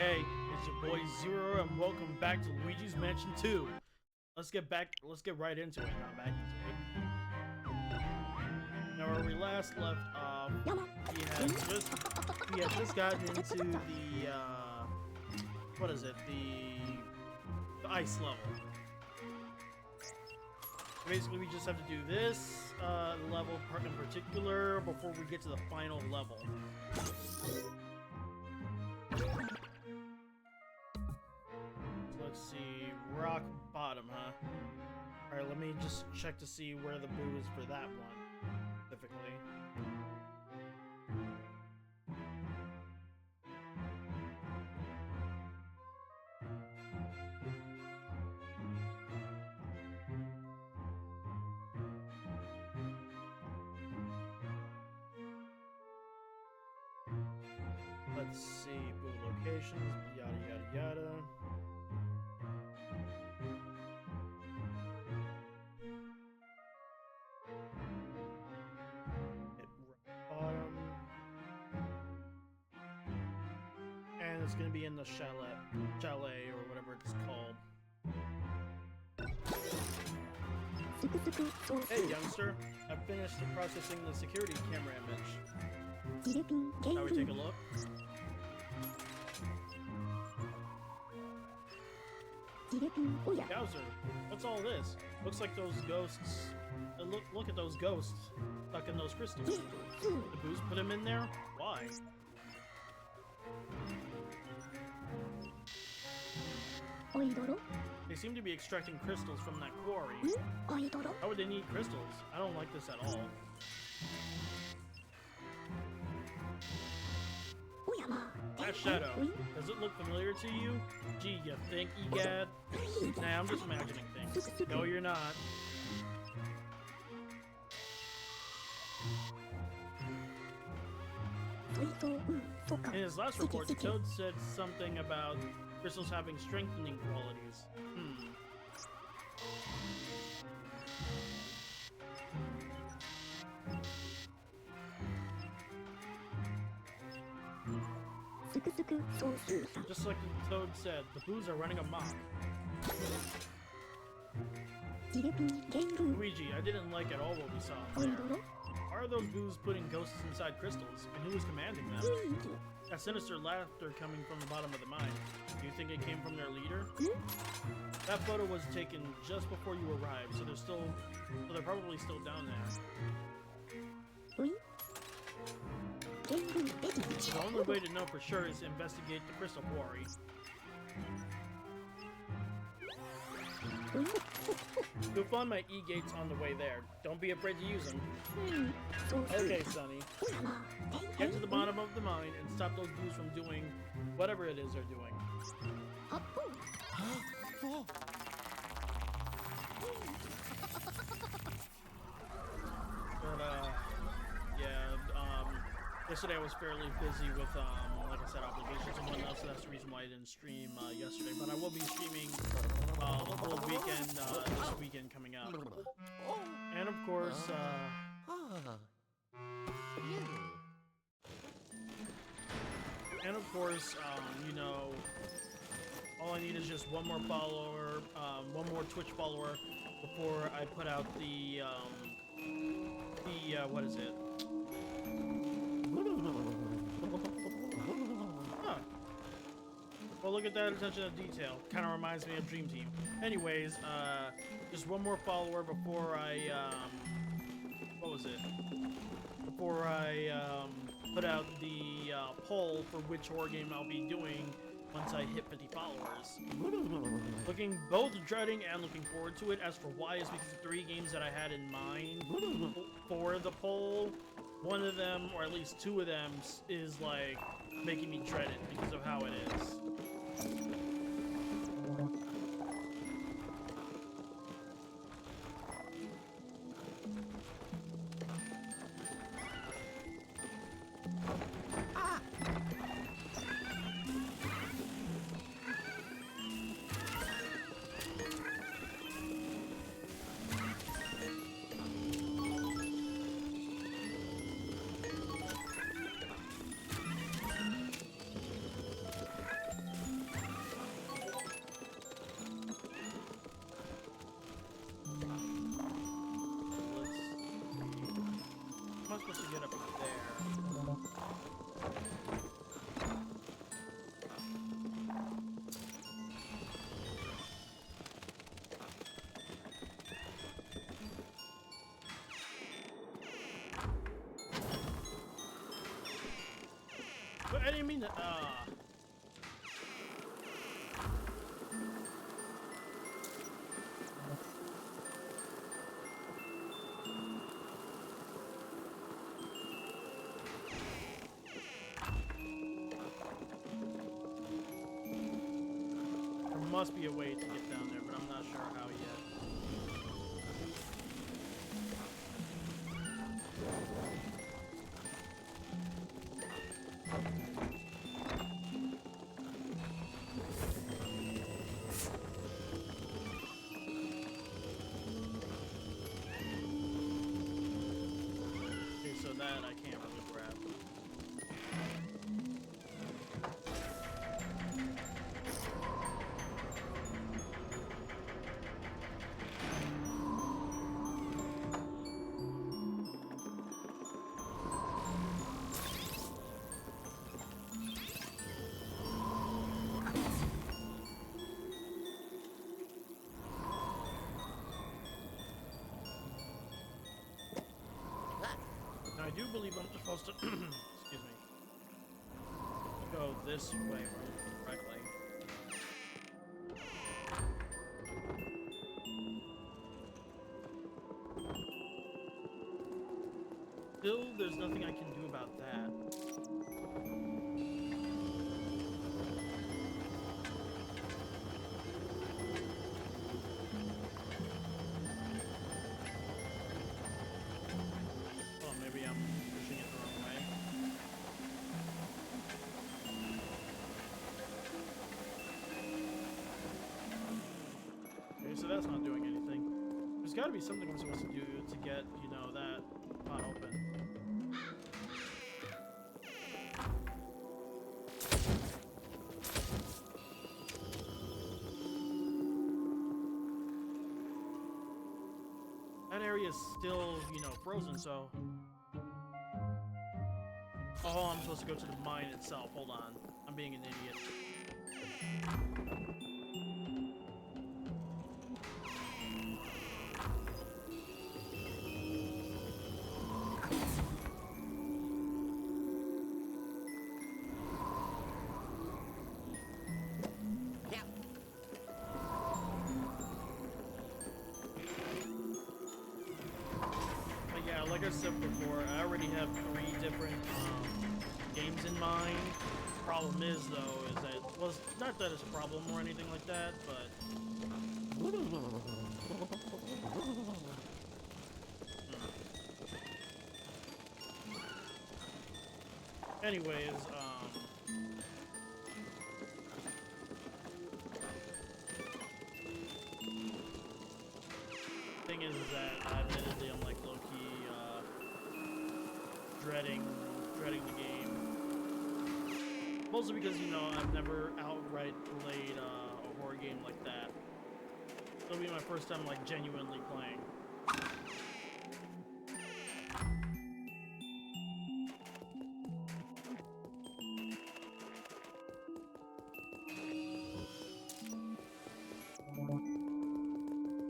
Hey, it's your boy Xero, and welcome back to Luigi's Mansion 2. Let's get right into it. Not back into it. Now, where we last left off, we had just gotten into the what is it? The ice level. Basically, we just have to do this level part in particular before we get to the final level. Let's see, rock bottom, huh? Alright, let me just check to see where the boo is for that one, specifically. Let's see, boo locations, yada yada yada. And it's gonna be in the chalet or whatever it's called. Hey youngster, I've finished processing the security camera image. Shall we take a look? Bowser, what's all this? Looks like those ghosts. Look at those ghosts stuck in those crystals. The Boos put them in there? Why? They seem to be extracting crystals from that quarry. How would they need crystals? I don't like this at all. That shadow, does it look familiar to you? Gee, you think, egad? Nah, I'm just imagining things. No, you're not. In his last report, Toad said something about crystals having strengthening qualities. Just like Toad said, the Boos are running amok. Luigi, I didn't like at all what we saw there. Why are those Boos putting ghosts inside crystals, and who is commanding them? That sinister laughter coming from the bottom of the mine. Do you think it came from their leader? That photo was taken just before you arrived, so they're probably still down there. The only way to know for sure is to investigate the crystal quarry. You'll find my E-gates on the way there. Don't be afraid to use them. Okay, Sonny. Get to the bottom of the mine and stop those Boos from doing whatever it is they're doing. Yesterday I was fairly busy with, like I said, obligations and whatnot, so that's the reason why I didn't stream yesterday. But I will be streaming the whole weekend, this weekend coming up. And of course, you know, all I need is just one more follower, one more Twitch follower before I put out the what is it? Huh. Well, look at that attention to detail. Kind of reminds me of Dream Team. Anyways, just one more follower before I, what was it? Before I, put out the, poll for which horror game I'll be doing once I hit 50 followers. Both dreading and looking forward to it. As for why, is because the 3 games that I had in mind for the poll, one of them, or at least 2 of them, is like making me dread it because of how it is. But I didn't mean to. There must be a way to get down there, but I'm not sure how yet. Okay, so that I can't really grab. Now, I do believe I'm supposed to, excuse me, go this way correctly. Still, there's nothing I can do about that. Well, maybe I'm pushing it the wrong way. Okay, so that's not doing anything. There's got to be something I'm supposed to do to get, you know, that pot open. That area is still, you know, frozen, so... Oh, I'm supposed to go to the mine itself. Hold on. I'm being an idiot. But yeah, like I said before, I already have 3 different games in mind. Problem is, though, is that, well, not that it's a problem or anything like that, but... Anyways, thing is that admittedly I'm like low-key, dreading the game. Mostly because, you know, I've never outright played a horror game like that. It'll be my first time, like, genuinely playing.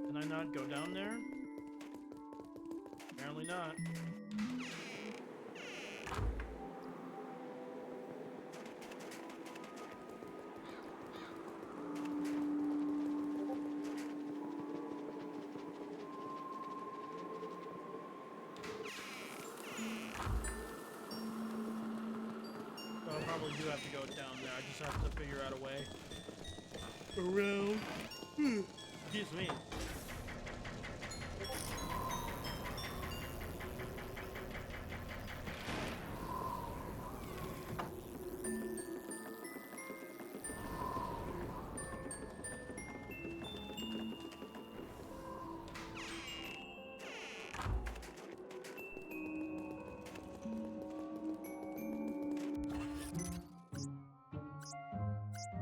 Can I not go down there? Apparently not. So I probably do have to go down there. I just have to figure out a way around. Excuse me.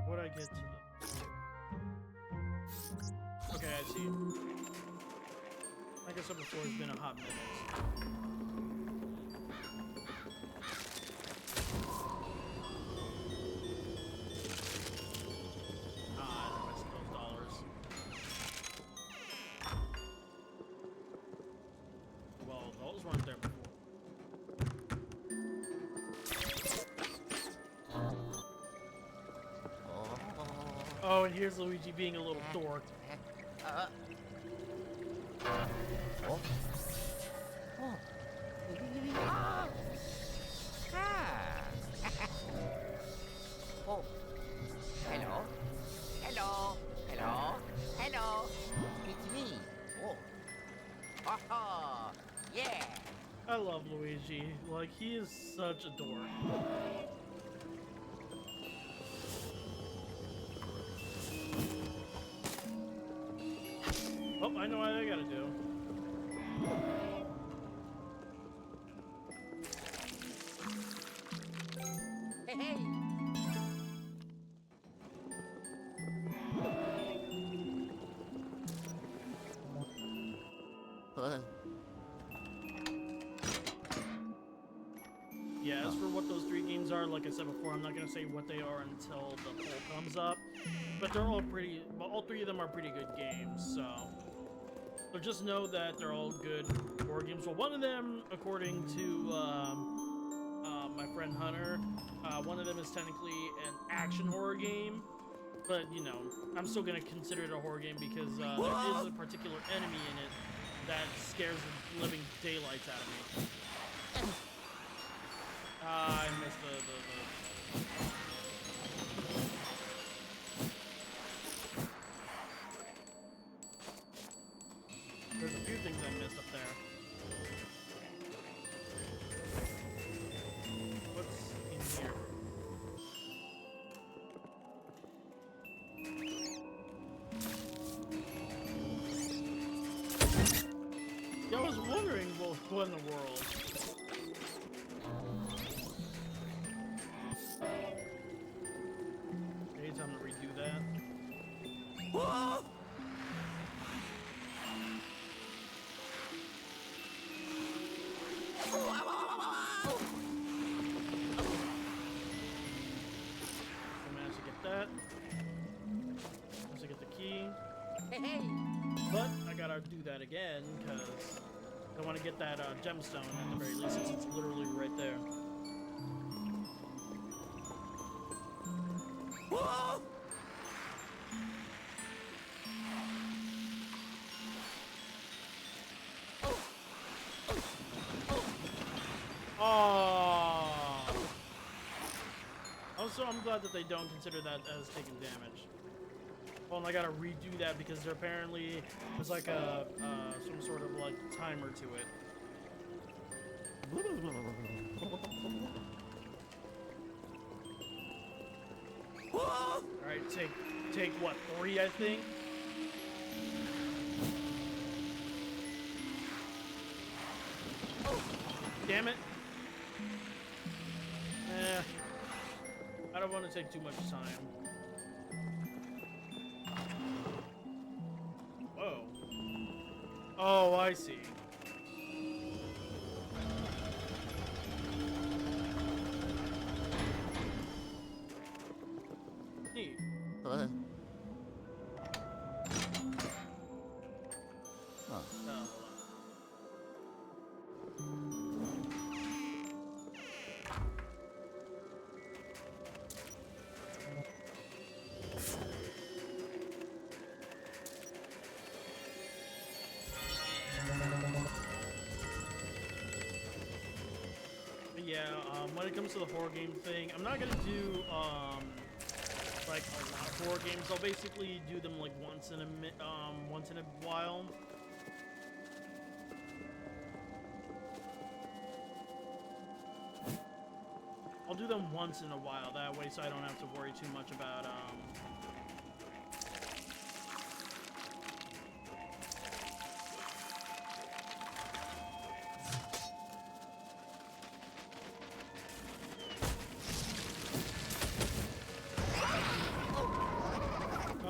What'd I get to? Okay, I see. Like I said before, it's been a hot minute. I missed those dollars. Well, those weren't there before. Oh, and here's Luigi being a little dork. Oh. Oh. Ah. Oh. Hello. Hello. Hello. Hello. It's me. Oh. Oh. Yeah. I love Luigi. Like, he is such a dork. Oh, I know what I gotta do. Hey, hey. Yeah, as for what those 3 games are, like I said before, I'm not gonna say what they are until the poll comes up. But they're all pretty, well, all 3 of them are pretty good games, so just know that they're all good horror games. Well, one of them, according to my friend Hunter, one of them is technically an action horror game, but you know, I'm still gonna consider it a horror game because there is a particular enemy in it that scares the living daylights out of me. I missed the. There's a few things I missed up there. What's in here? Yeah, I was wondering what in the world. Maybe time to redo that. Whoa! I managed to get that. Managed to get the key. Hey, hey. But I gotta do that again because I want to get that gemstone at the very least, since it's literally right there. Whoa! Oh! Also, I'm glad that they don't consider that as taking damage. Well, and I gotta redo that because there apparently was like a some sort of like timer to it. All right, take what, 3, I think. Damn it. I don't want to take too much time. Whoa. Oh, I see. Neat. Oh. But yeah, when it comes to the horror game thing, I'm not gonna do like a lot of horror games. I'll basically do them like once in a while. I'll do them once in a while, that way so I don't have to worry too much about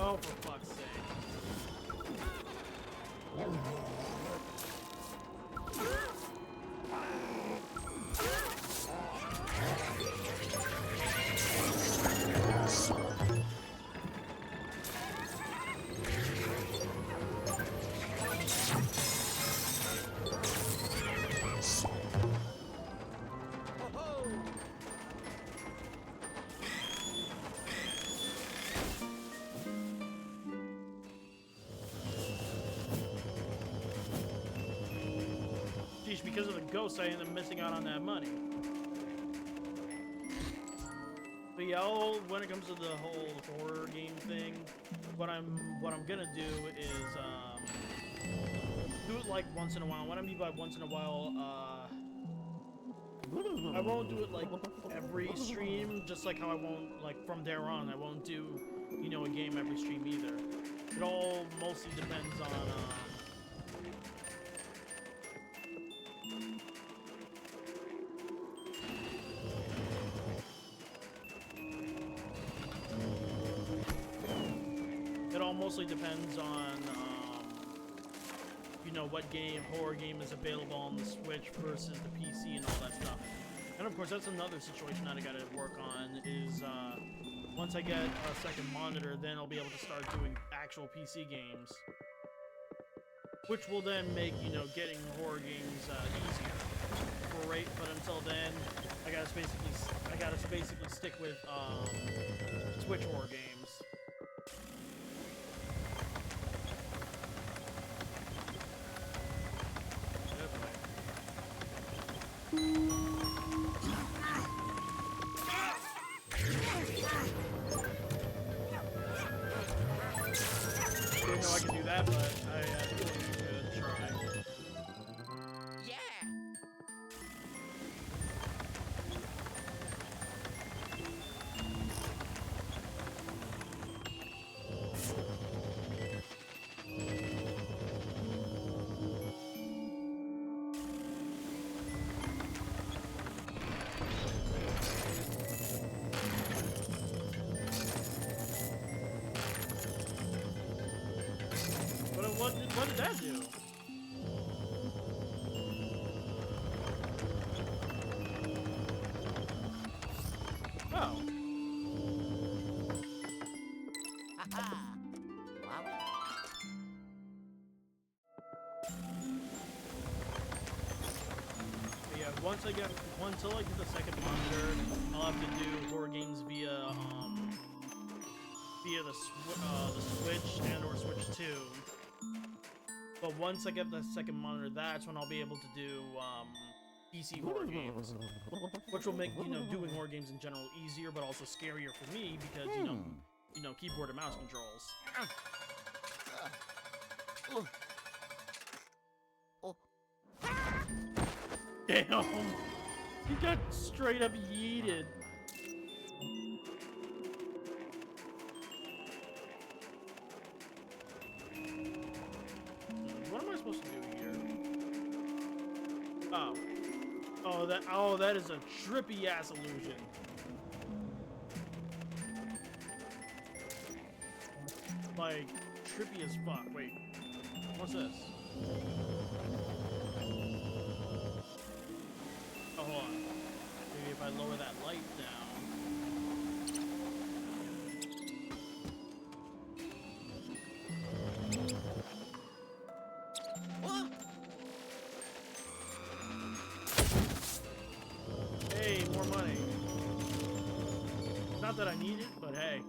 oh, for fuck's sake. ghosts, I end up missing out on that money. But yeah, when it comes to the whole horror game thing, what I'm gonna do is do it like once in a while. What I mean by once in a while, I won't do it like every stream, just like how I won't, like from there on, I won't do, you know, a game every stream either. It all mostly depends on, you know, what horror game is available on the Switch versus the PC and all that stuff. And of course, that's another situation that I gotta work on, is, once I get a second monitor, then I'll be able to start doing actual PC games. Which will then make, you know, getting horror games, easier. But until then, I gotta basically stick with, Switch horror games. Didn't know I could do that, but I feel like I'm gonna try. Yeah. What did that do? Oh. Haha. Wow. Yeah, until I get the second monitor, I'll have to do horror games via the Switch and or Switch 2. But once I get the second monitor, that's when I'll be able to do PC horror games, which will make, you know, doing horror games in general easier, but also scarier for me because you know keyboard and mouse controls. Damn, he got straight up yeeted. What am I supposed to do here? Oh, that is a trippy ass illusion. Like, trippy as fuck. Wait, what's this? Oh, hold on. Maybe if I lower that light down. Hey, more money. Not that I need it, but hey,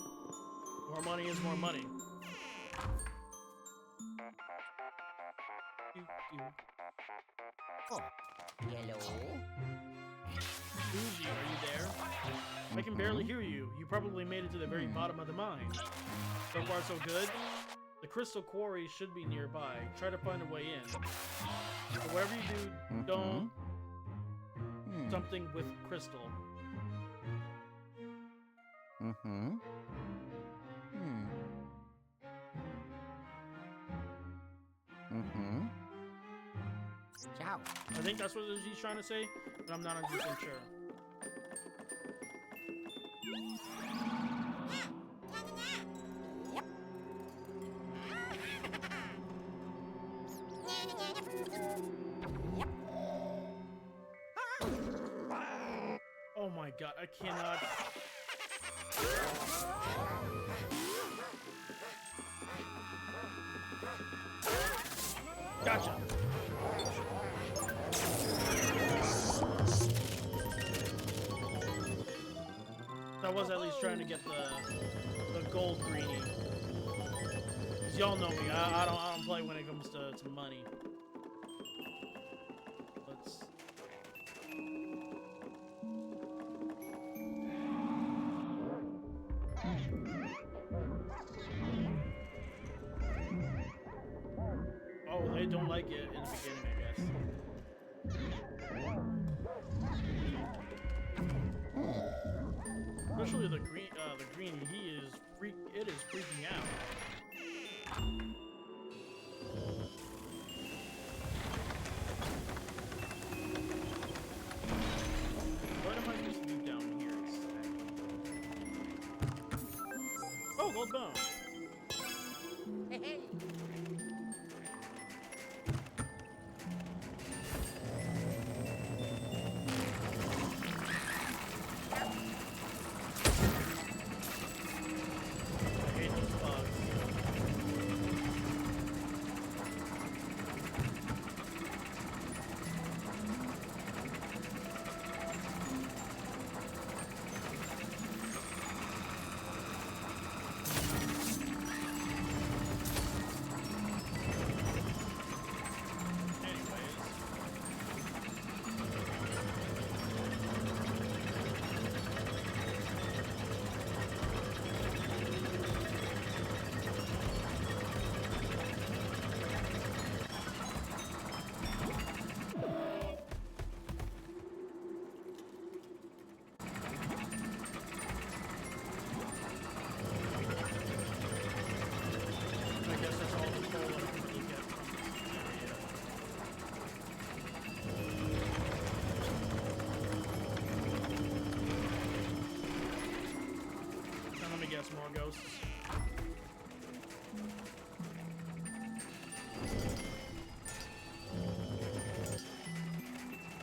more money is more money. Oh. Hello. Luigi, are you there? I can barely hear you. You probably made it to the very bottom of the mine. So far, so good. The crystal quarry should be nearby. Try to find a way in. So whatever you do, don't... Something with crystal. Ciao. I think that's what he's trying to say, but I'm not 100% sure. Yep. Oh my god, I cannot... Gotcha! I was at least trying to get the gold greenie. Cause y'all know me, I don't play when it comes to money. don't like it in the beginning, I guess. Especially the green, it is freaking out. What am I supposed to do down here exactly? Oh, gold bone. Hey, hey. I hate those bugs. Anyways. I guess that's all the coal I can really get from this area. Now let me guess, more ghosts.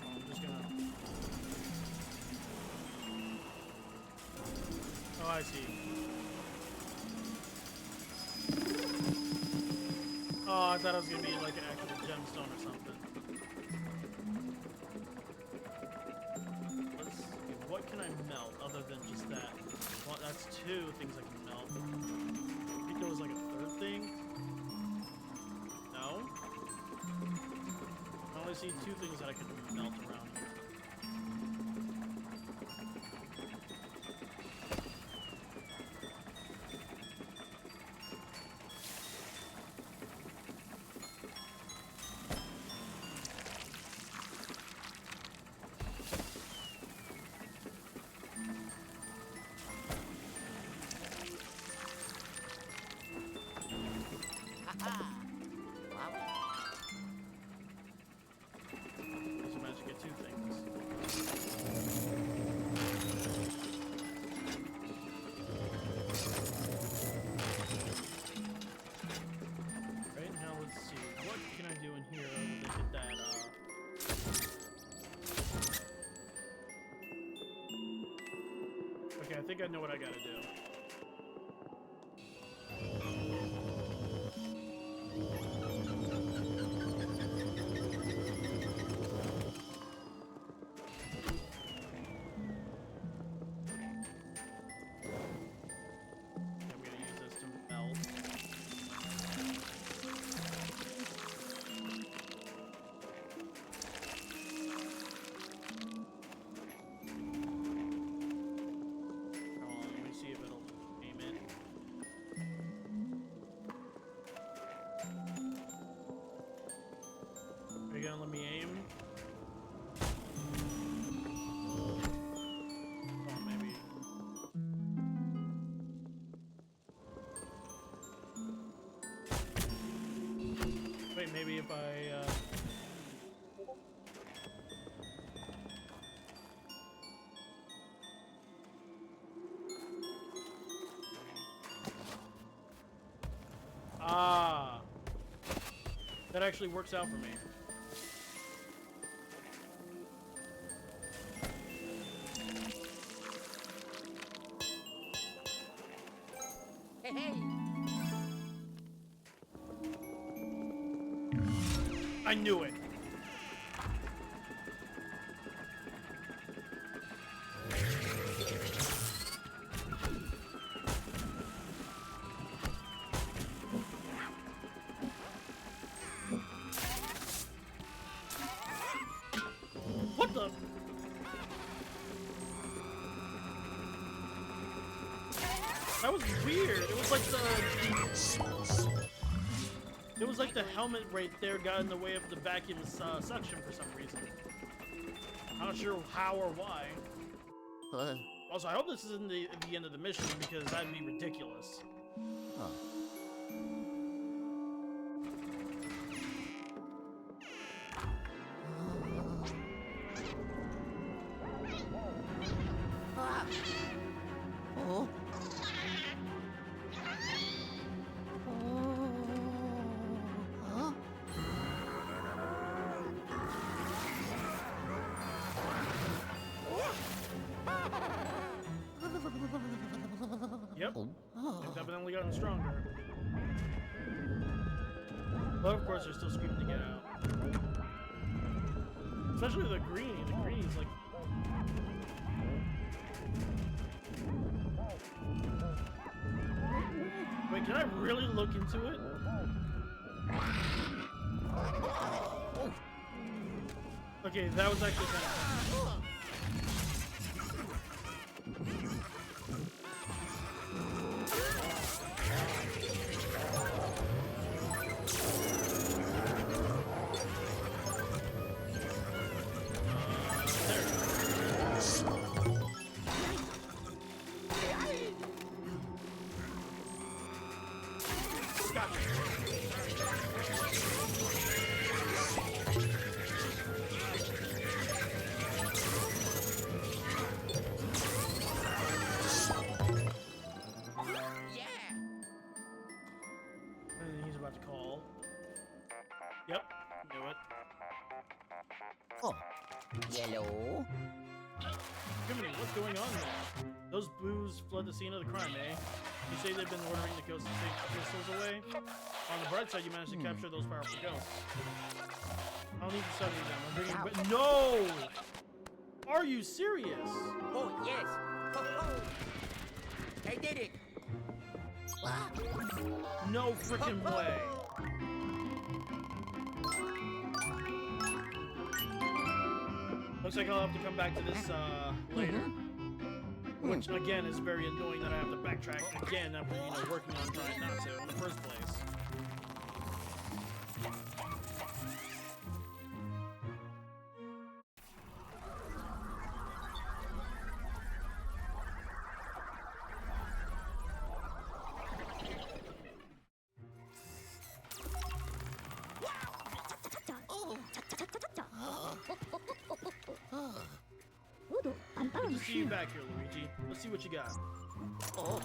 I'm just gonna... Oh, I see. Oh, I thought it was gonna be like an actual gemstone or something. Let's see, what can I melt other than just that? Well, that's two things I can melt. I think there was like a third thing. No? I only see two things that I can melt around here. Haha. Wow. Just managed to get two things. Right now, let's see. What can I do in here other than get that, Okay, I think I know what I gotta do. I'm gonna use this to melt. Hold on, let me see if it'll aim it. Are you gonna let me aim? Oh, maybe. Wait, maybe if I, Ah! That actually works out for me. Hey, hey. I knew it! What the? That was weird. It was like the... It was like the helmet right there got in the way of the vacuum suction for some reason. I'm not sure how or why. Also, I hope this isn't the end of the mission because that'd be ridiculous. Huh. Oh. Huh? Yep, they've evidently gotten stronger. But of course, they're still screaming to get out. Especially the greenie. The greenie's like... Wait, can I really look into it? Okay, that was actually kind of fun. And he's about to call. Yep, knew it. Oh. Yellow. Jiminy, what's going on there? Those blues flood the scene of the crime, eh? You say they've been ordering the ghosts to take crystals away? On the bright side, you managed to capture those powerful ghosts. I'll need to study them. I'm bringing... But no! Are you serious? Oh, yes. Oh. I did it. No freaking way. Looks like I'll have to come back to this later. Which again is very annoying that I have to backtrack again after working on trying not to in the first place. Good to see you back here, Luigi. Let's see what you got. Oh.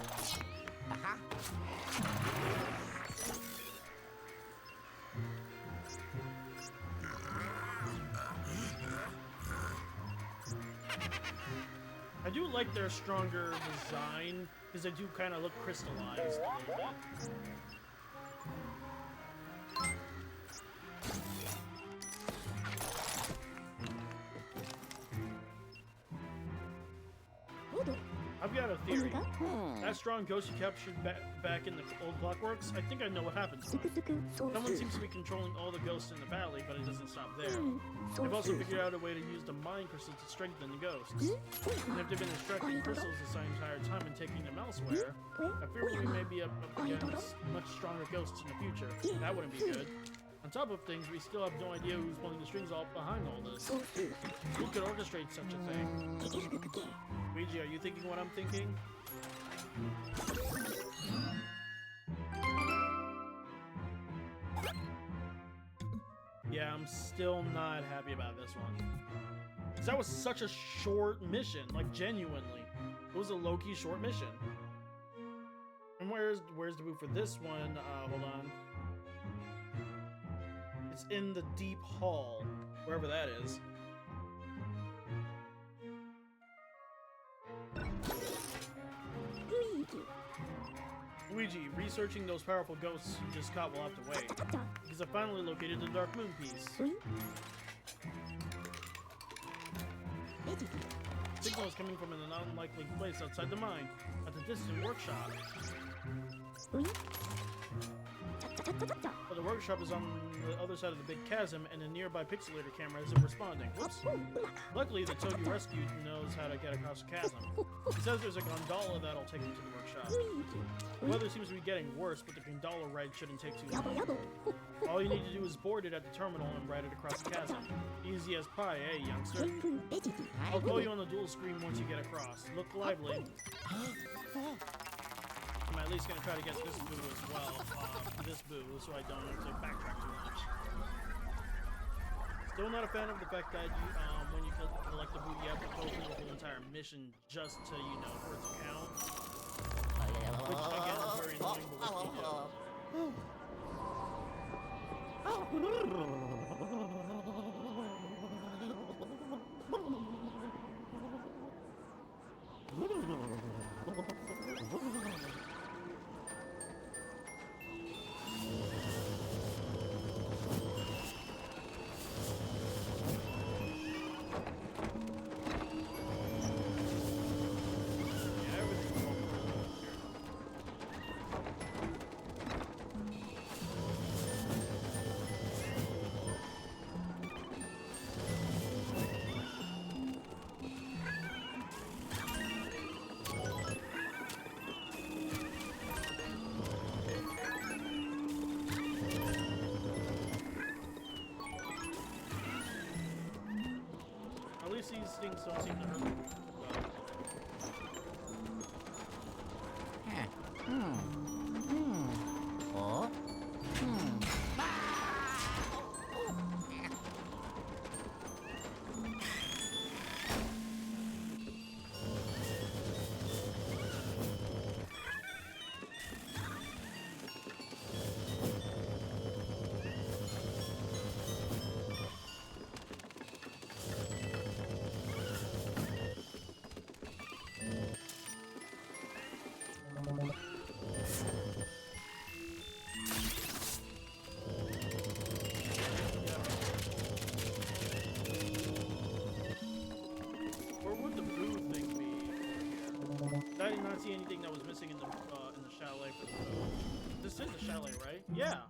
I do like their stronger design because they do kind of look crystallized a little bit. I've got a theory. That strong ghost you captured back in the old clockworks, I think I know what happened to him. Someone seems to be controlling all the ghosts in the valley, but it doesn't stop there. They've also figured out a way to use the mind crystals to strengthen the ghosts. And if they've been extracting crystals this entire time and taking them elsewhere, I fear we may be up against much stronger ghosts in the future. That wouldn't be good. On top of things, we still have no idea who's pulling the strings all behind all this. Who could orchestrate such a thing? Luigi, are you thinking what I'm thinking? Yeah, I'm still not happy about this one. Because that was such a short mission, like genuinely. It was a low-key short mission. And where's the booth for this one? Hold on. It's in the deep hall, wherever that is. Luigi, researching those powerful ghosts you just caught will have to wait. Because I finally located the Dark Moon piece. Signal is coming from an unlikely place outside the mine, at the distant workshop. But the workshop is on the other side of the big chasm, and a nearby pixelator camera isn't responding. Whoops. Luckily, the toad you rescued knows how to get across the chasm. He says there's a gondola that'll take you to the workshop. The weather seems to be getting worse, but the gondola ride shouldn't take too long. All you need to do is board it at the terminal and ride it across the chasm. Easy as pie, eh, youngster? I'll call you on the dual screen once you get across. Look lively. I'm at least gonna try to get this boo as well. So I don't have to backtrack too much. Still not a fan of the fact that you, when you collect the boot, you have to go through the whole entire mission just to, you know, for it to count. Which again is very annoying, but what can you do? These things don't seem to hurt me well. I did not see anything that was missing in the chalet for the food. This is the chalet, right? Yeah.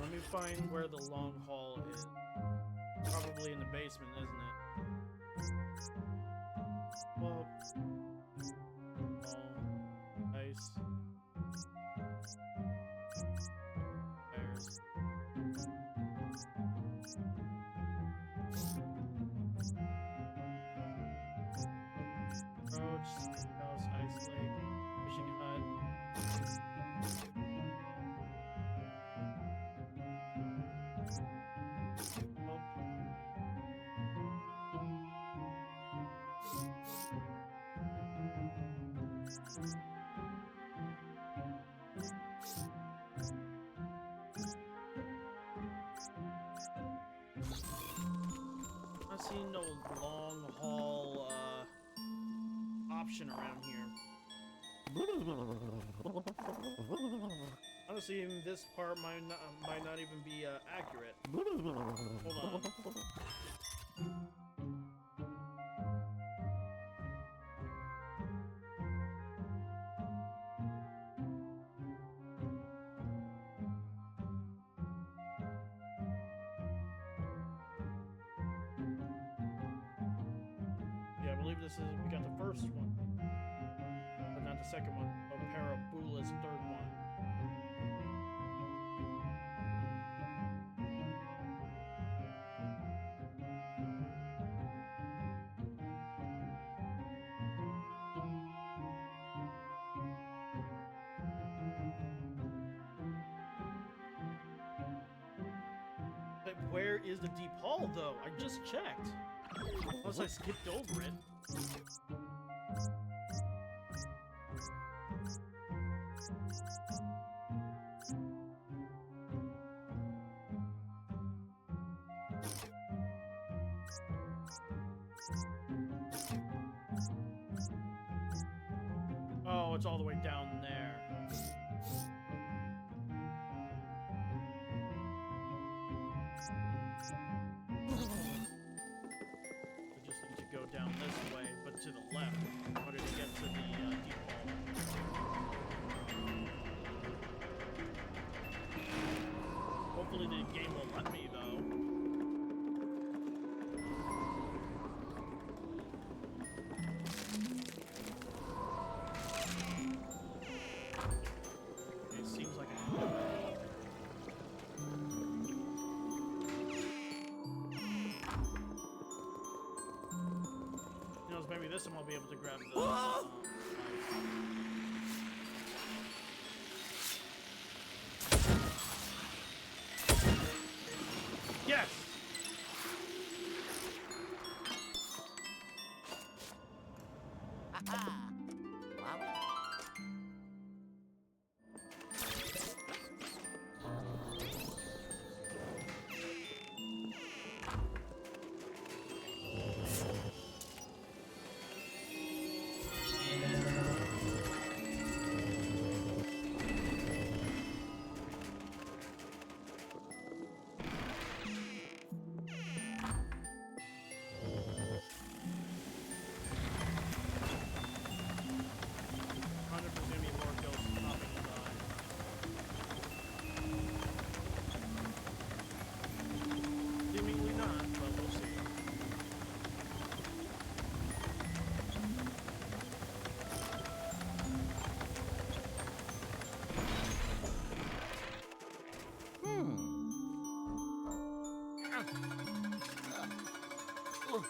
Let me find where the long hall is. Probably in the basement, isn't it? Well, nice. There's. Approach, house, ice lake, fishing hut. Not seeing no long haul option around here. Honestly, even this part might not even be accurate. Hold on. Yeah, I believe this is, we got the first one, but not the second one. Parabula's third one. But where is the deep hall, though? I just checked. Unless I skipped over it. Oh, it's all the way down there. We just need to go down this way, but to the left, in order to get to the deep hole. Hopefully the game will let me, though. It seems like I can do it. Who knows, maybe this one I'll be able to grab the... Yes! Ha-ha. Wowie.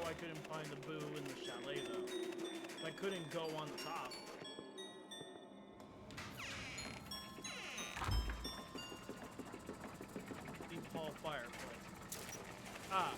I couldn't find the boo in the chalet, though. I couldn't go on the top. Deep Hall Fireplace. Ah.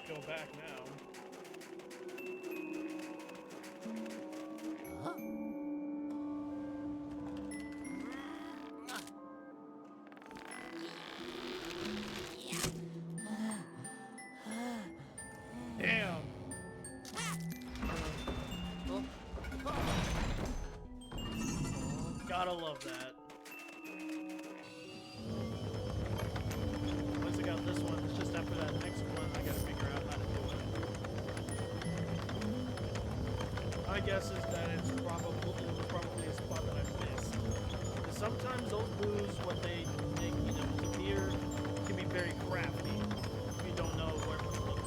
Go back now. Damn. Gotta love that. Once I got this one, it's just after that next one I gotta figure out how to do it. My guess is that it was probably a spot that I missed. Because sometimes those boos, what they make, appear, can be very crafty if you don't know where to look.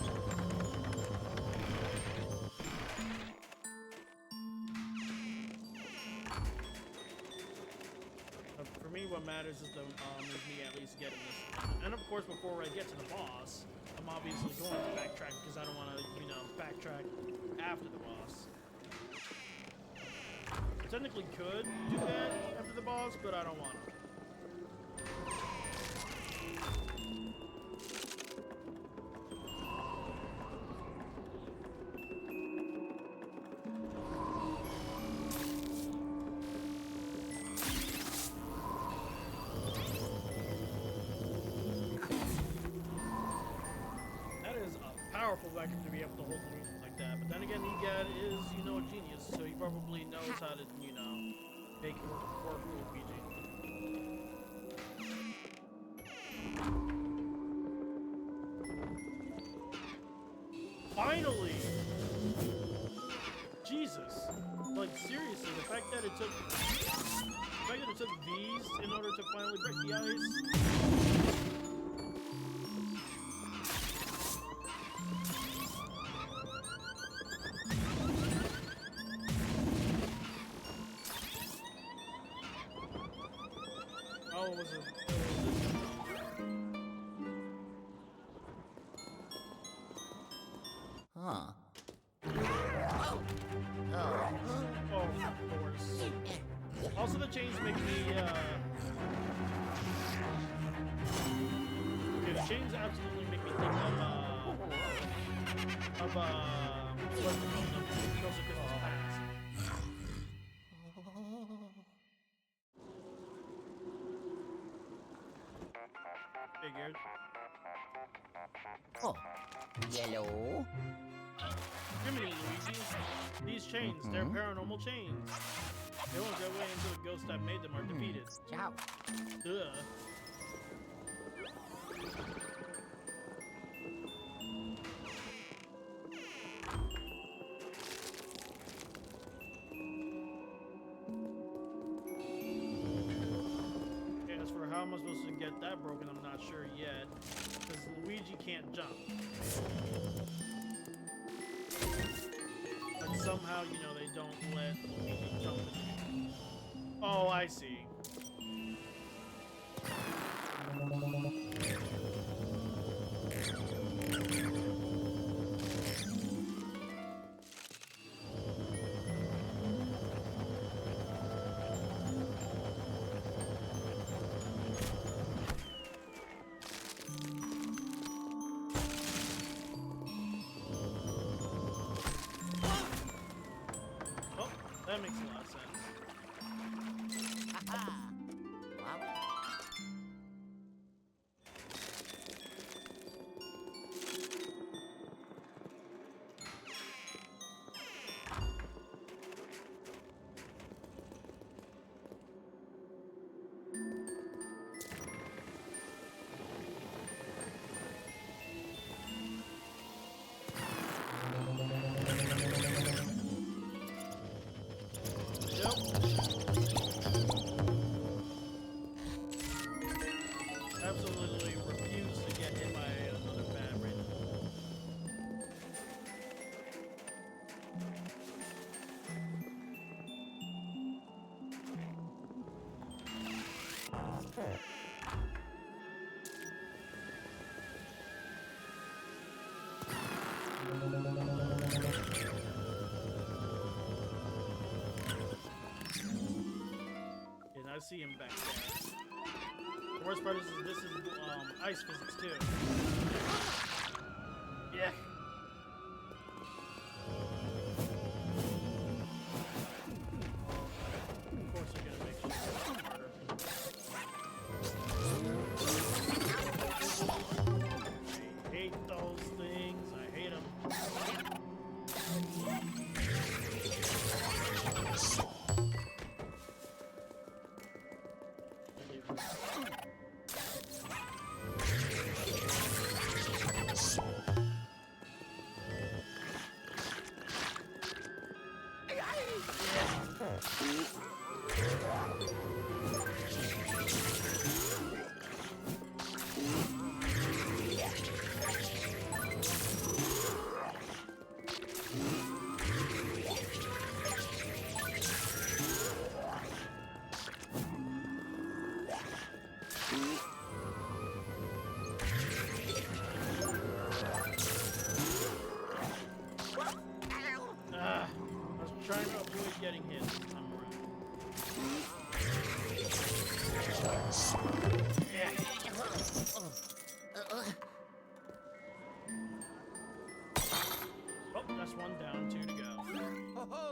For me, what matters is me at least getting this. And of course, before I get to the boss, I'm obviously going to backtrack because I don't want to, backtrack after the boss. I technically could do that after the boss, but I don't want to. like him to be able to hold Luigi like that. But then again, Egad is, you know, a genius, so he probably knows how to, you know, make it work for Luigi. Finally! Jesus. Like, seriously, the fact that it took these in order to finally break the ice. Oh, was it? Huh. Oh, of course. Also, the chains make me, okay, the chains absolutely make me think of, what's it called? Ghost of Christmas Past. Figured. Oh. Yellow. Jiminy, Luigi. These chains, they're paranormal chains. They won't go away until the ghosts that made them are defeated. Ciao. Ugh. Okay, as for how am I supposed to get that broken, I'm not sure yet. Because Luigi can't jump. But somehow, you know, they don't let Luigi jump in the game. Oh, I see. Oh, that makes a lot of sense. Ha-ha. Wow. Yep. Absolutely refuse to get hit by another bat right now. And I see him back there. The worst part is this is ice physics too. Yeah. Of course you're gonna make it harder. I hate those things. I hate them. I was trying to avoid getting hit this time around. Yeah. Oh, that's one down, two to go. Ho ho.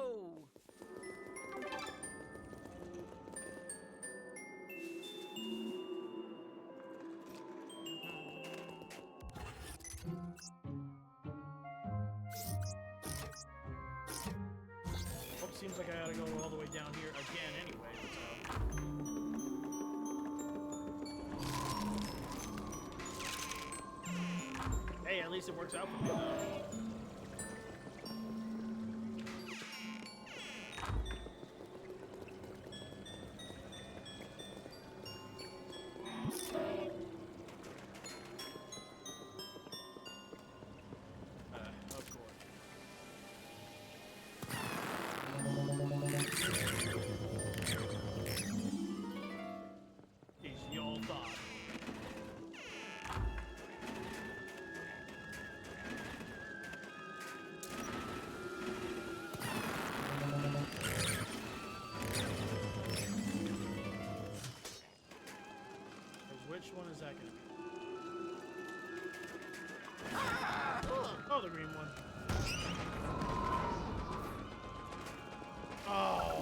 seems like I gotta go all the way down here again anyway, so... Hey, at least it works out for me, though. Which one is that going to be? Oh, the green one. Oh.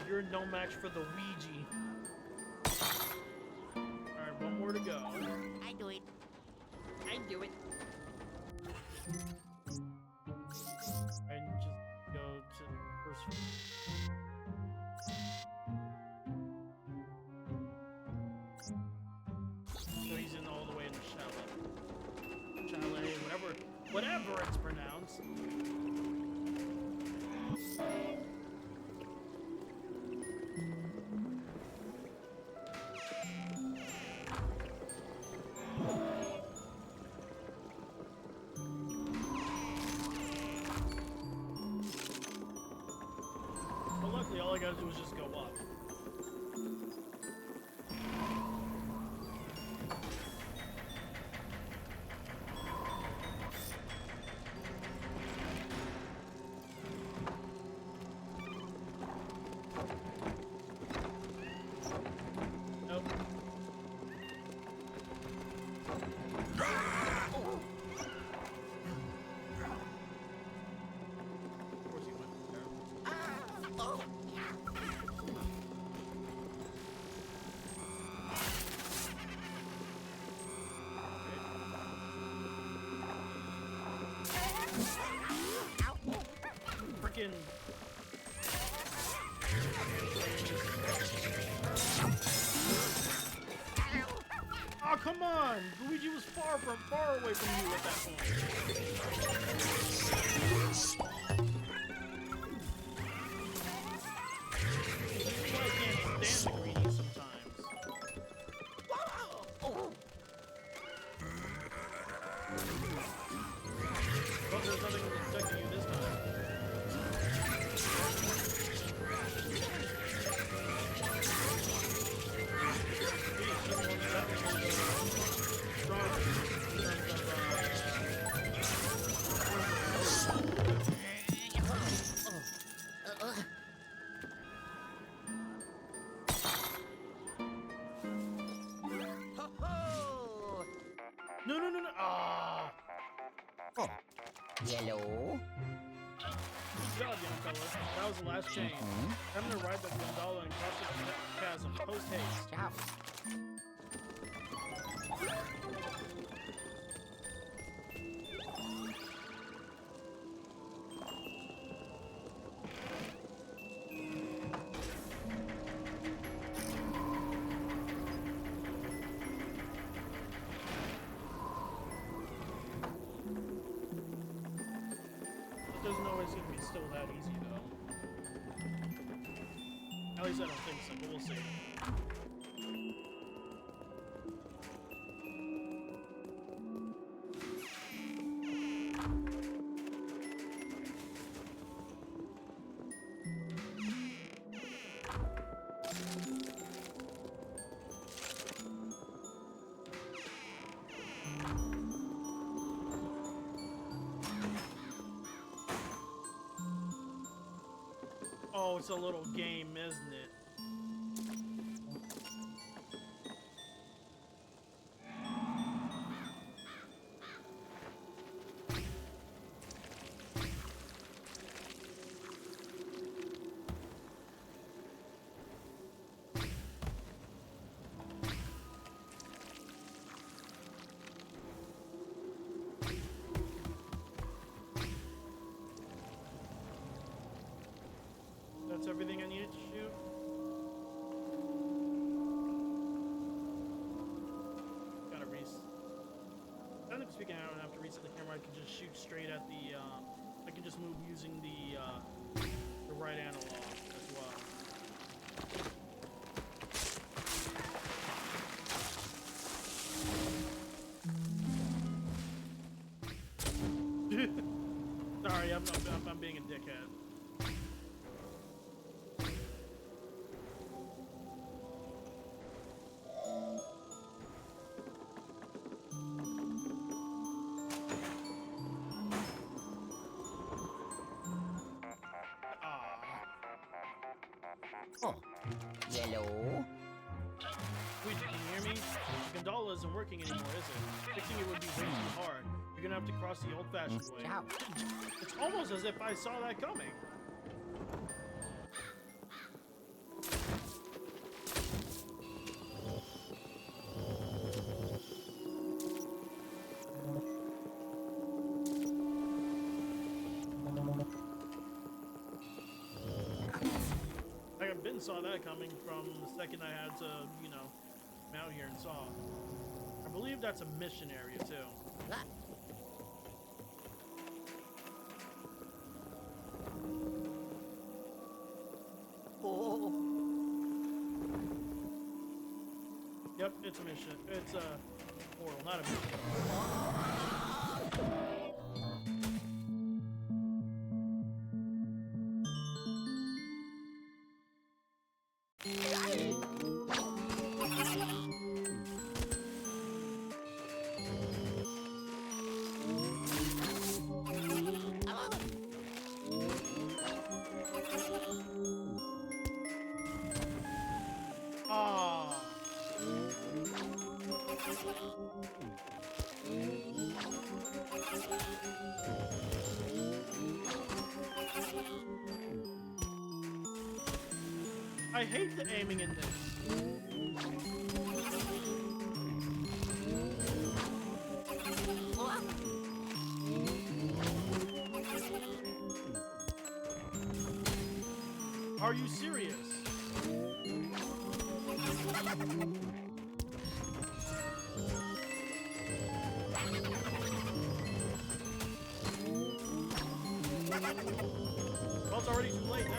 You're no match for the Luigi. Alright, one more to go. I do it. I do it. And just go to the first one. So he's in all the way in the chalet. Chalet, whatever it's pronounced. All I gotta do is just go up. Nope. Of course he went there. Freaking. Oh, come on! Luigi was far away from you at that point. I can't stand the greenies sometimes. But there's nothing protecting you this time. No. Ah. Oh. Yellow. Good job, young fella. That was the last chain. Having to ride the gondola and cross the chasm. Post haste. Job. It doesn't always seem to be still that easy, though. At least I don't think so, but we'll see. Oh, it's a little game, isn't it? that's everything I needed to shoot. Gotta reset. Technically speaking, I don't have to reset the camera. I can just shoot straight at the. I can just move using the right analog as well. Sorry, I'm being a dickhead. Oh. Yellow. Luigi, can you hear me? The gondola isn't working anymore, is it? Fixing it would be way too hard. You're gonna have to cross the old-fashioned way. Ciao. It's almost as if I saw that coming. I didn't saw that coming from the second I had to, you know, come out here and saw. I believe that's a mission area too. Ah. Oh. Yep, it's a mission. It's a portal, not a mission. Ah. I hate the aiming in this. Are you serious? Well, it's already too late now.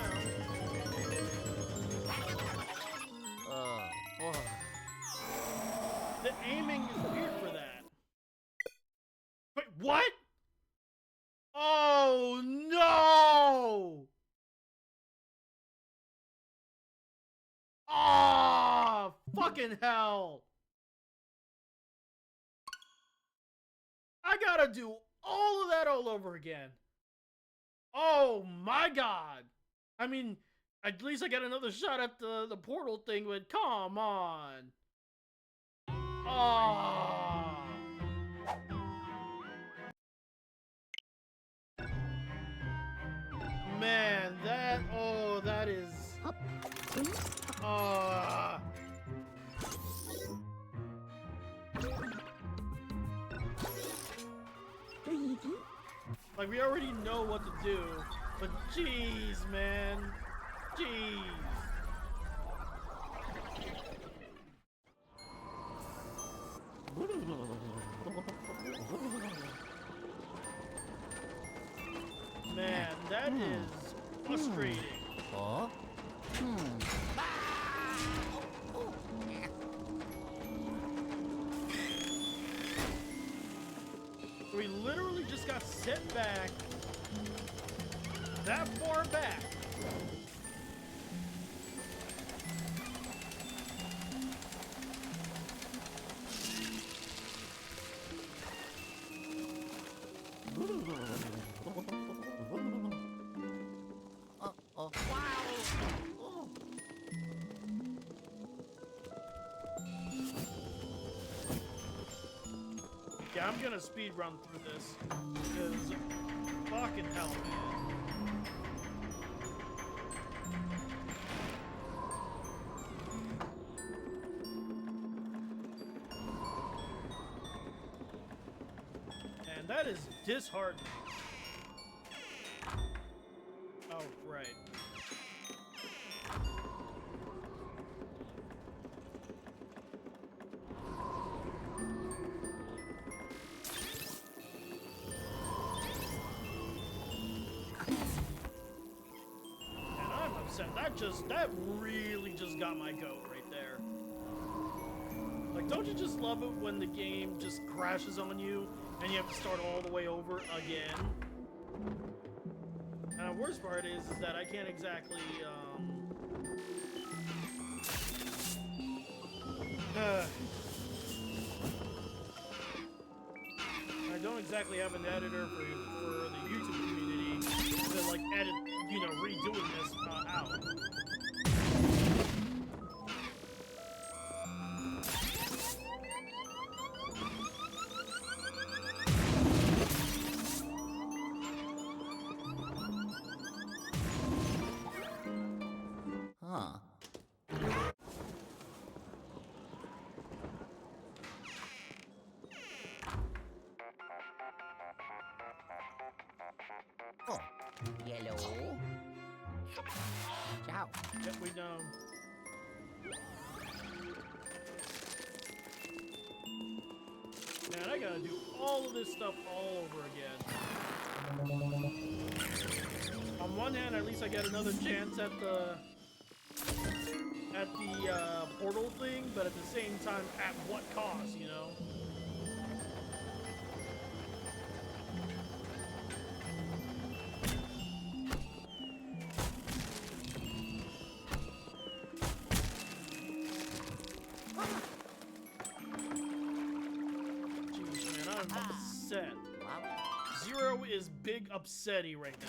The aiming is weird for that. Wait, what? Oh no! Ah, fucking hell! I gotta do all of that all over again. Oh my god! I mean, at least I got another shot at the portal thing, but come on! Ah! Man, that is... Luigi. Like, we already know what to do, but jeez, man. Jeez. Man, that is frustrating. Oh. We literally just got sent back that far back. Oh. Wow. Yeah, I'm gonna speed run through this because fucking hell, man. And that is disheartening. Oh, right. 100%. That really just got my goat right there. Like, don't you just love it when the game just crashes on you and you have to start all the way over again? And the worst part is that I can't exactly, I don't exactly have an editor for the YouTube community to, like, edit, you know, redoing this out. Huh. Oh. Yellow. Ciao. Yep, we know. Man, I gotta do all of this stuff all over again. On one hand, at least I get another chance at the portal thing, but at the same time, at what cost, you know? Jeez, man, I'm upset. Xero is big upsetty right now.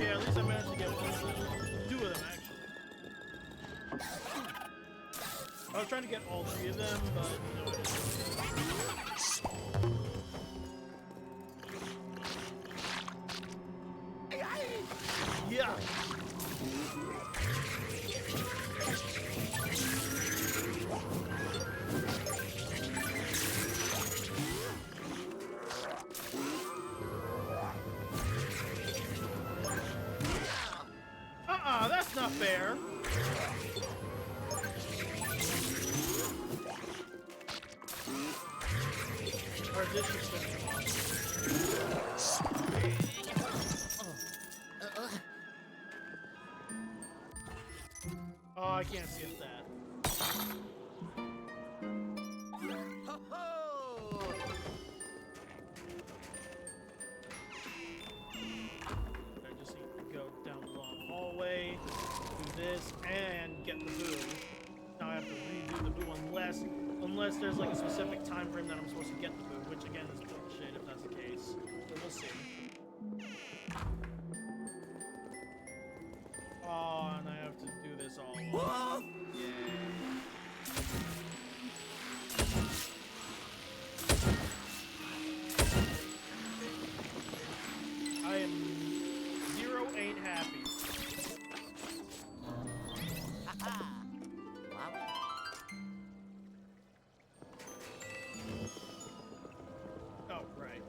Yeah, at least I managed to get two of them, actually. I was trying to get all three of them, but you know, yeah. That's not fair. Or this is oh, I can't see it that. I just need to go down the long hallway, do this, and get the boo. Now I have to redo the boo unless there's like a specific time frame that I'm supposed to get the boo, which again is bullshit if that's the case. But we'll see. Oh, and I have to do this all over. Yeah. I am Xero ain't happy. Oh, right.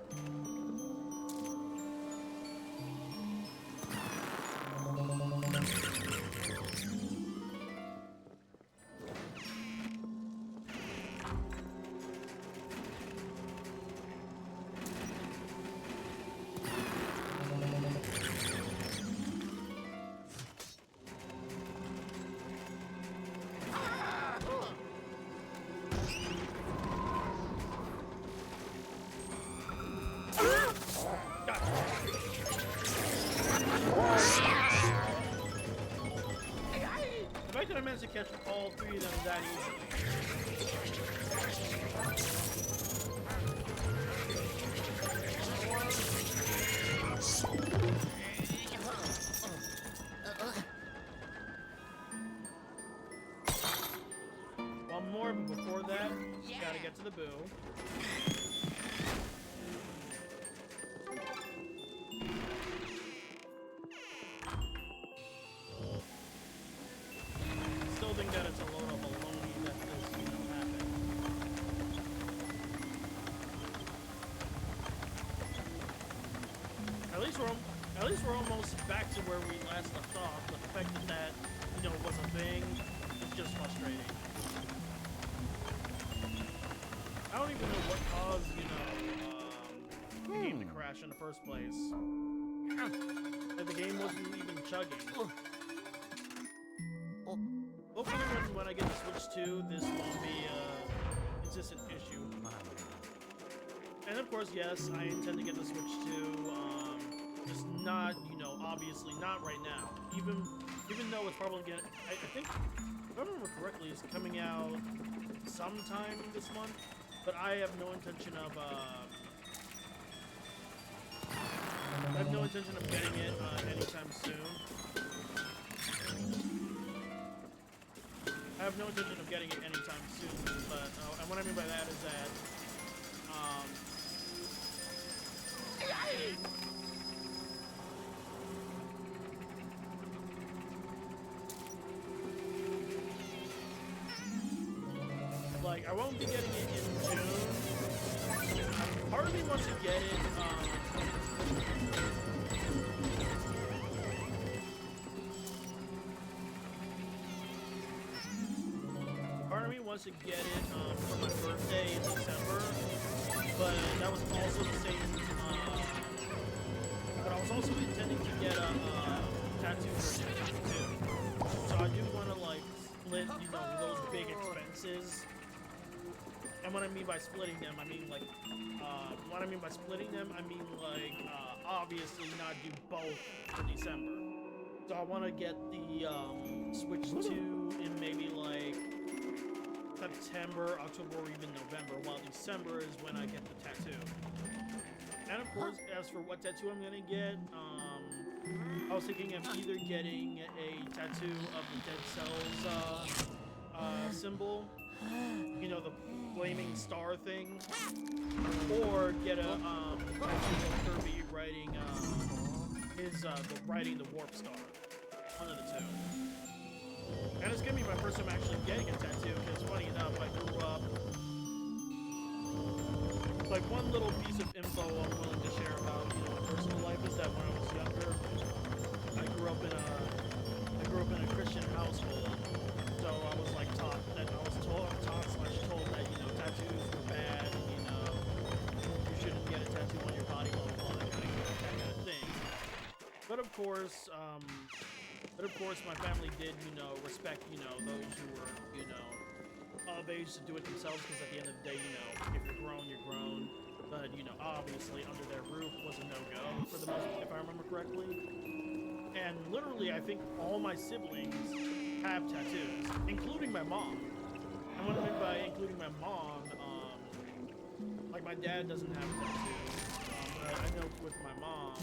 The fact that I managed to catch all three of them that easily. more, but before that, gotta get to the boo. Still think that it's a load of baloney that this, you know, happened. At least we're almost back to where we last left off, but the fact that you know, was a thing, is just frustrating. I don't even know what caused, you know, the game to crash in the first place. Like, the game wasn't even chugging. Hopefully when I get the Switch 2, this won't be a consistent issue. And of course, yes, I intend to get the Switch 2, just not, you know, obviously not right now. Even though it's probably gonna, I think, if I remember correctly, it's coming out sometime this month, but I have no intention of, getting it anytime soon. I have no intention of getting it anytime soon, but, and what I mean by that is that, like, I won't be getting it in June. Part of me wants to get it, for my birthday in December, but that was also the same, but I was also intending to get a tattoo version too. So I do want to, like, split, you know, those big expenses. And what I mean by splitting them, I mean like, obviously not do both for December. So I want to get the Switch 2 in maybe like September, October, or even November, while December is when I get the tattoo. And of course, as for what tattoo I'm gonna get, I was thinking of either getting a tattoo of the Dead Cells symbol, you know, the flaming star thing, or get a tattoo of Kirby writing writing the Warp Star. One of the two. And it's gonna be my first time actually getting a tattoo, because funny enough, I grew up, like, one little piece of info I'm willing to share about, you know, my personal life is that when I was younger, I grew up in a Christian household, so I was like taught that told that, you know, tattoos were bad, you know, you shouldn't get a tattoo on your body, blah blah blah, that kind of thing. But of course, my family did, you know, respect, you know, those who were, you know, of age to do it themselves, because at the end of the day, you know, if you're grown, you're grown. But, you know, obviously under their roof was a no-go for the most, if I remember correctly. And literally, I think all my siblings have tattoos, including my mom. And what I mean by including my mom, like, my dad doesn't have a tattoo, but I know with my mom,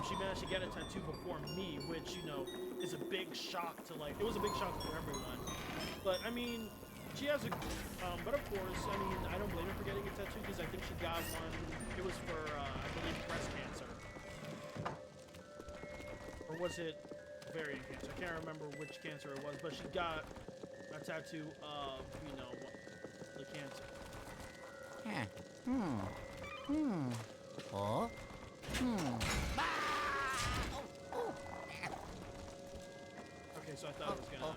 she managed to get a tattoo before me, which, you know, is a big shock to, like, it was a big shock for everyone. But, I mean, she has a, but of course, I mean, I don't blame her for getting a tattoo, because I think she got one, it was for, I believe, breast cancer. Or was it ovarian cancer? I can't remember which cancer it was, but she got a tattoo of, you know, the cancer. Okay, so I thought it was gonna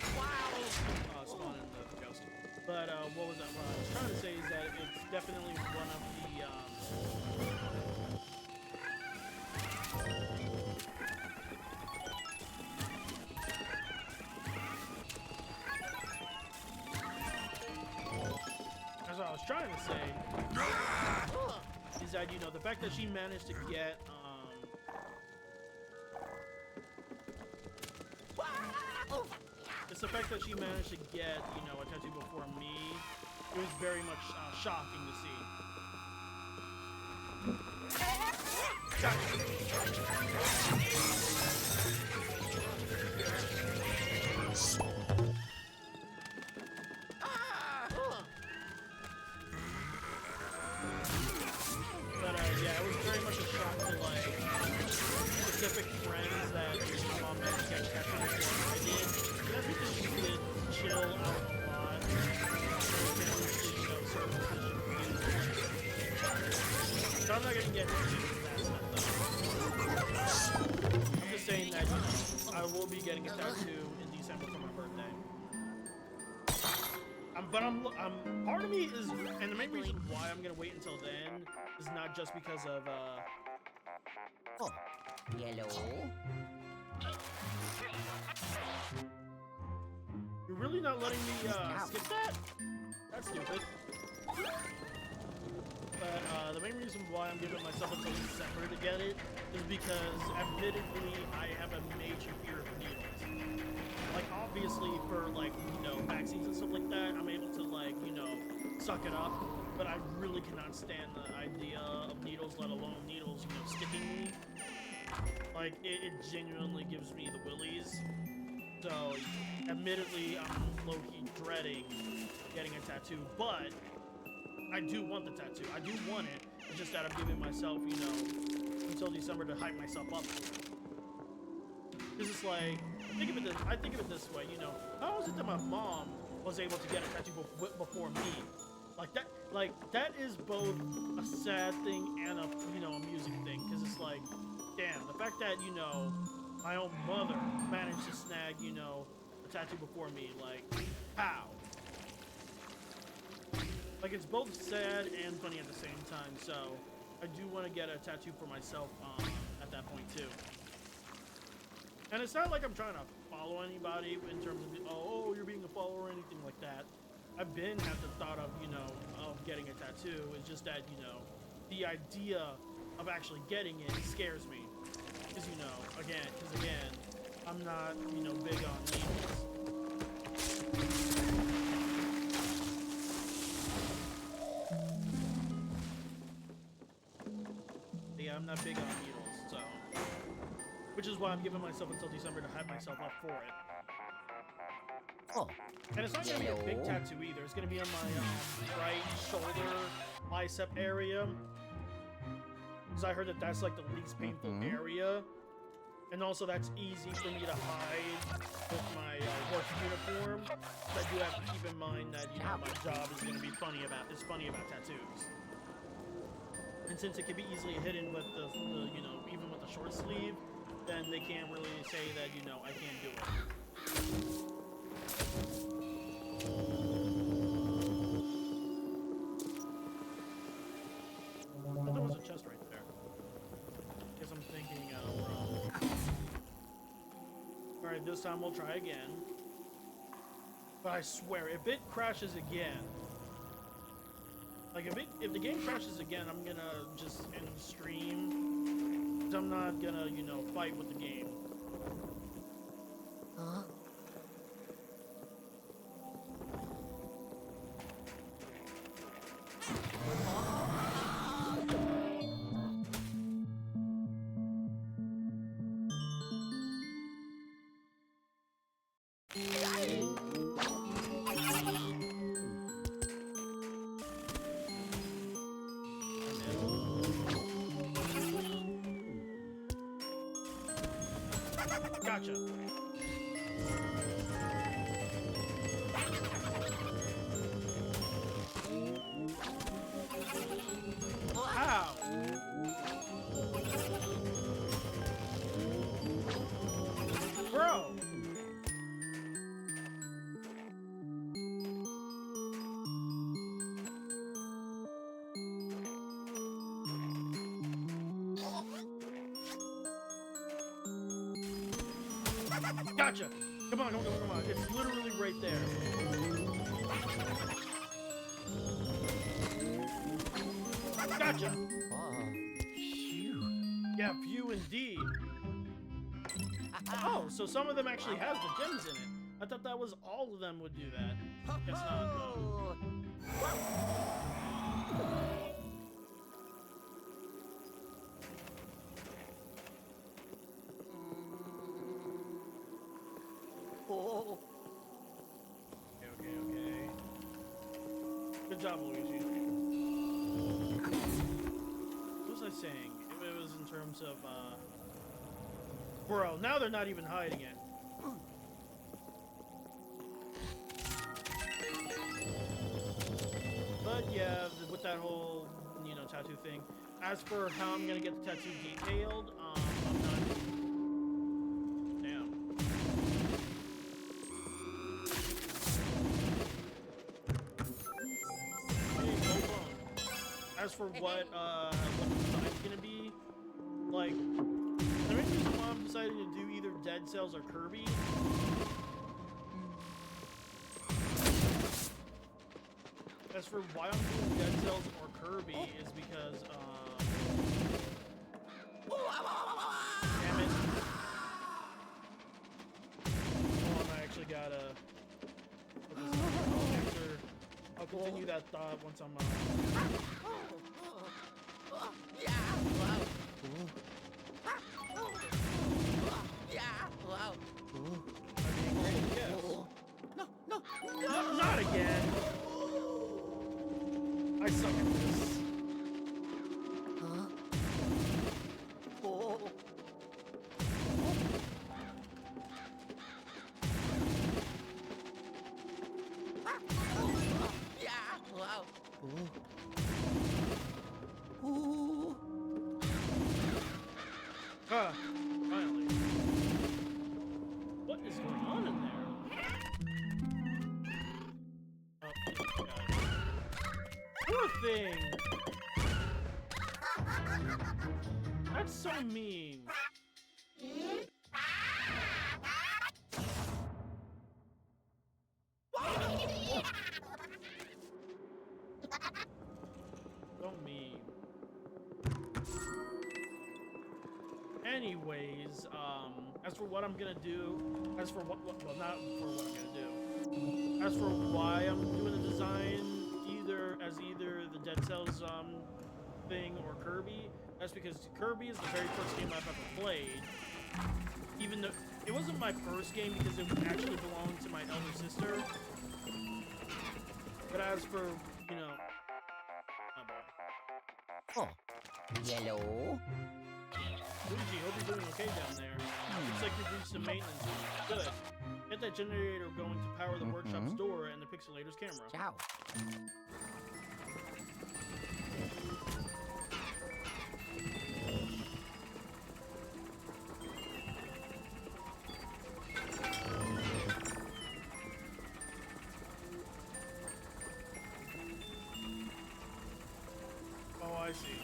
spawn in the ghost. But what was that? What I was trying to say is that it's definitely one of the as I was trying to say is that, you know, the fact that she managed to get it's the fact that she managed to get, you know, a tattoo before me. It was very much shocking to see. not gonna get into that stuff though. I'm just saying that, you know, I will be getting a tattoo in December for my birthday. Part of me is, and the main reason why I'm gonna wait until then is not just because of, Oh, yellow. You're really not letting me, skip that? That's stupid. But, the main reason why I'm giving myself until December to get it is because, admittedly, I have a major fear of needles. Like, obviously, for, like, you know, vaccines and stuff like that, I'm able to, like, you know, suck it up. But I really cannot stand the idea of needles, let alone needles, you know, sticking me. Like, it genuinely gives me the willies. So, admittedly, I'm low-key dreading getting a tattoo, but I do want the tattoo. I do want it. It's just that I'm giving myself, you know, until December to hype myself up. Because it's like, I think of it this way, you know, how is it that my mom was able to get a tattoo before me? Like that is both a sad thing and a, you know, amusing thing. Because it's like, damn, the fact that, you know, my own mother managed to snag, you know, a tattoo before me, like, how? Like, it's both sad and funny at the same time, so I do want to get a tattoo for myself at that point, too. And it's not like I'm trying to follow anybody in terms of, oh, you're being a follower or anything like that. I've been had the thought of, you know, of getting a tattoo. It's just that, you know, the idea of actually getting it scares me. Because, you know, again, I'm not, you know, big on needles. Yeah, I'm not big on needles, so. Which is why I'm giving myself until December to hype myself up for it. Oh, And it's not going to be a big tattoo either. It's going to be on my right shoulder bicep area. Because I heard that that's like the least painful area. And also that's easy for me to hide with my work uniform. But I do have to keep in mind that, you know, my job is going to be funny about tattoos. And since it can be easily hidden with the you know, even with the short sleeve, then they can't really say that, you know, I can't do it. I thought there was a chest right there. Guess I'm thinking wrong. Alright, this time we'll try again. But I swear, if it crashes again, like if the game crashes again, I'm gonna just end stream. 'Cause I'm not gonna, you know, fight with the game. huh? Gotcha. How? Bro! Gotcha! Come on, come on. It's literally right there. Gotcha! Yeah, few indeed. Oh, so some of them actually have the gems in it. I thought that was all of them would do that. Guess not, though. Oh, Okay. Good job, Luigi. What was I saying? If it was in terms of, Bro, now they're not even hiding it. But yeah, with that whole, you know, tattoo thing, as for how I'm gonna get the tattoo detailed, I'm not. Damn. Hey, hold on. As for what the design's gonna be, like, the main reason why I'm deciding to do either Dead Cells or Kirby. As for why I'm doing Dead Cells or Kirby is because, damn it. Hold on, I actually gotta put this on. I'll continue that thought once I'm, yes. No. Not again! I suck at this. Finally. What is going on in there? Oh, God. Poor thing! That's so mean. So mean. Anyways, as for what I'm gonna do, as for well, not for what I'm gonna do. As for why I'm doing the design, either the Dead Cells thing or Kirby, that's because Kirby is the very first game I've ever played. Even though it wasn't my first game because it actually belonged to my elder sister. But as for, you know, oh boy. Oh, yellow. Luigi, hope you're doing okay down there. Looks like you've reached the maintenance room. Good. Get that generator going to power the workshop's door and the pixelator's camera. Ciao. Oh, I see.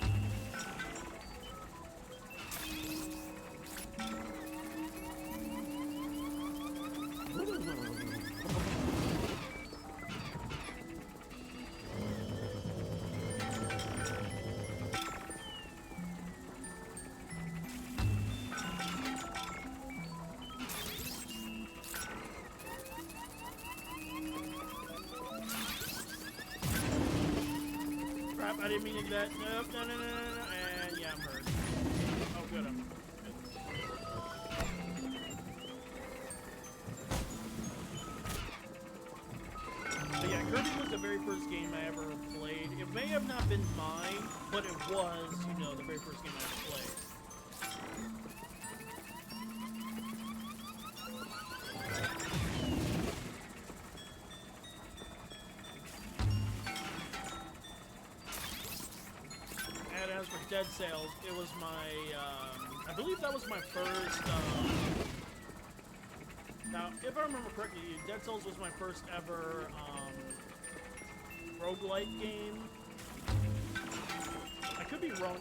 Crap, I didn't mean to do that. Nope, no. And yeah, I'm hurt. Oh, good, I'm good. But yeah, Kirby was the very first game I ever played. It may have not been mine, but it was, you know, the very first game I ever played. And as for Dead Cells, it was my, I believe that was my first, now, if I remember correctly, Dead Cells was my first ever, roguelike game. I could be wrong,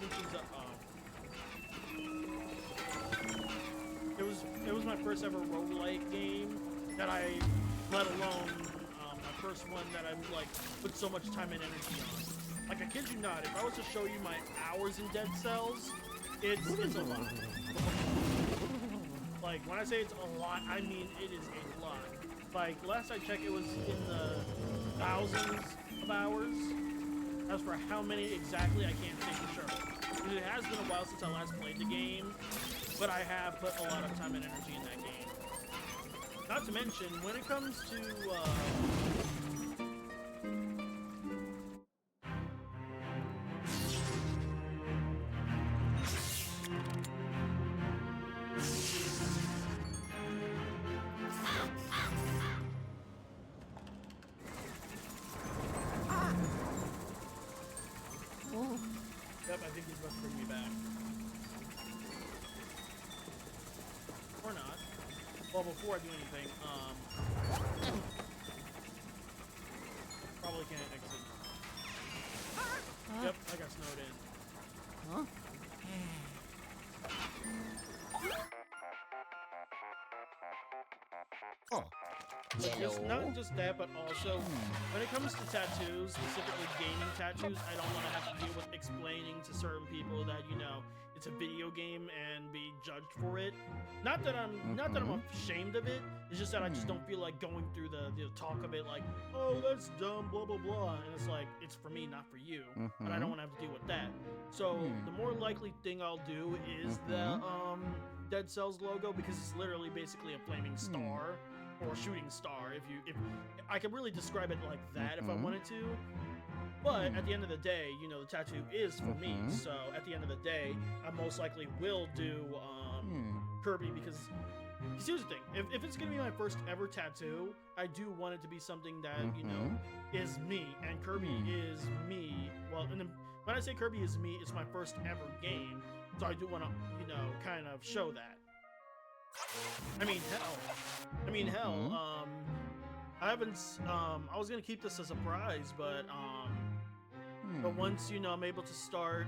it was my first ever roguelike game that I, let alone, my first one that I, like, put so much time and energy on. Like, I kid you not, if I was to show you my hours in Dead Cells, it's a lot. Like, when I say it's a lot, I mean it is a lot. Like, last I checked, it was in the thousands of hours. As for how many exactly, I can't say for sure. Because it has been a while since I last played the game, but I have put a lot of time and energy in that game. Not to mention, when it comes to, Yep, I think he's about Well, before I do anything, probably can't exit. Yep, I got snowed in. Huh? Oh. It's not just that, but also when it comes to tattoos, specifically gaming tattoos, I don't want to have to deal with explaining to certain people that, you know, it's a video game and be judged for it. Not that I'm ashamed of it. It's just that I just don't feel like going through the talk of it, like, oh, that's dumb, blah blah blah. And it's like, it's for me, not for you. But I don't want to have to deal with that. So the more likely thing I'll do is the Dead Cells logo, because it's literally basically a flaming star. Or shooting star, if I could really describe it like that if I wanted to. But at the end of the day, you know, the tattoo is for me. So at the end of the day, I most likely will do Kirby, because here's the thing: if it's gonna be my first ever tattoo, I do want it to be something that you know is me, and Kirby is me. Well, and then when I say Kirby is me, it's my first ever game, so I do want to, you know, kind of show that. I mean, hell, I haven't, I was gonna keep this a surprise, but once, you know, I'm able to start,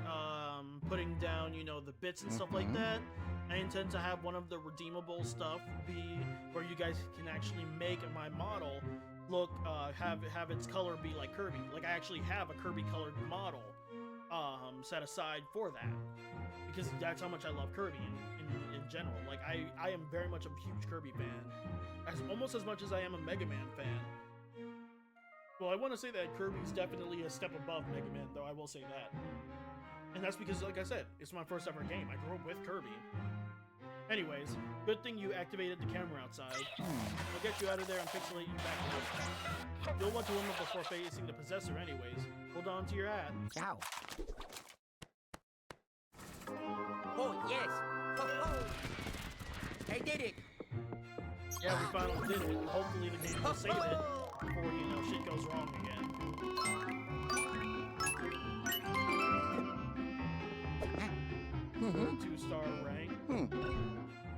putting down, you know, the bits and stuff like that, I intend to have one of the redeemable stuff be where you guys can actually make my model look, have its color be like Kirby. Like, I actually have a Kirby colored model, set aside for that. Because that's how much I love Kirby in general. Like, I am very much a huge Kirby fan. Almost as much as I am a Mega Man fan. Well, I want to say that Kirby's definitely a step above Mega Man, though, I will say that. And that's because, like I said, it's my first ever game. I grew up with Kirby. Anyways, good thing you activated the camera outside. I'll get you out of there and pixelate you back in. You'll want to warm up before facing the possessor anyways. Hold on to your hat. Ow. Oh, yes! Oh. I did it! Yeah, we finally did it. Hopefully the game will save it before, you know, shit goes wrong again. 2-star rank.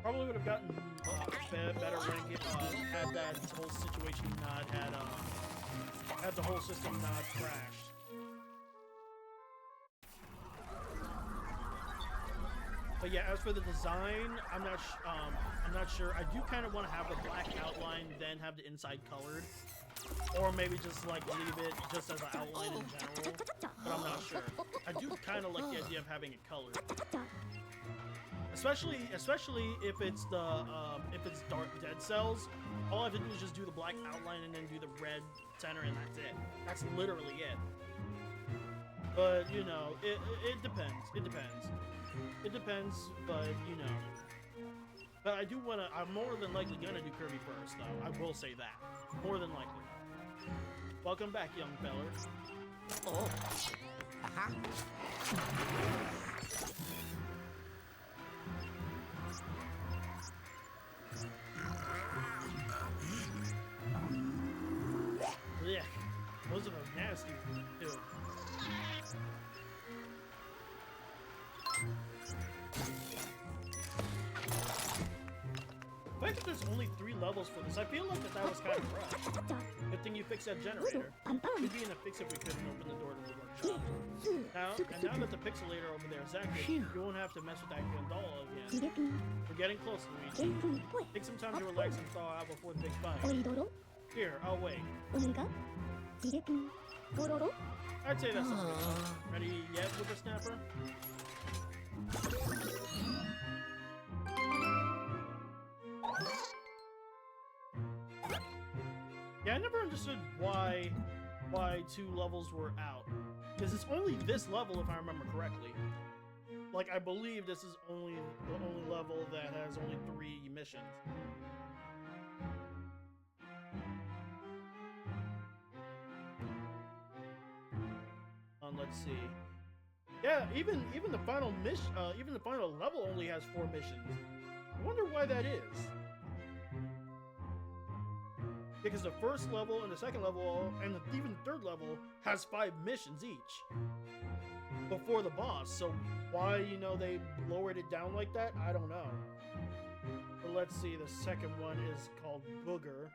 Probably would have gotten better rank if had that whole situation not had the whole system not crashed. But yeah, as for the design, I'm not sure. I do kind of want to have the black outline, then have the inside colored, or maybe just like leave it just as an outline in general. But I'm not sure. I do kind of like the idea of having it colored, especially if it's dark Dead Cells. All I have to do is just do the black outline and then do the red center, and that's it. That's literally it. But you know, it depends. It depends. It depends, but you know. But I do wanna. I'm more than likely gonna do Kirby first, though. I will say that. More than likely. Welcome back, young feller. Oh. Aha. Yeah. Those are the nasty too. The fact that there's only 3 levels for this, I feel like that was kind of rushed. Good thing you fixed that generator. We'd be in a fix if we couldn't open the door to the workshop. Now that the pixelator over there is active, you won't have to mess with that gondola again. We're getting close, Luigi. Take some time to relax and thaw out before the big fight. Here, I'll wait. I'd say that's something. Ready yet, Whippersnapper? Yeah, I never understood why 2 levels were out. Because it's only this level, if I remember correctly. Like, I believe this is the only level that has only 3 missions. Let's see. Yeah, even the final even the final level only has 4 missions. I wonder why that is. Because the first level and the second level and even the third level has 5 missions each before the boss. So why, you know, they lowered it down like that, I don't know. But let's see, the second one is called Booger.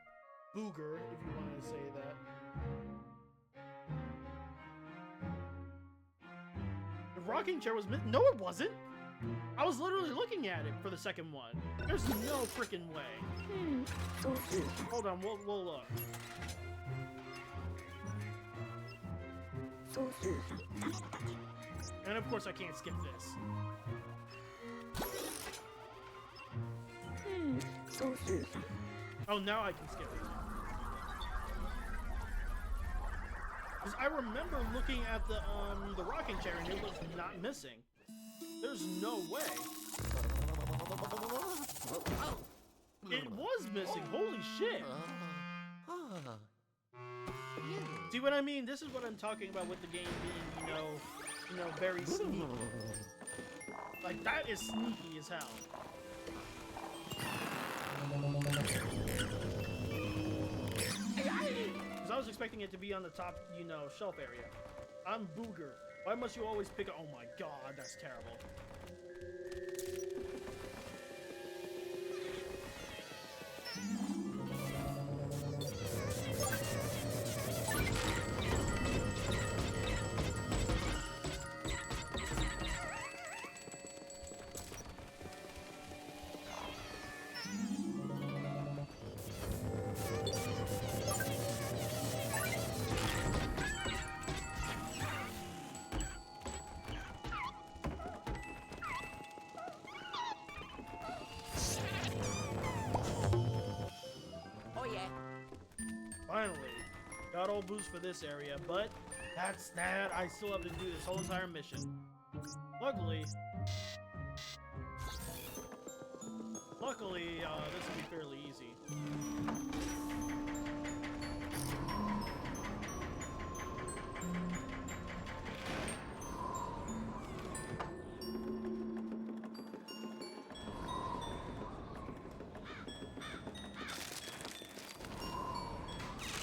Booger, if you want to say that. The rocking chair was no, it wasn't. I was literally looking at it for the second one. There's no freaking way. Hold on, we'll look. And of course I can't skip this. Oh, now I can skip it. Because I remember looking at the rocking chair and it was not missing. There's no way. It was missing. Holy shit. See what I mean? This is what I'm talking about with the game being, you know, very sneaky. Like, that is sneaky as hell. Because I was expecting it to be on the top, you know, shelf area. I'm Booger. Why must you always pick a— oh my god, that's terrible. Finally, got all boost for this area, but that's that. I still have to do this whole entire mission. Luckily, this will be fairly easy.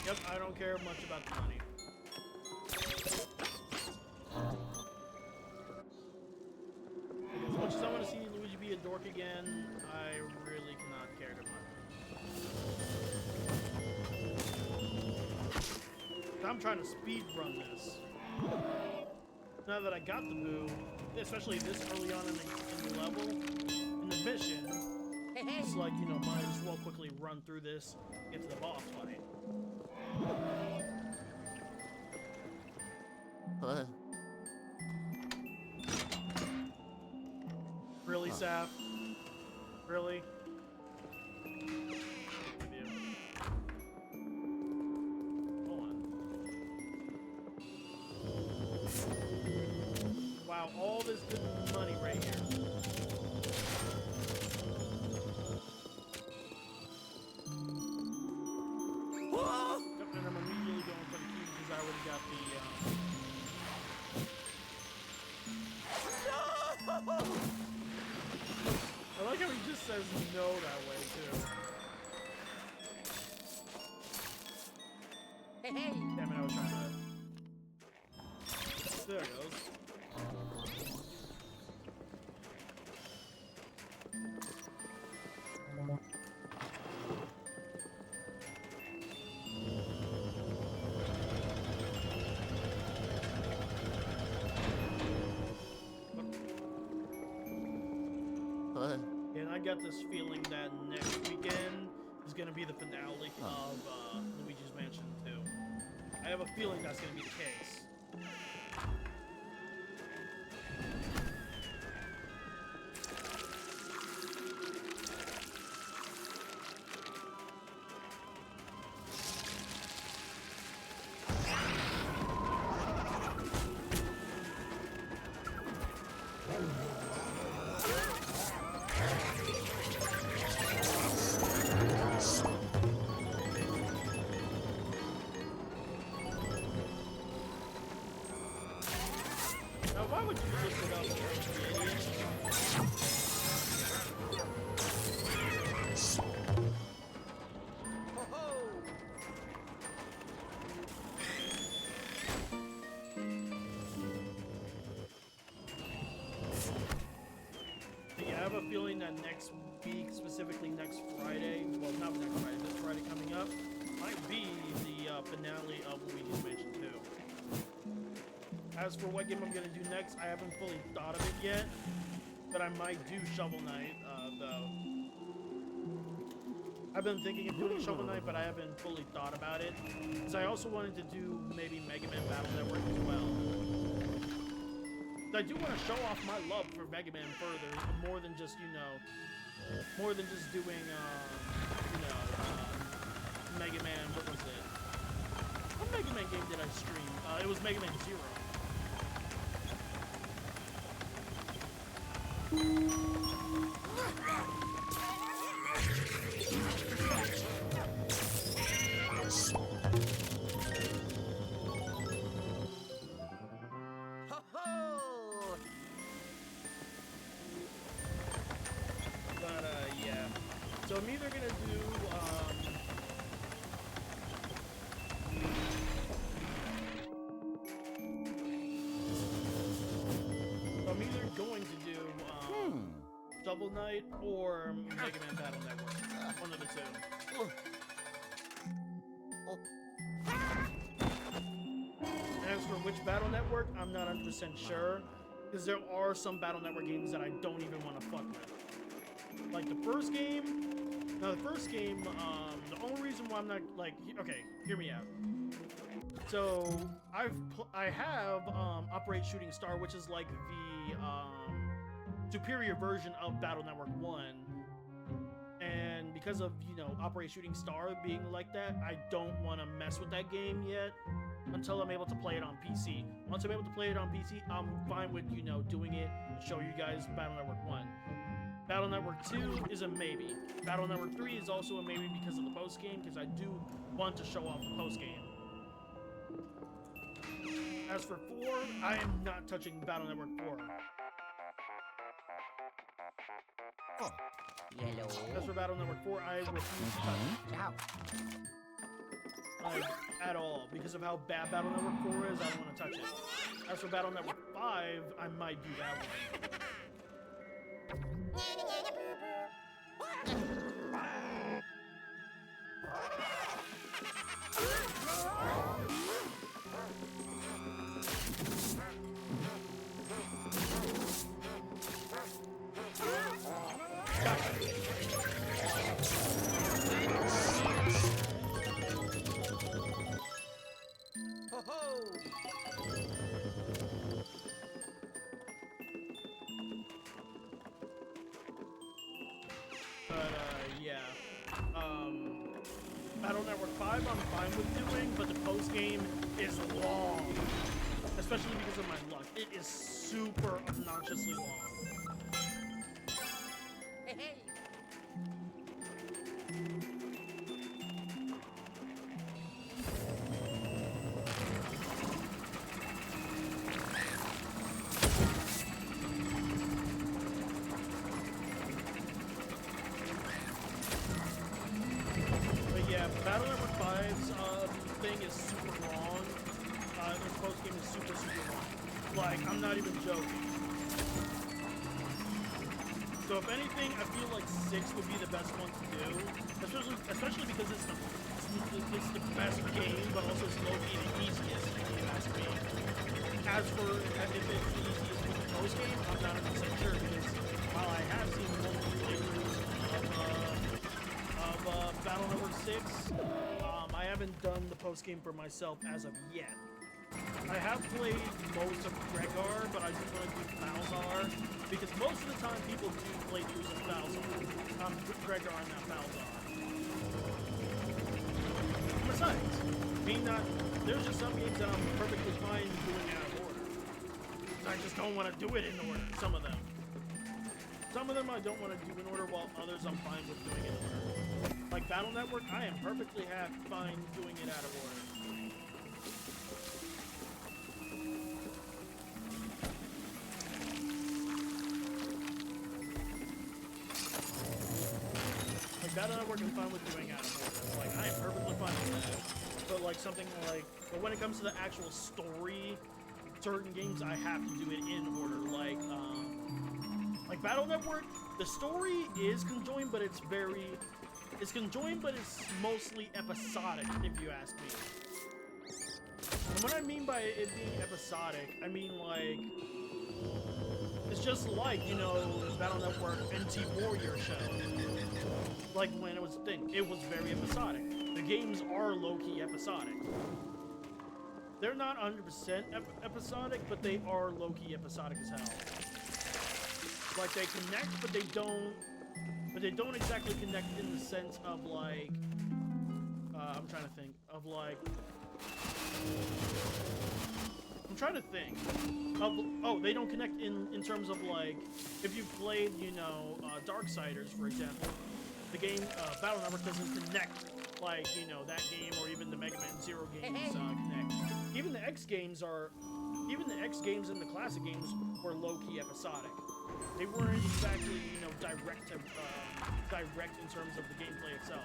Yep, I don't care much about the money. As much as I want to see Luigi be a dork again, I really cannot care too much. I'm trying to speed run this. Now that I got the boo, especially this early on in the level, in the mission, it's like, you know, might as well quickly run through this, get to the boss fight. Really, Saf? Really? Hold on. Wow, all this good money right here. And I'm immediately going for the key because I already got the, I like how he just says no that way, too. Damn it, I was trying to... There it goes. And I got this feeling that next weekend is going to be the finale of Luigi's Mansion 2. I have a feeling that's going to be the case. Now, why would you lift it up, you idiot? Yeah, I have a feeling that next week, specifically next Friday, well, not next Friday, this Friday coming up, might be the finale of Luigi's Mansion 2. As for what game I'm going to do next, I haven't fully thought of it yet, but I might do Shovel Knight, though. I've been thinking of doing Shovel Knight, but I haven't fully thought about it, because I also wanted to do maybe Mega Man Battle Network as well. I do want to show off my love for Mega Man further, more than just, you know, doing, Mega Man, what was it? What Mega Man game did I stream? It was Mega Man Xero. But, yeah. So I'm either gonna do, Shovel Knight or Mega Man Battle Network. One of the two. As for which Battle Network, I'm not 100% sure, because there are some Battle Network games that I don't even want to fuck with. Like the first game. Now the first game, the only reason why I'm not like, okay, hear me out. So I have Operate Shooting Star, which is like the superior version of Battle Network 1, and because of, you know, Operate Shooting Star being like that, I don't want to mess with that game yet until I'm able to play it on PC. Once I'm able to play it on PC, I'm fine with, you know, doing it and show you guys Battle Network 1. Battle Network 2 is a maybe. Battle Network 3 is also a maybe because of the post game, because I do want to show off the post game. As for 4, I am not touching Battle Network 4. Oh. Yellow. As for Battle Network 4, I refuse to touch it. Like, at all. Because of how bad Battle Network 4 is, I don't want to touch it. As for Battle Network 5, I might do that one. But, yeah. Battle Network 5 I'm fine with doing, but the post-game is long. Especially because of my luck. It is super obnoxiously long. Hey, hey. Battle Network 5's thing is super long. This post game is super long. Like, I'm not even joking. So if anything, I feel like 6 would be the best one to do, especially because it's the best game, but also it's low-key the easiest game as me. As for if it's the easiest with the post game, I'm not 100% sure, because while I have seen multiple playthroughs of Battle Network 6, I haven't done the post game for myself as of yet. I have played most of Gregar, but I just want to do Balzar, because most of the time people do playthroughs of Balzar. Gregar and not Balzar. Besides, being that there's just some games that I'm perfectly fine doing out of order. I just don't want to do it in order, some of them. Some of them I don't want to do in order, while others I'm fine with doing it in order. Like Battle Network, I am perfectly fine doing it out of order. Like Battle Network, I'm fine with doing out of order. Like, I am perfectly fine with that. But like something like, but when it comes to the actual story, certain games I have to do it in order. Like Battle Network, the story is conjoined, but it's conjoined, but it's mostly episodic, if you ask me. And what I mean by it being episodic, I mean like, it's just like, you know, Battle Network NT Warrior show. Like when it was a thing, it was very episodic. The games are low-key episodic. They're not 100% episodic, but they are low-key episodic as hell. Like they connect, but they don't exactly connect in the sense of like, I'm trying to think of like, oh, they don't connect in terms of like, if you've played, you know, Darksiders, for example, the game, Battle Network doesn't connect like, you know, that game or even the Mega Man Zero games connect. Even the X games and the classic games were low-key episodic. They weren't exactly, you know, direct in terms of the gameplay itself.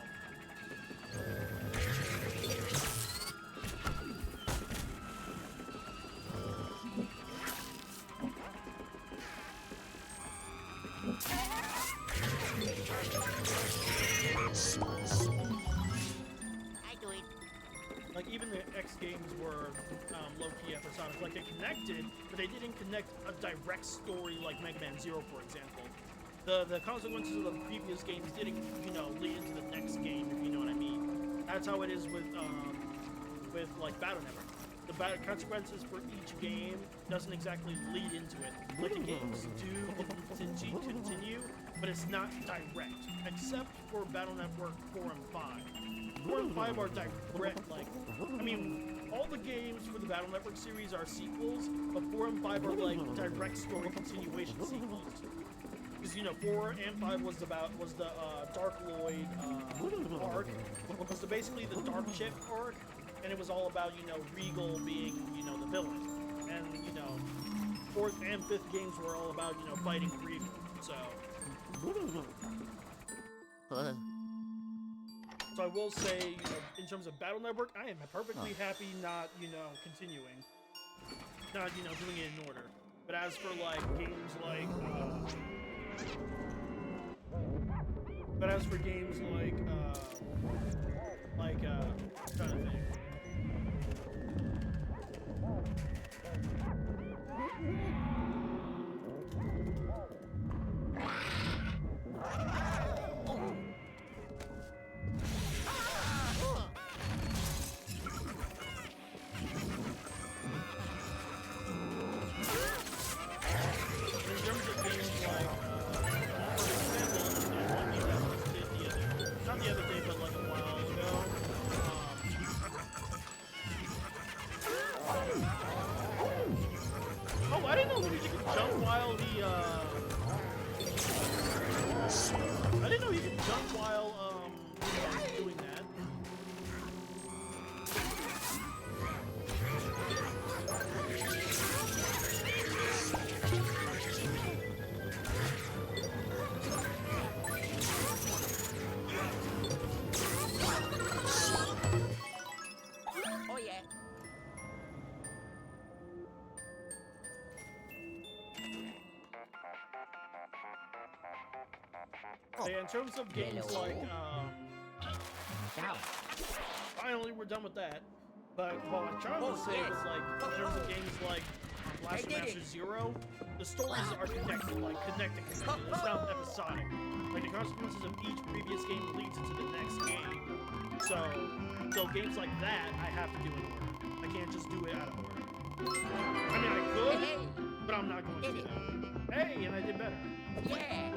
I do it. Like even the X games were low-key episodic. Like they connected, but they didn't connect a direct story like Mega Man Zero, for example. The consequences of the previous games didn't, you know, lead into the next game, if you know what I mean. That's how it is with like Battle Network. The consequences for each game doesn't exactly lead into it. Like the games do continue, but it's not direct, except for Battle Network 4 and 5. 4 and 5 are direct, like, I mean, all the games for the Battle Network series are sequels, but 4 and 5 are like direct story continuation sequels. Because, you know, 4 and 5 was the Dark Lloyd arc, was basically the Dark Chip arc, and it was all about, you know, Regal being, you know, the villain. And, you know, 4th and 5th games were all about, you know, fighting Regal, so. So I will say, you know, in terms of Battle Network, I am perfectly happy not, you know, continuing. Not, you know, doing it in order. But as for, like, games like, I'm trying to think. Not the other day, but like a while ago. Oh, I didn't know Luigi could jump while he, I didn't know he could jump while, you know, doing that. Oh yeah. Yeah, in terms of games like, finally we're done with that. But what I'm trying to say was like, in terms of games like Blaster Master Zero, the stories are connected, like connected. It's not episodic. Like the consequences of each previous game leads into the next game. So games like that, I have to do in order. I can't just do it out of order. I mean, I could, but I'm not going to do that. Hey, and I did better. Yeah.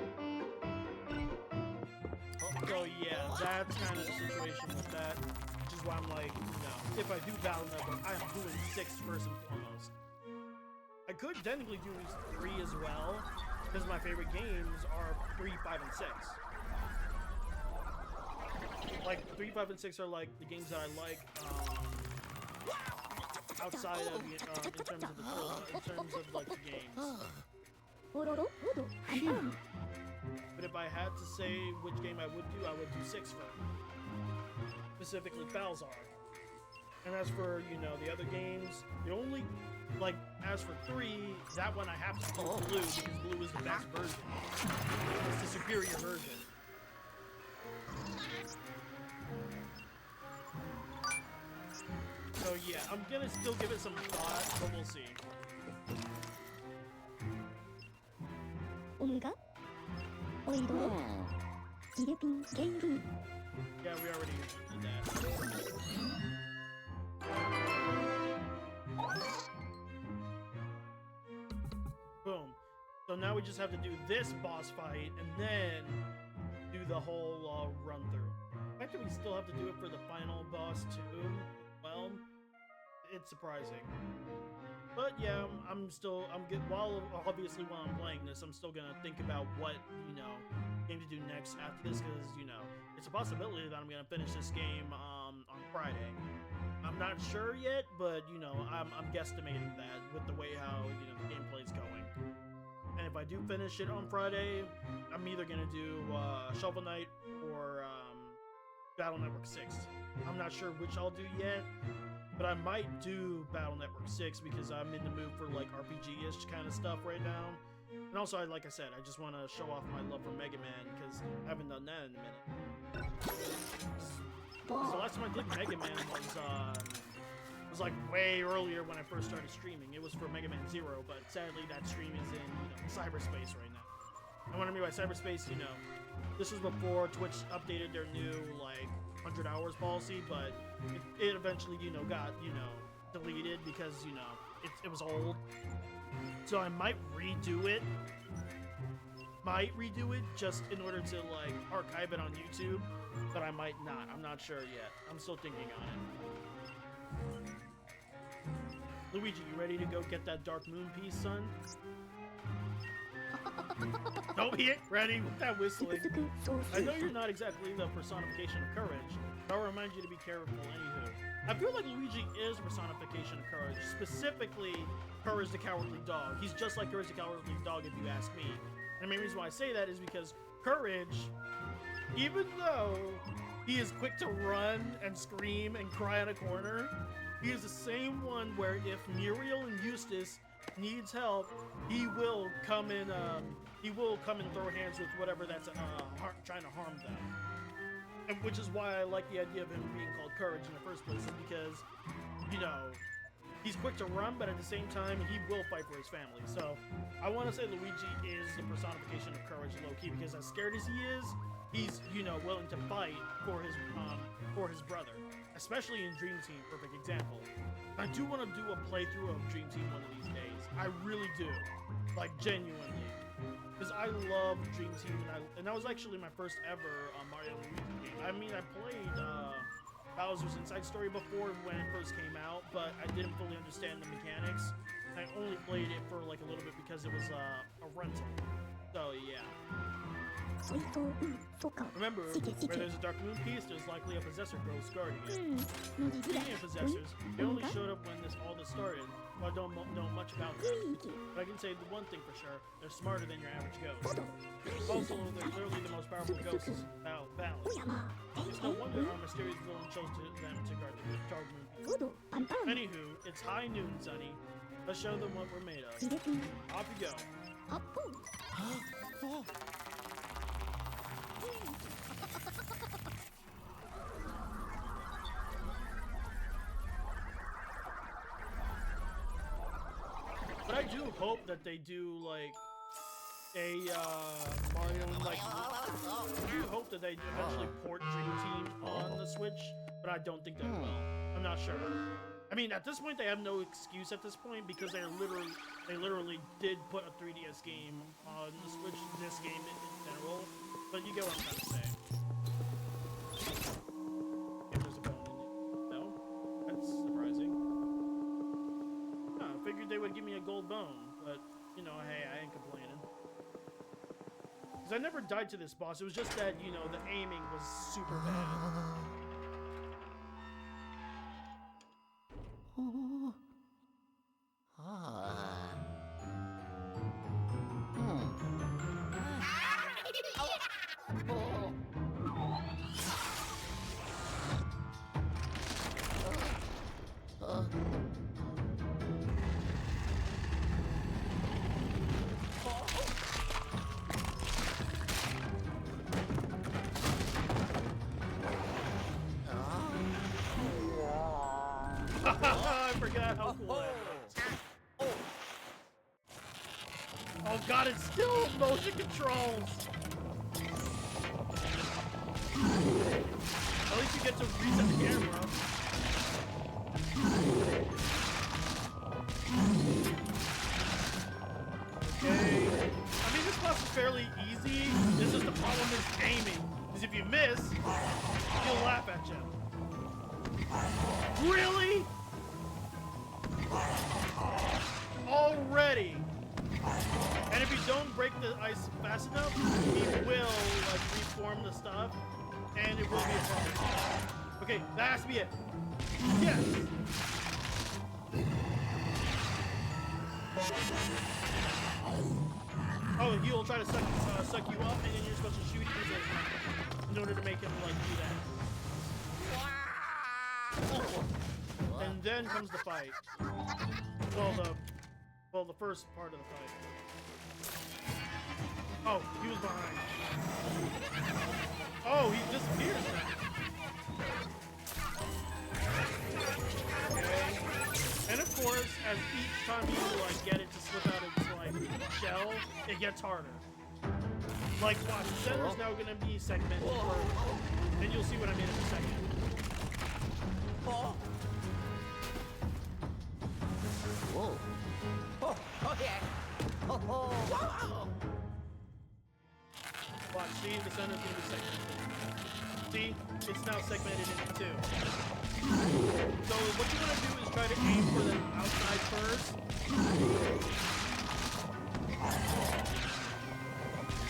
So yeah, that's kind of the situation with that, which is why I'm like, you know, if I do Battle Network, I am doing 6 first and foremost. I could technically do 3 as well, because my favorite games are 3, 5, and 6. Like 3, 5, and 6 are like the games that I like outside of in terms of the in terms of like the games. But if I had to say which game I would do 6 for. Specifically Falzar. And as for, you know, the other games, the Like, as for 3, that one I have to do blue because blue is the best version. It's the superior version. So yeah, I'm gonna still give it some thought, but we'll see. Yeah, we already did that. Boom. So now we just have to do this boss fight and then do the whole run through. The fact that we still have to do it for the final boss too, well, it's surprising. But yeah, I'm good. Obviously while I'm playing this, I'm still gonna think about what, game to do next after this, because, it's a possibility that I'm gonna finish this game on Friday. I'm not sure yet, but, I'm guesstimating that with the way how, the gameplay's going. And if I do finish it on Friday, I'm either gonna do Shovel Knight or Battle Network 6. I'm not sure which I'll do yet, but I might do Battle Network 6 because I'm in the mood for like RPG-ish kind of stuff right now. And also, like I said, I just want to show off my love for Mega Man because I haven't done that in a minute. So last time I did Mega Man was like way earlier when I first started streaming. It was for Mega Man Xero, but sadly that stream is in cyberspace right now. And what I mean by cyberspace, this was before Twitch updated their new like 100 hours policy, but it eventually got deleted because it was old. So I might redo it just in order to like archive it on YouTube, but I might not. I'm not sure yet. I'm still thinking on it. Luigi, you ready to go get that Dark Moon piece, son? Don't be ready with that whistling. I know you're not exactly the personification of courage, but I'll remind you to be careful anywho. I feel like Luigi is a personification of courage, specifically Courage the Cowardly Dog. He's just like Courage the Cowardly Dog if you ask me. And the main reason why I say that is because Courage, even though he is quick to run and scream and cry in a corner, he is the same one where if Muriel and Eustace needs help, he will come and throw hands with whatever that's trying to harm them. And which is why I like the idea of him being called Courage in the first place, is because, he's quick to run, but at the same time, he will fight for his family. So I want to say Luigi is the personification of courage, low-key, because as scared as he is, he's, willing to fight for his brother. Especially in Dream Team, perfect example. I do want to do a playthrough of Dream Team one of these days. I really do. Like, genuinely. Because I love Dream Team, and that was actually my first ever Mario and Luigi game. I mean, I played Bowser's Inside Story before when it first came out, but I didn't fully understand the mechanics. I only played it for like a little bit because it was a rental. So, yeah. Remember, where there's a Dark Moon piece, there's likely a possessor ghost guarding it. Speaking of possessors, they only showed up when all this started, so I don't know much about them. But I can say the one thing for sure, they're smarter than your average ghost. Also, they're clearly the most powerful ghosts balanced. It's no wonder our mysterious villain chose them to guard the Dark Moon piece. Anywho, it's high noon, Sonny. Let's show them what we're made of. Off you go. But I do hope that they do like a Mario and like I do hope that they eventually port Dream Team on the Switch, but I don't think they will. I'm not sure. I mean, at this point they have no excuse at this point because they literally did put a 3DS game on the Switch, this game in general. But you get what I'm trying to say. If there's a bone in it. No? That's surprising. I figured they would give me a gold bone, but, hey, I ain't complaining. Because I never died to this boss, it was just that, the aiming was super bad. forgot how cool that was. Oh god, it's still motion controls! At least you get to reset the camera. Okay. I mean, this boss is fairly easy. It's just the problem is aiming. Because if you miss, he'll laugh at you. Really? Already? And if you don't break the ice fast enough, he will like reform the stuff, and it will be a problem. Okay, that has to be it. Yes. Oh, he'll try to suck you up, and then you're supposed to shoot his in order to make him like do that. And then comes the fight. Well, the first part of the fight. Oh, he was behind. Oh, he disappears now. Okay. And of course, as each time you like get it to slip out its like shell, it gets harder. Like, watch, the center's now gonna be segmented further. And you'll see what I mean in a second. Whoa. Oh, yeah. Oh. Watch, see, the center's gonna be segmented. See, it's now segmented into two. So what you want to do is try to aim for the outside first.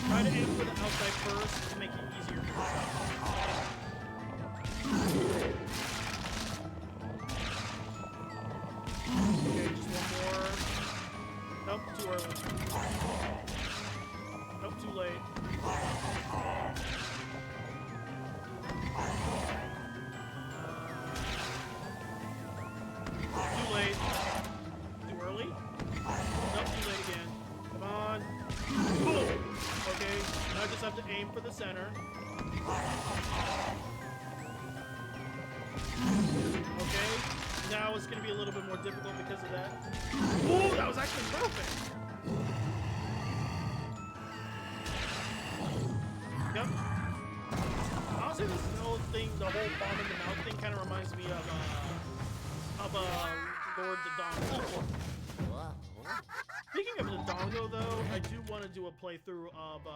Try to aim for the outside first to make it easier for yourself. Okay, just one more. Nope, too early. Nope, too late. Too late. Too early? Nope, too late again. Come on. Boom! Okay, now I just have to aim for the center. Okay, now it's going to be a little bit more difficult because of that. Ooh, that was actually perfect! Yep. Honestly, this whole thing, the whole bomb in the mouth thing kind of reminds me of Lord Dodongo. Speaking of Dodongo, though, I do want to do a playthrough of,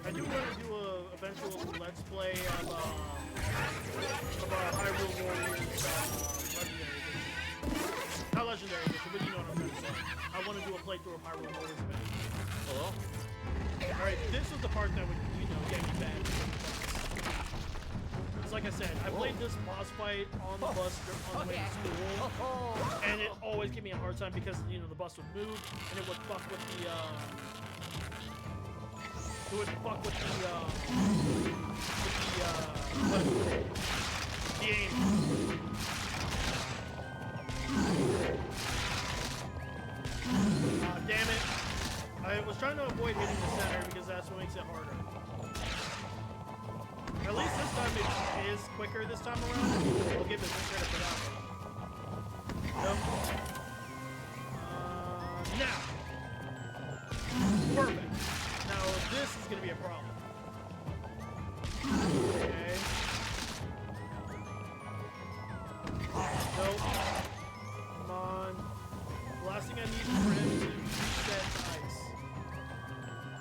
I do want to do a eventual Let's Play of Hyrule Warriors, Legendary Edition. Not Legendary Edition, but you know what I'm trying to say. I want to do a playthrough of Hyrule Warriors eventually. Hello? Alright, this was the part that would, you know, get me bad. It's like I said, I played this boss fight on the bus on the way to school, and it always gave me a hard time because, you know, the bus would move, and it would fuck with the, the aim. Damn it. I was trying to avoid hitting the center because that's what makes it harder. At least this time it is quicker this time around. I'll give it credit for that one. Nope. Now. Perfect. Now this is going to be a problem. Okay. Nope. Come on. The last thing I need is for him to reset ice.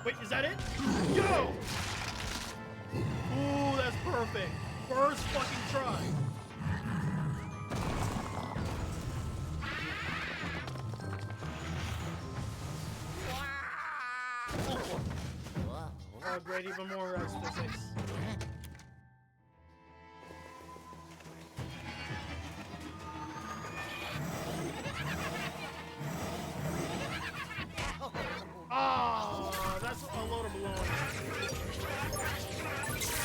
Wait, is that it? Yo! Ooh, that's perfect. First fucking try. Oh, great, even more ice physics. Ah, that's a load of baloney.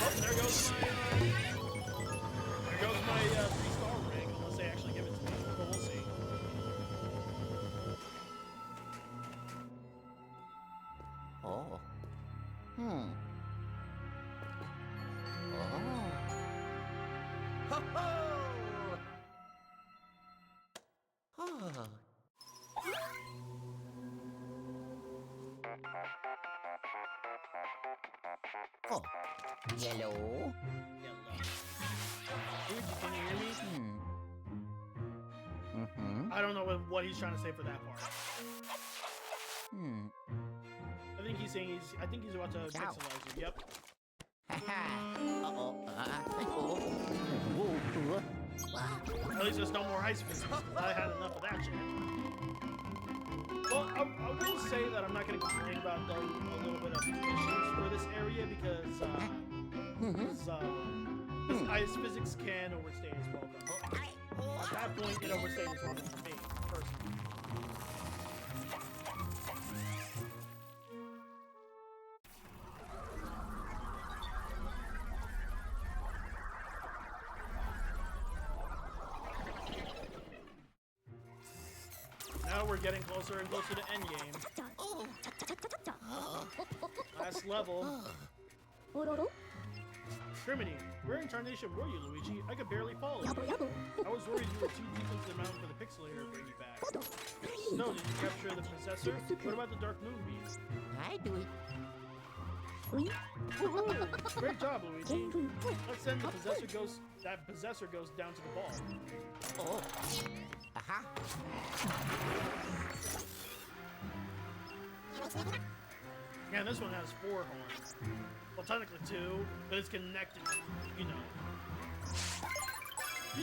Oh, there goes my 3-star ring, unless they actually give it to me. But we'll see. Oh. Oh. Yellow. Yellow. Luigi, can you hear me? Mm-hmm. I don't know what he's trying to say for that part. I think he's saying I think he's about to pixelize you. Yep. Uh-oh. At least there's no more ice physics. I had enough of that shit. Well, I will say that I'm not going to complain about a little bit of missions for this area because ice physics can overstay its welcome. At that point, it overstayed its welcome for me, personally. Now we're getting closer and closer to endgame. Last level. Criminy, where in tarnation were you, Luigi? I could barely follow you. I was worried you were too deep into the mountain for the pixelator to bring you back. No, did you capture the possessor? What about the dark moonbeam? I do it. Woohoo! Great job, Luigi. Let's send the possessor ghost. That possessor goes down to the ball. Oh. Aha. Yeah, this one has 4 horns. Well, technically 2, but it's connected. You know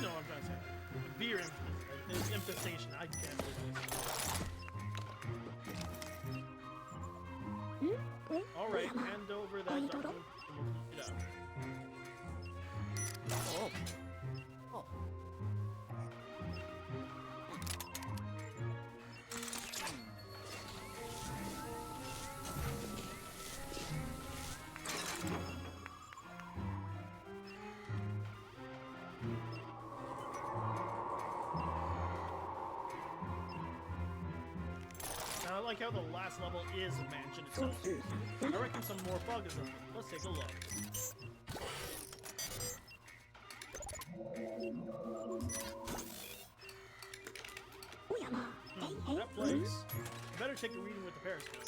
what I'm trying to say. Beer infestation. I can't believe this. All right, hand over that. Oh. Oh. Now, I like how the last level is a mansion itself. I reckon some more fog is in it. Let's take a look. That place. I better take a reading with the periscope.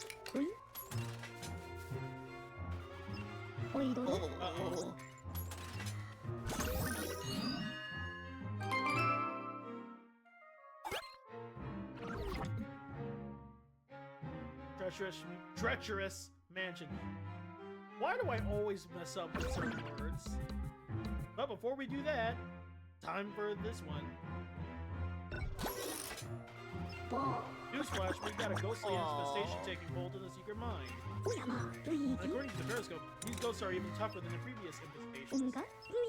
Uh-oh. Treacherous mansion. Why do I always mess up with certain words? But before we do that, time for this one. Newsflash, we've got a ghostly infestation taking hold in the secret mine. And according to the periscope, these ghosts are even tougher than the previous infestations.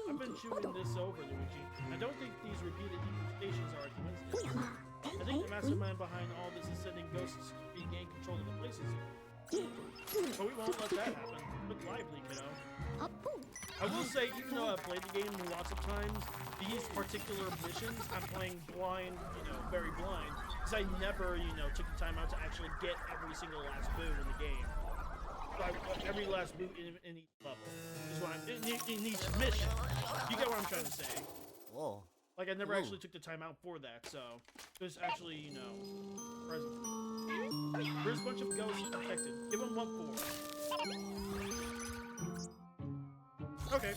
I've been chewing this over, Luigi. I don't think these repeated infestations are a coincidence. I think the mastermind behind all this is sending ghosts to regain control of the places here. But we won't let that happen. Look lively, kiddo. I will say, even though I've played the game lots of times, these particular missions, I'm playing blind, very blind, because I never, took the time out to actually get every single last boot in the game. So every last boot in each level is what I'm in each mission. You get what I'm trying to say? Whoa. Like, I never actually took the time out for that, so there's actually, present. There's a bunch of ghosts affected. Give them what for. Okay.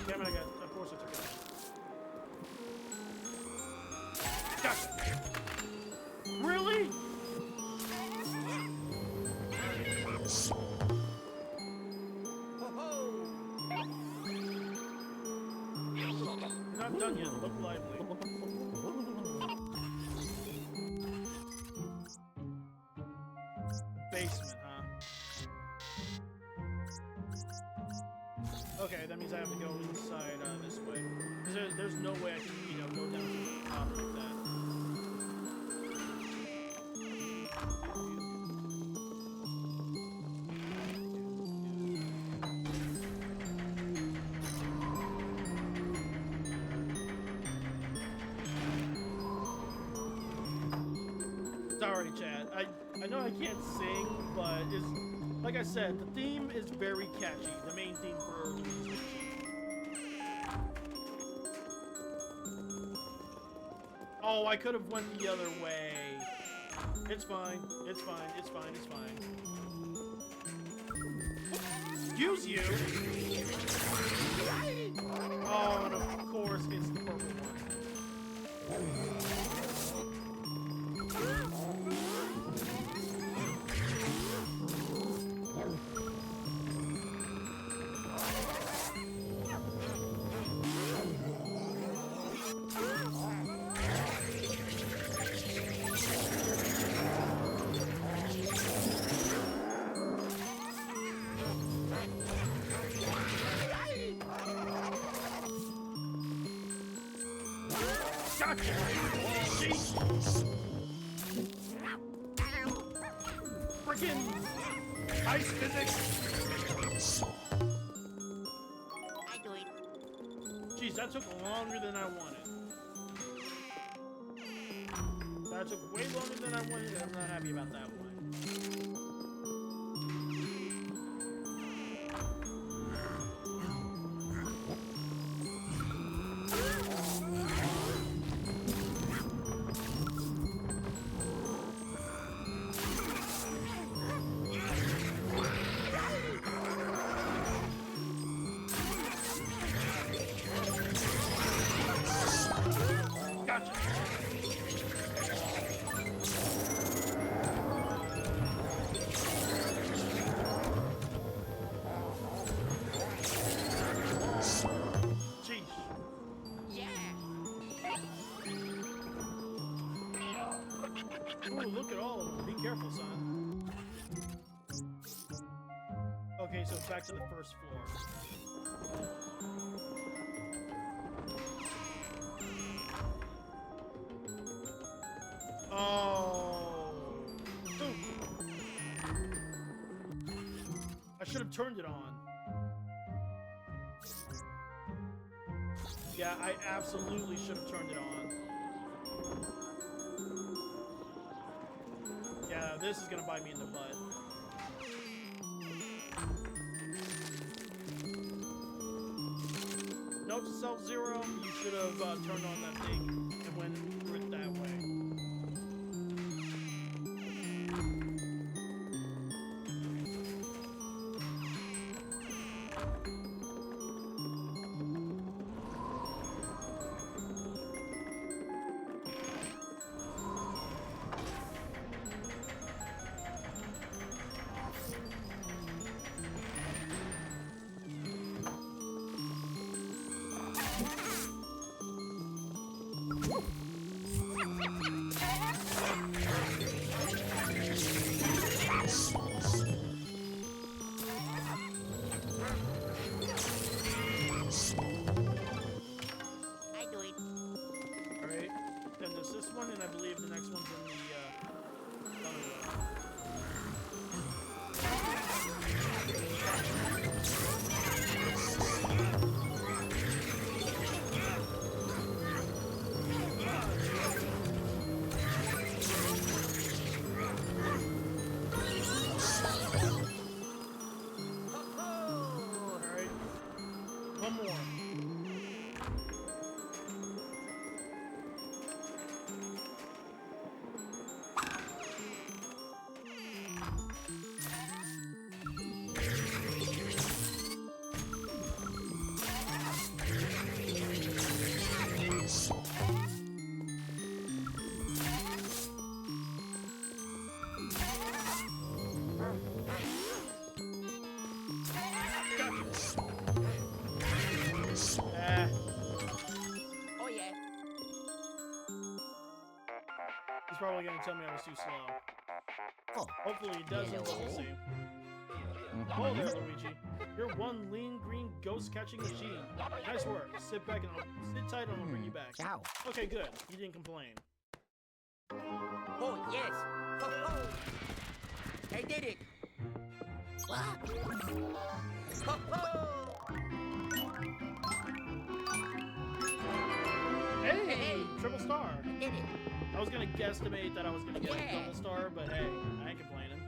Damn it, of course I took it. Gotcha! Really? You're not done yet, look lively. Basement, huh? Okay, that means I have to go inside this way. Because there's no way I can, go down to the top like that. sorry, chat. I know I can't sing, but is like I said, the theme is very catchy. The main theme for Luigi. Oh, I could have went the other way. It's fine. It's fine. It's fine. It's fine. Excuse you. Oh, and of course it's the purple one. Gotcha! Freaking ice physics! I do it. Jeez, that took longer than I wanted. That took way longer than I wanted, and I'm not happy about that one. Gotcha! Jeez. Yeah. Ooh, look at all of them. Be careful, son. Okay, so back to the first floor. Oh. Ooh. I should have turned it on. Yeah, I absolutely should have turned it on. Yeah, this is gonna bite me in the butt. Note to self, Xero, you should have turned on that thing and went through it that way. I do it. Alright, then there's this one, and I believe the next one's in the, other one. Alright, one more. Oh yeah. He's probably gonna tell me I was too slow. Oh. Hopefully he doesn't, but we'll see. Oh there, Luigi. You're one lean green ghost catching machine. Nice work. Sit back and sit tight and I'll bring you back. Ciao. Okay, good. You didn't complain. Oh yes. Ho ho. I did it. What? Ho ho. Hey! Triple star! Did it. I was gonna guesstimate that I was gonna get a double star, but hey, I ain't complaining.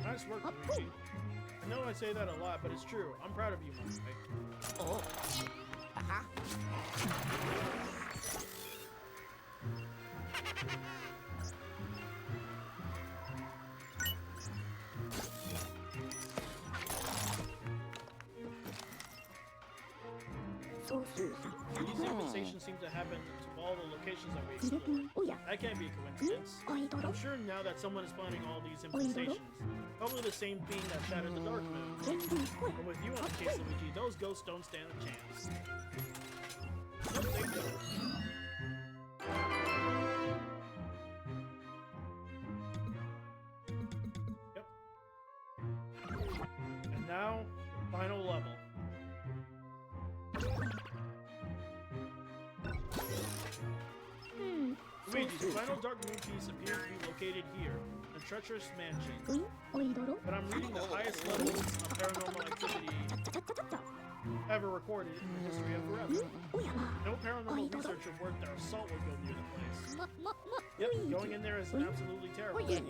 Nice work, Luigi. I know I say that a lot, but it's true. I'm proud of you, my boy. Oh. Aha. These infestations seem to happen to all the locations that we explored. That can't be a coincidence. I'm sure now that someone is planning all these infestations. Probably the same thing that shattered the Dark Moon. But with you on the case, Luigi, those ghosts don't stand a chance. Nope, they don't. Yep. And now, final level. Luigi, the final Dark Moon piece appears to be located here, in Treacherous Mansion. But I'm reading the highest levels of paranormal activity ever recorded in the history of forever. No paranormal researcher worked their salt would go near the place. Yep, going in there is an absolutely terrible idea.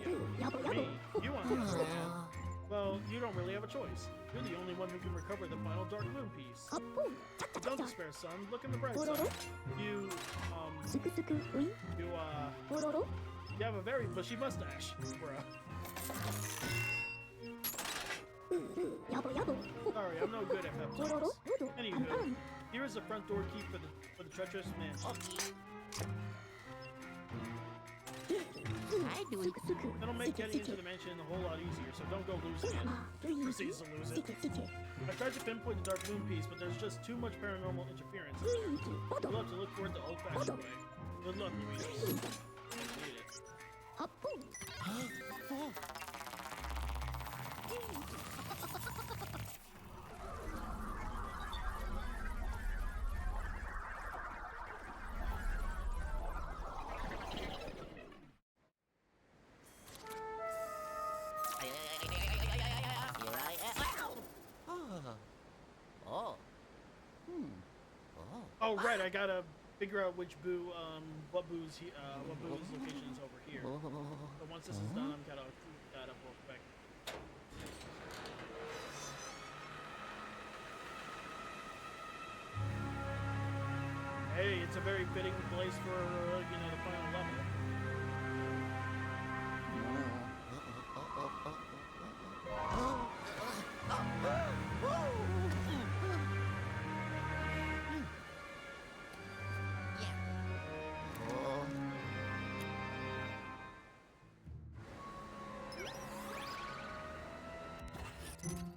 For me, you on the other hand, well, you don't really have a choice. You're the only one who can recover the final Dark Moon piece. But don't despair, son. Look in the bright side. You have a very bushy mustache, bruh. Sorry, I'm no good at pep talks. Anywho, here is the front door key for the Treacherous Mansion. That'll make getting into the mansion a whole lot easier, so don't go losing it. Proceeds to lose it. I tried to pinpoint the Dark Moon piece, but there's just too much paranormal interference. You'll have to look for it the old-fashioned way. Good luck, Luigi. I need it. Oh right, I gotta figure out which what boo's location is over here. But once this is done, I'm gotta look that up real quick. Hey, it's a very fitting place for the final level.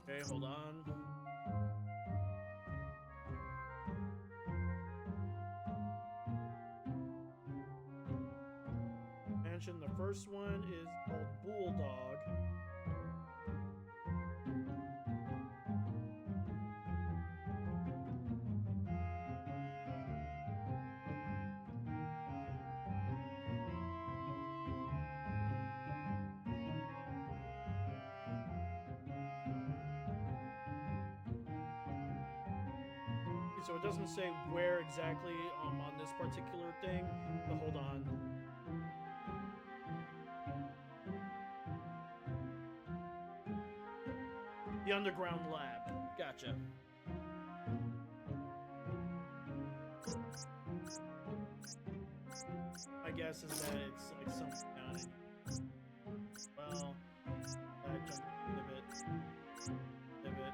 Okay, hold on. Mansion, the first one is called Bulldog. So it doesn't say where exactly on this particular thing, but hold on. The underground lab. Gotcha. My guess is that it's like something down in. Well, that jump pivot.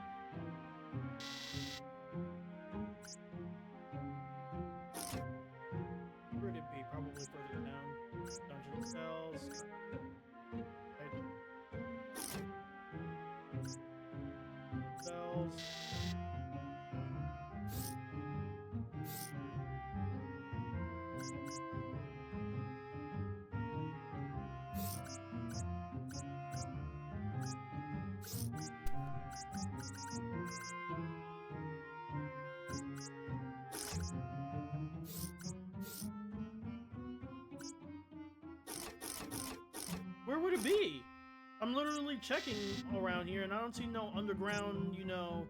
Where'd it be? Probably further down. Dungeon cells. Cells. could be? I'm literally checking around here, and I don't see no underground, you know,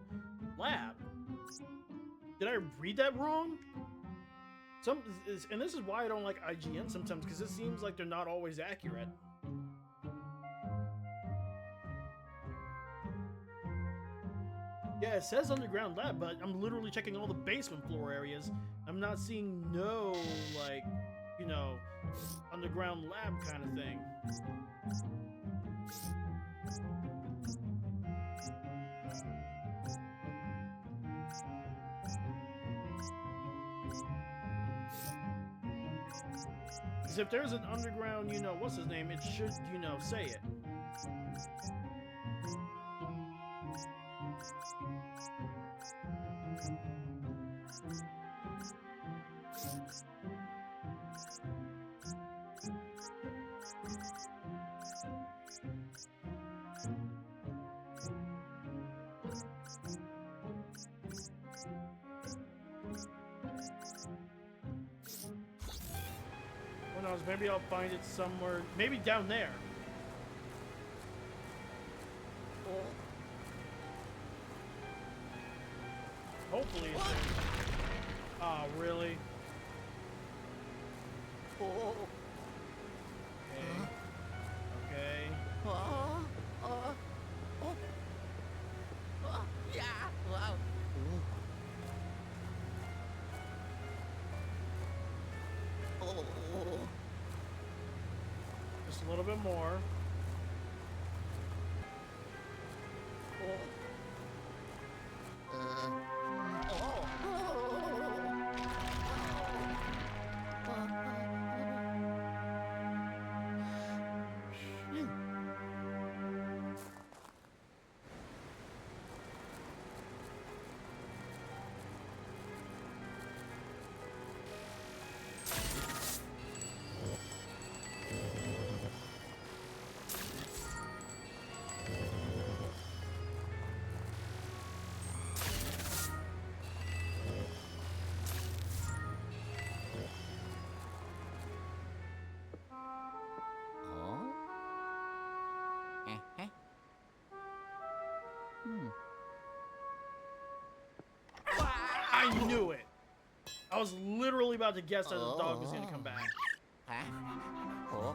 lab. Did I read that wrong? And this is why I don't like IGN sometimes, because it seems like they're not always accurate. Yeah, it says underground lab, but I'm literally checking all the basement floor areas. I'm not seeing no, like, you know, underground lab kind of thing. Because if there's an underground, you know, what's his name, it should, you know, say it. Who knows, maybe I'll find it somewhere, maybe down there. Hopefully it's there. Oh, really? Okay. Okay. Yeah. Wow. Just a little bit more. I knew it! I was literally about to guess that the dog was gonna come back. Huh? Oh.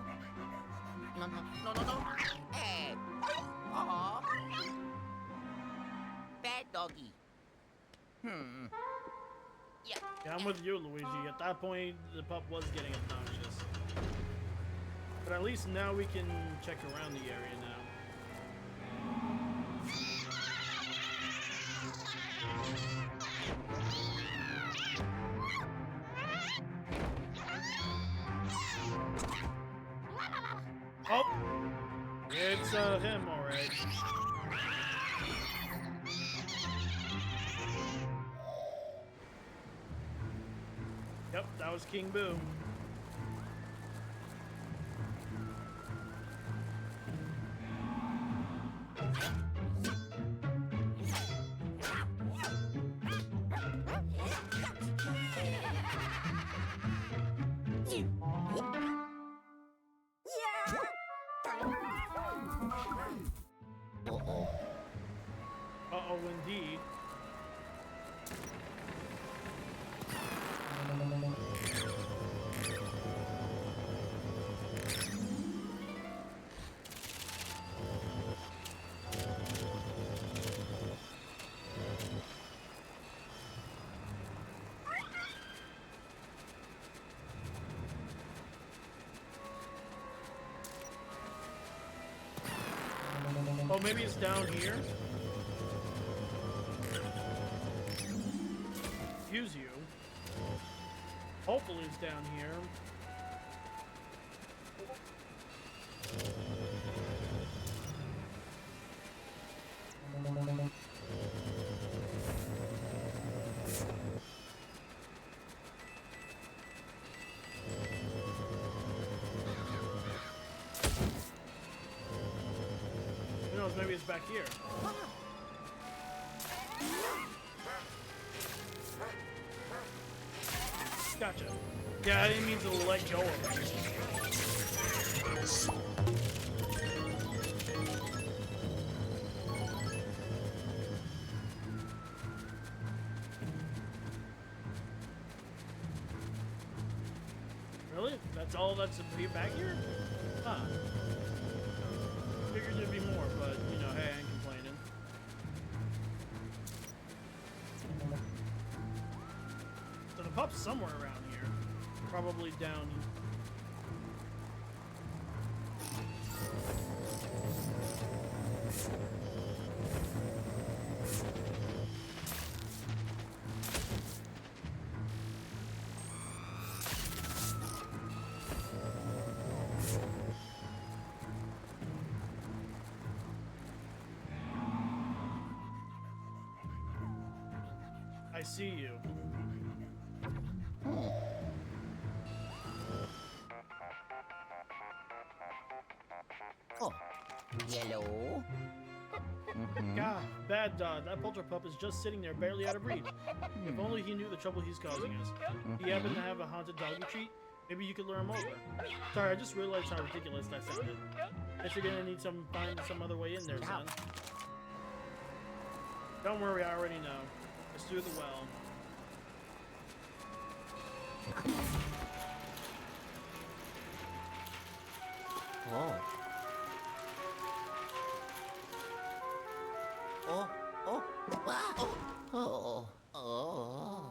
No, no, no, no, no. Hey. Oh. Bad doggy. Hmm. Yeah. Yeah, I'm with you, Luigi. At that point, the pup was getting obnoxious. But at least now we can check around the area now. Oh! It's him, alright. Yep, that was King Boo. Uh-oh, indeed. Oh, maybe it's down here? Excuse you. Hopefully it's down here. Who knows, maybe it's back here. Gotcha. Yeah, I didn't mean to let go of it. Really? That's all that's back here? Huh. Figured there'd be more, but, you know, hey, I ain't complaining. So the pup's somewhere around here. Probably down. I see you. Oh, yellow. God, bad dog. That polter pup is just sitting there, barely out of reach. If only he knew the trouble he's causing us. He happened to have a haunted doggy treat. Maybe you could lure him over. Sorry, I just realized how ridiculous that sounded. Guess you're gonna need find some other way in there, son. Don't worry, I already know. It's through the well. Oh. Oh, oh, wow. Oh, oh, oh.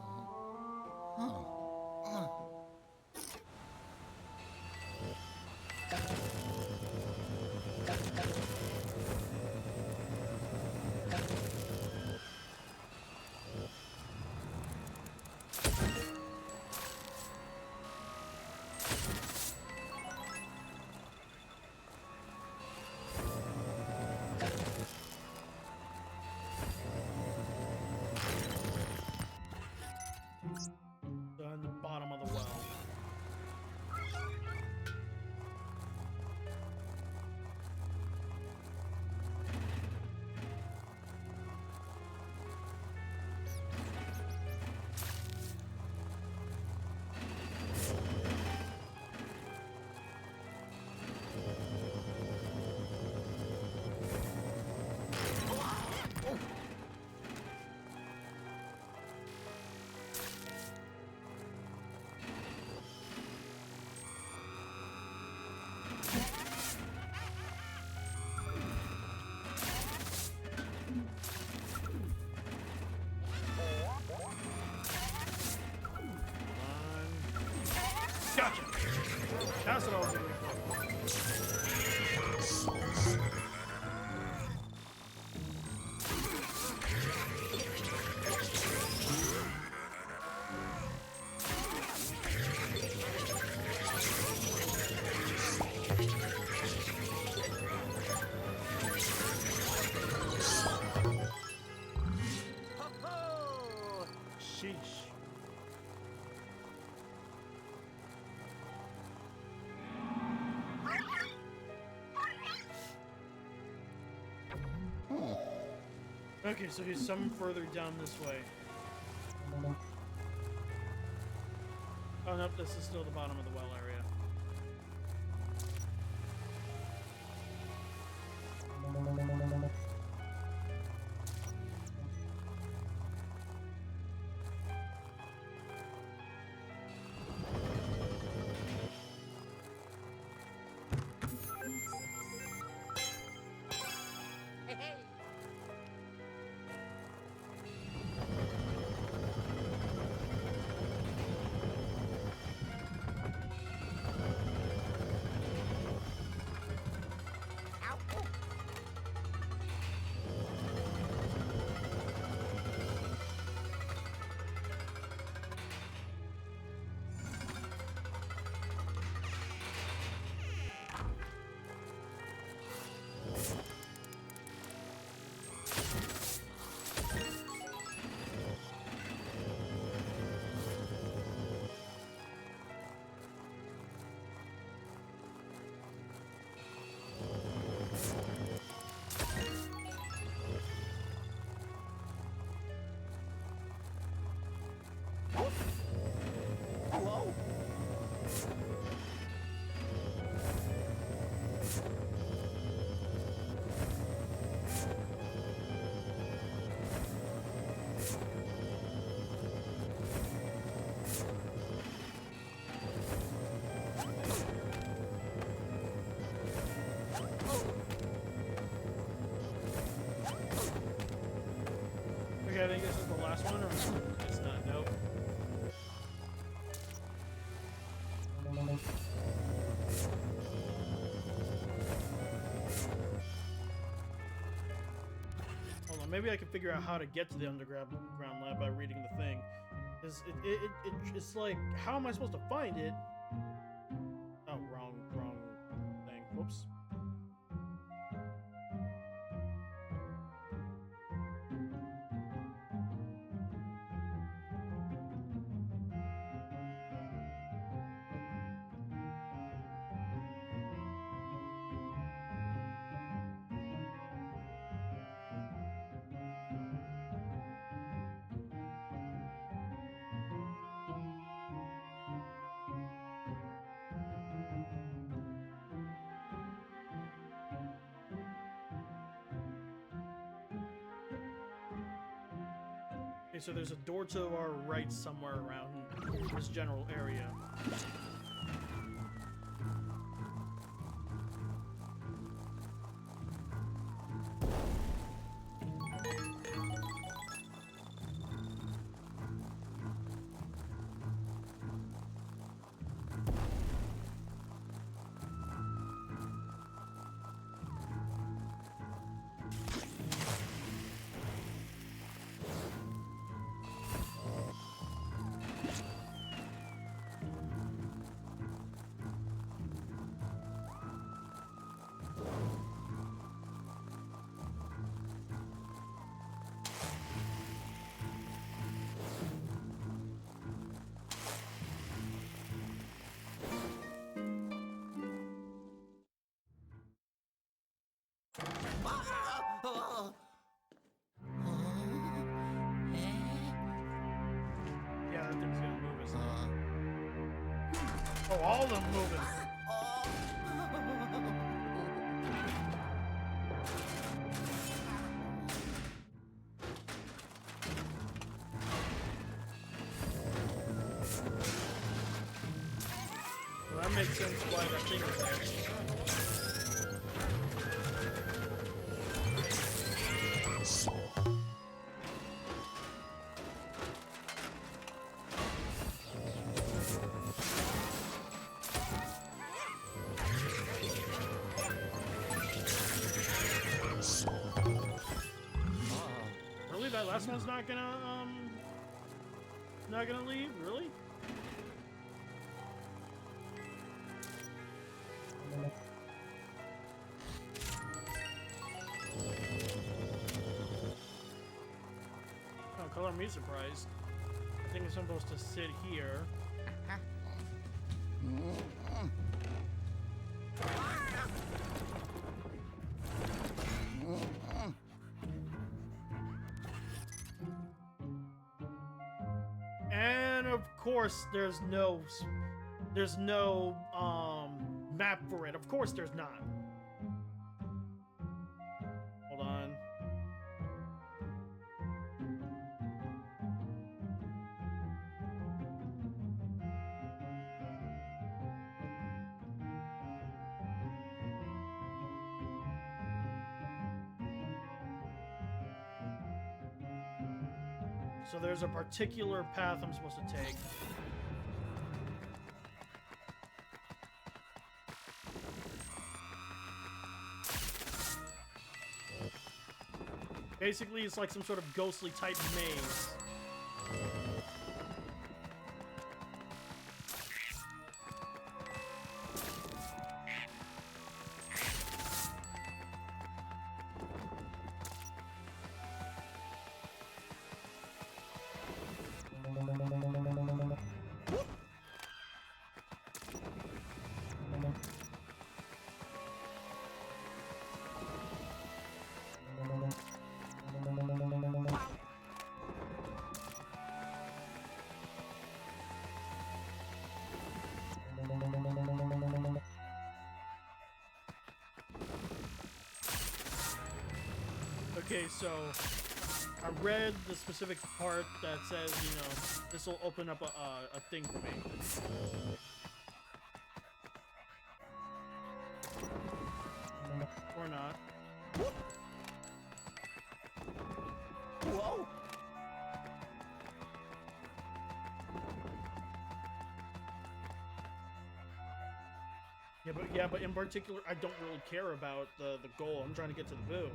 On the bottom of the well. Gotcha! That's what I was looking for. Ho-ho! Sheesh. Okay, so he's some further down this way. Oh, nope, this is still the bottom of the well area. Hey, hey. Okay, I think this is the last one, or it's not. Nope. Hold on, maybe I can figure out how to get to the underground lab by reading the thing. It's like, how am I supposed to find it? Oh, wrong thing. Whoops. Okay, so there's a door to our right somewhere around this general area. Yeah, that thing's gonna move, isn't it? Oh, all of them moving. Well, that makes sense why that thing is there. Really? That last one's not gonna leave? Really? Oh, color me surprised. I think it's supposed to sit here. And of course, there's no map for it. Of course, there's not. Hold on. So there's a particular path I'm supposed to take. Basically, it's like some sort of ghostly type maze. Okay, so I read the specific part that says, you know, this will open up a thing for me. Or not. Whoa! Yeah, but in particular, I don't really care about the goal. I'm trying to get to the boo.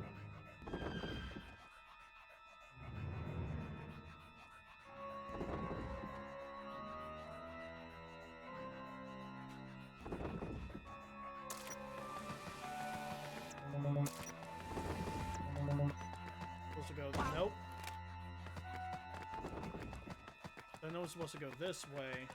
Supposed to go. Nope. I know it's supposed to go this way.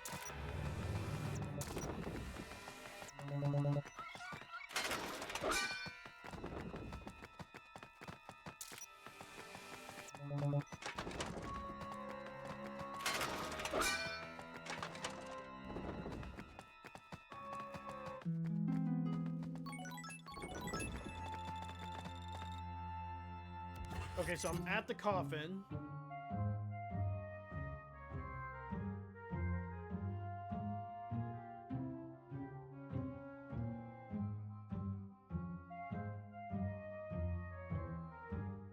Okay, so I'm at the coffin.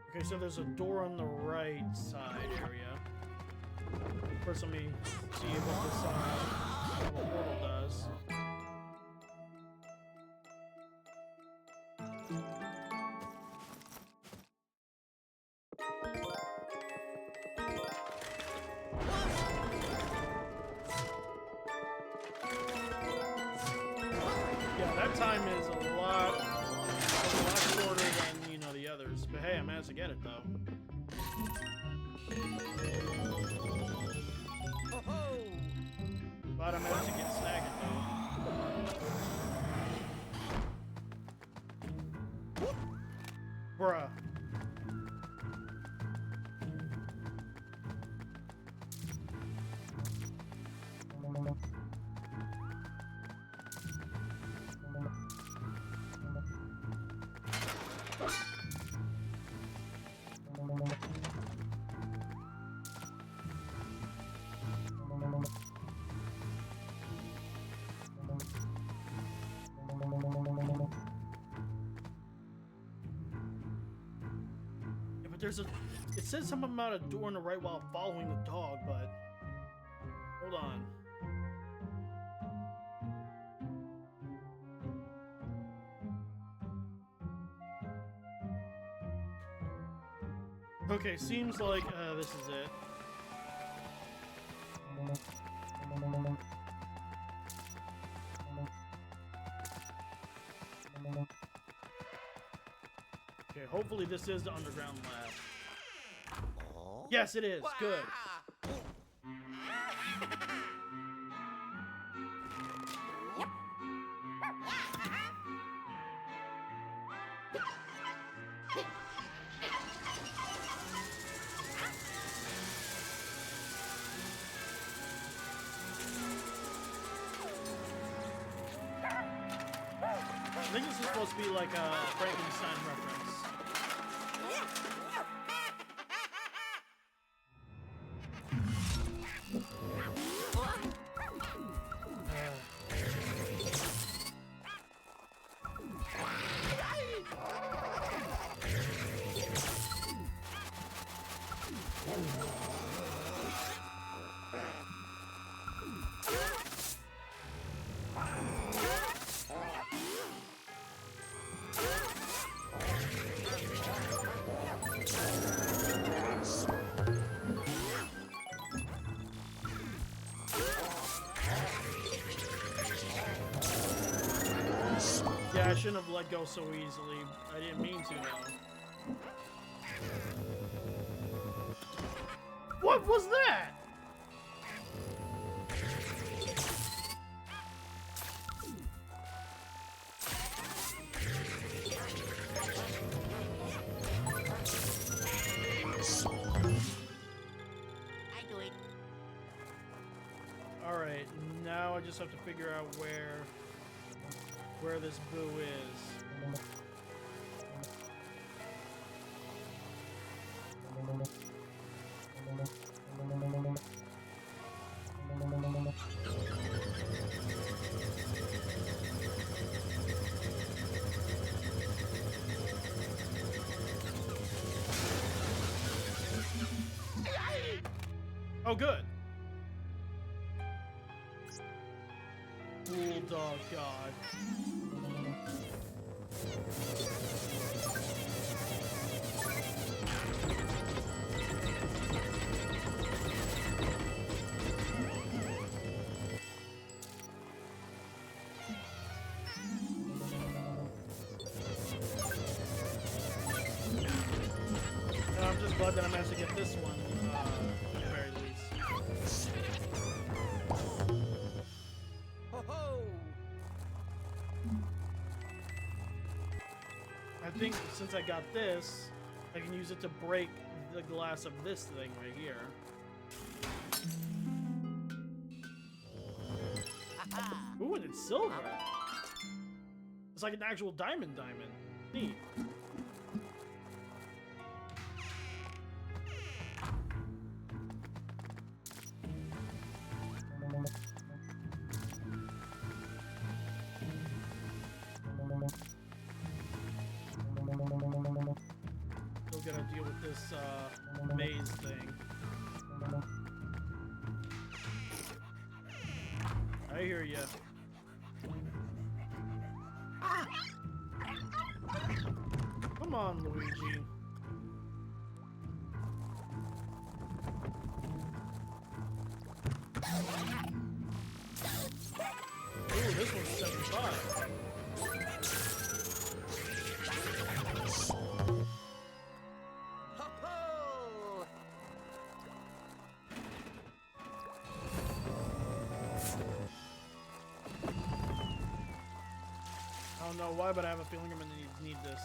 Okay, so there's a door on the right side area. First, let me see what this portal does. Yeah, that time is a lot shorter than, you know, the others. But hey, I managed to get it, though. But I managed to get snagged, though. Bruh. There's a... It says something about a door on the right while following the dog, but... Hold on. Okay, seems like this is it. Okay, hopefully this is the underground lab. Yes, it is. Good. I think this is supposed to be like a Frankenstein reference. Yeah, I shouldn't have let go so easily. I didn't mean to, though. What was that? I do it. Alright, now I just have to figure out where this boo is. Oh, good. Bulldog God. I'm just glad that I managed to get this one, at the very least. Ho ho! I think since I got this, I can use it to break the glass of this thing right here. Ooh, and it's silver. It's like an actual diamond. Neat. Still gotta deal with this maze thing. I hear ya. Come on, Luigi. Ooh, this one's 75. Ho ho! I don't know why, but I have a feeling I'm gonna need this.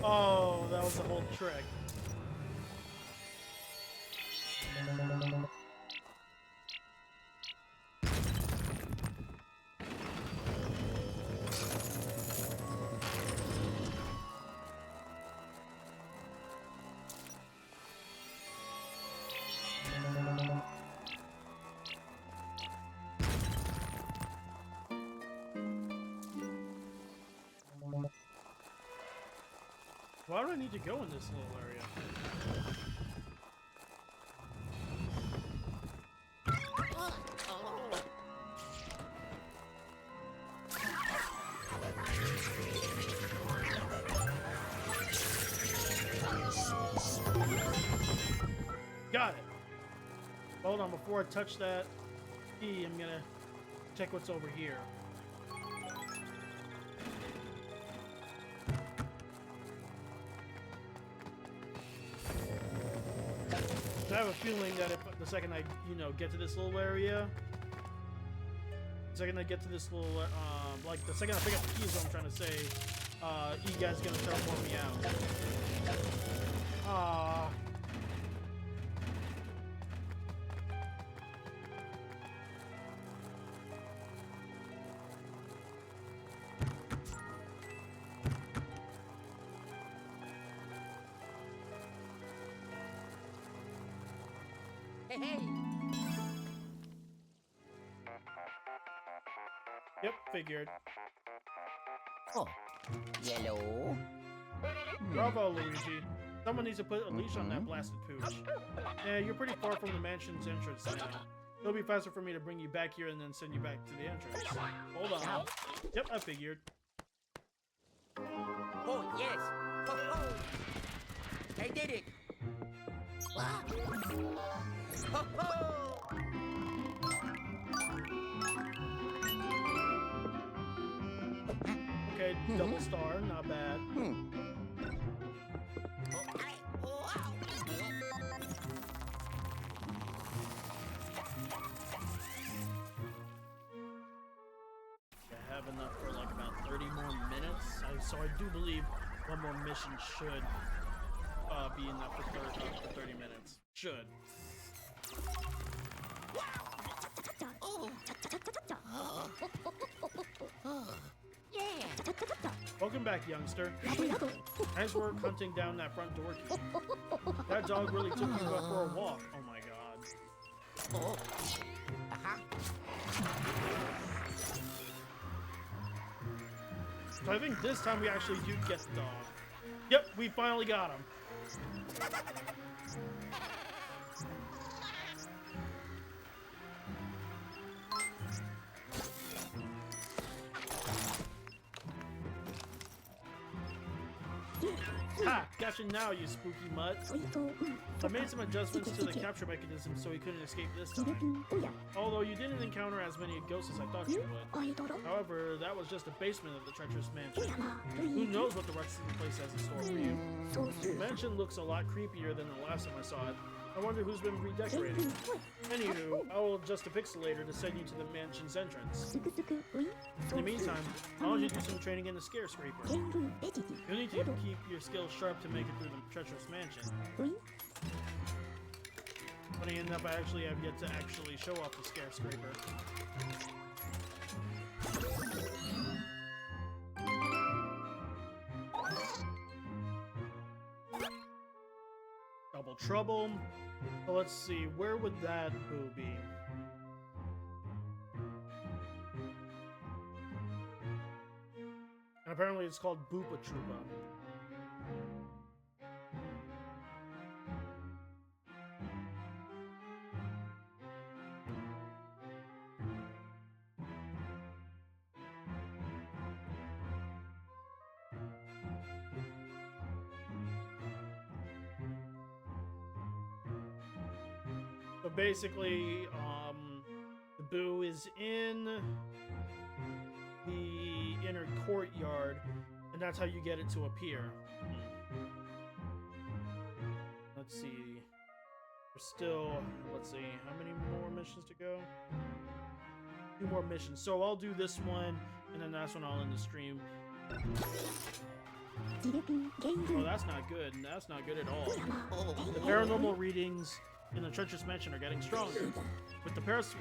Oh, that was the whole trick. Why do I need to go in this little area? Got it. Hold on, before I touch that key, I'm gonna check what's over here. I have a feeling that if the second I, get to this little area, the second I get to this little, like the second I pick up the keys, what I'm trying to say, you guys gonna start warming me out. Aww. Hey hey! Yep, figured. Oh, yellow. Bravo, Luigi. Someone needs to put a leash on that blasted pooch. Yeah, you're pretty far from the mansion's entrance now. It'll be faster for me to bring you back here and then send you back to the entrance. Hold on. Yep, I figured. Oh yes! Ho ho! I did it! Ho ho! Okay, double star, not bad. I have enough for like about 30 more minutes. So I do believe one more mission should be enough for 30 minutes. Should. Welcome back, youngster. Nice work hunting down that front door key. That dog really took you for a walk. Oh my god. So I think this time we actually do get the dog. Yep, we finally got him. Ha! Gotcha now, you spooky mutt. I made some adjustments to the capture mechanism so he couldn't escape this time. Although you didn't encounter as many ghosts as I thought you would. However, that was just the basement of the treacherous mansion. Who knows what the rest of the place has in store for you? The mansion looks a lot creepier than the last time I saw it. I wonder who's been redecorating. Anywho, I will adjust a pixelator to send you to the mansion's entrance. In the meantime, I want you to do some training in the scare scraper. You'll need to keep your skills sharp to make it through the treacherous mansion. Funny enough, I actually have yet to actually show off the scare scraper. Double trouble. So let's see, where would that boo be? And apparently it's called Boopa Troopa. So basically, the boo is in the inner courtyard, and that's how you get it to appear. Let's see. There's still, let's see, how many more missions to go? 2 more missions. So I'll do this one, and then that's when I'll end the stream. Oh, that's not good. That's not good at all. The paranormal readings in the treacherous mansion are getting stronger. With the periscope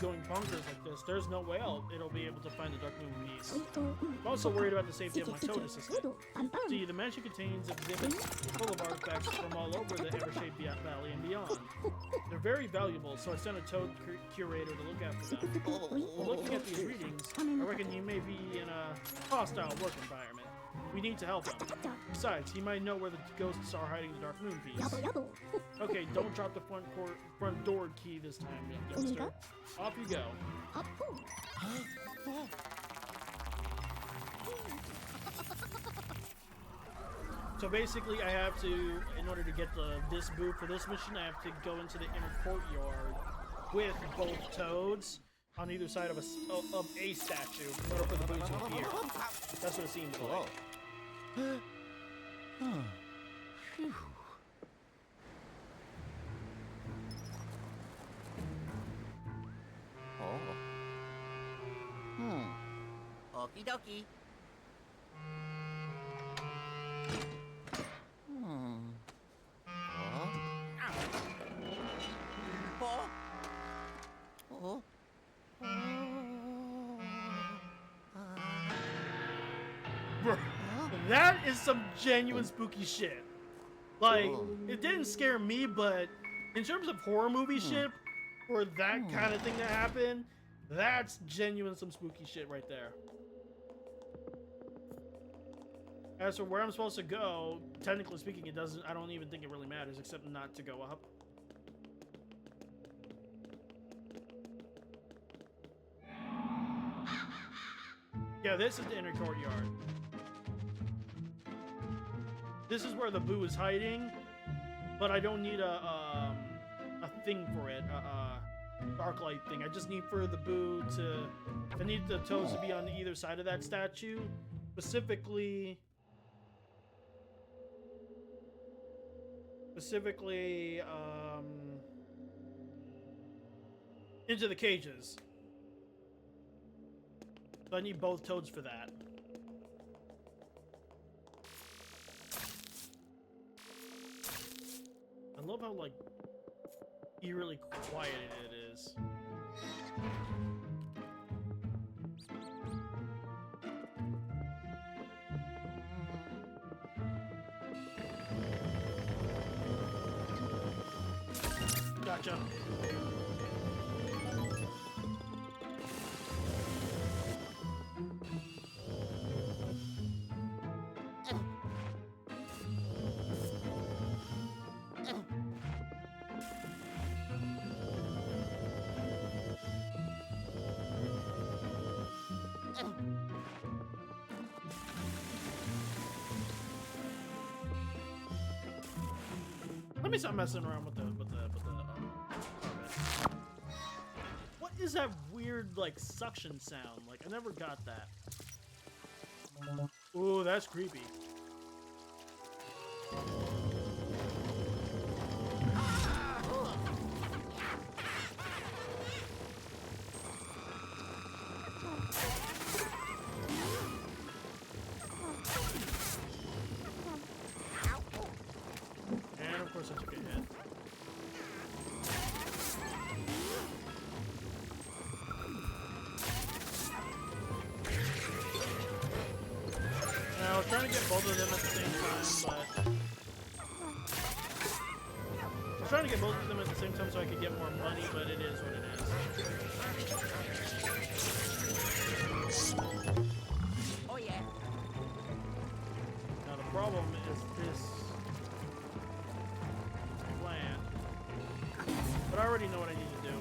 going bonkers like this, there's no way it'll be able to find the Dark Moon piece. I'm also worried about the safety of my toad assistant. See, the mansion contains exhibits full of artifacts from all over the Evershade Valley and beyond. They're very valuable, so I sent a toad curator to look after them. While looking at these readings, I reckon he may be in a hostile work environment. We need to help him. Besides, he might know where the ghosts are hiding the Dark Moon piece. Okay, don't drop the front door key this time, youngster. Off you go. So basically, I have to, in order to get this boo for this mission, I have to go into the inner courtyard with both toads on either side of a statue in order for the boo to appear. That's what it seems like. Okie dokie. That is some genuine spooky shit. Like, it didn't scare me, but in terms of horror movie shit, for that kind of thing to happen, that's genuine some spooky shit right there. As for where I'm supposed to go, technically speaking, it doesn't. I don't even think it really matters, except not to go up. Yeah, this is the inner courtyard. This is where the boo is hiding, but I don't need a thing for it, dark light thing. I just need for the boo to. I need the toes to be on either side of that statue, specifically into the cages. So I need both toads for that. I love how, like, eerily quiet it is. Gotcha. Let me stop messing around with the harvest. What is that weird like suction sound? Like I never got that. Ooh, that's creepy. And of course I took a hit. Now I was trying to get both of them at the same time, but I was trying to get both of them at the same time so I could get more money, but it is what it is. Oh yeah. Now the problem is this plan. But I already know what I need to do.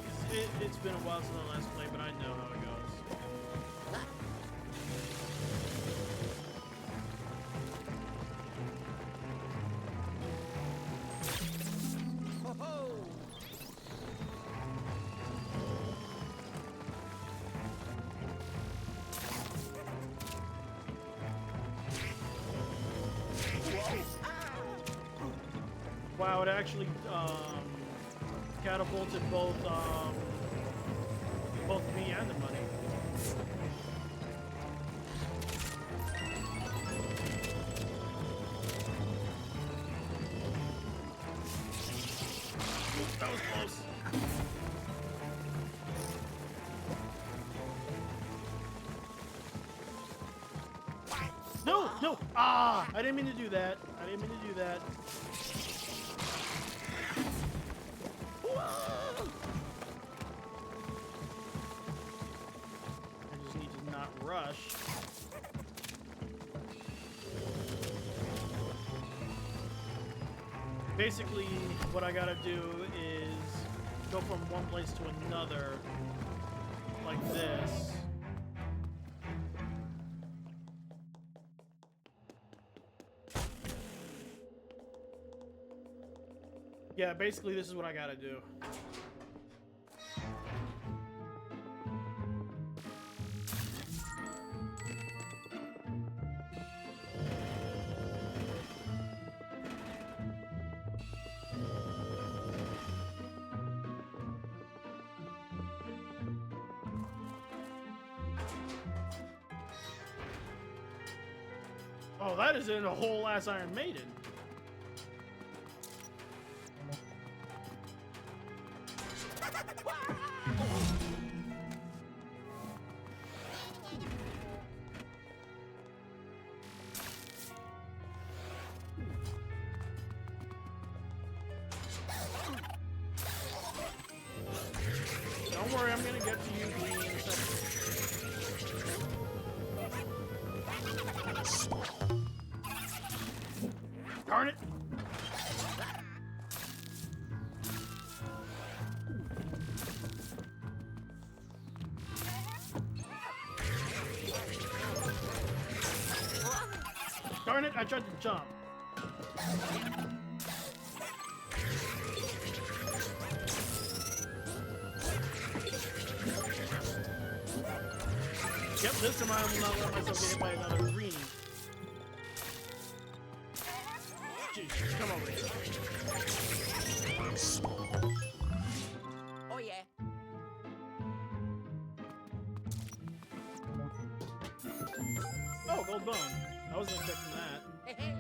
It's been a while since I last played, but I know how it goes. Wow, it actually catapulted both me and the money. That was close. No, no! Ah! I didn't mean to do that. I didn't mean to do that. I just need to not rush. Basically, what I gotta do is go from one place to another, like this. Yeah, basically this is what I gotta do. Oh, that is in a whole ass Iron Maiden. Don't worry, I'm gonna get to you, Green, in a second. Darn it! Darn it, I tried to jump. Yep, this time I will not let myself get hit by another greenie. Jeez, come over here. Oh yeah. Oh, gold bone. I wasn't expecting that. Hey, hey.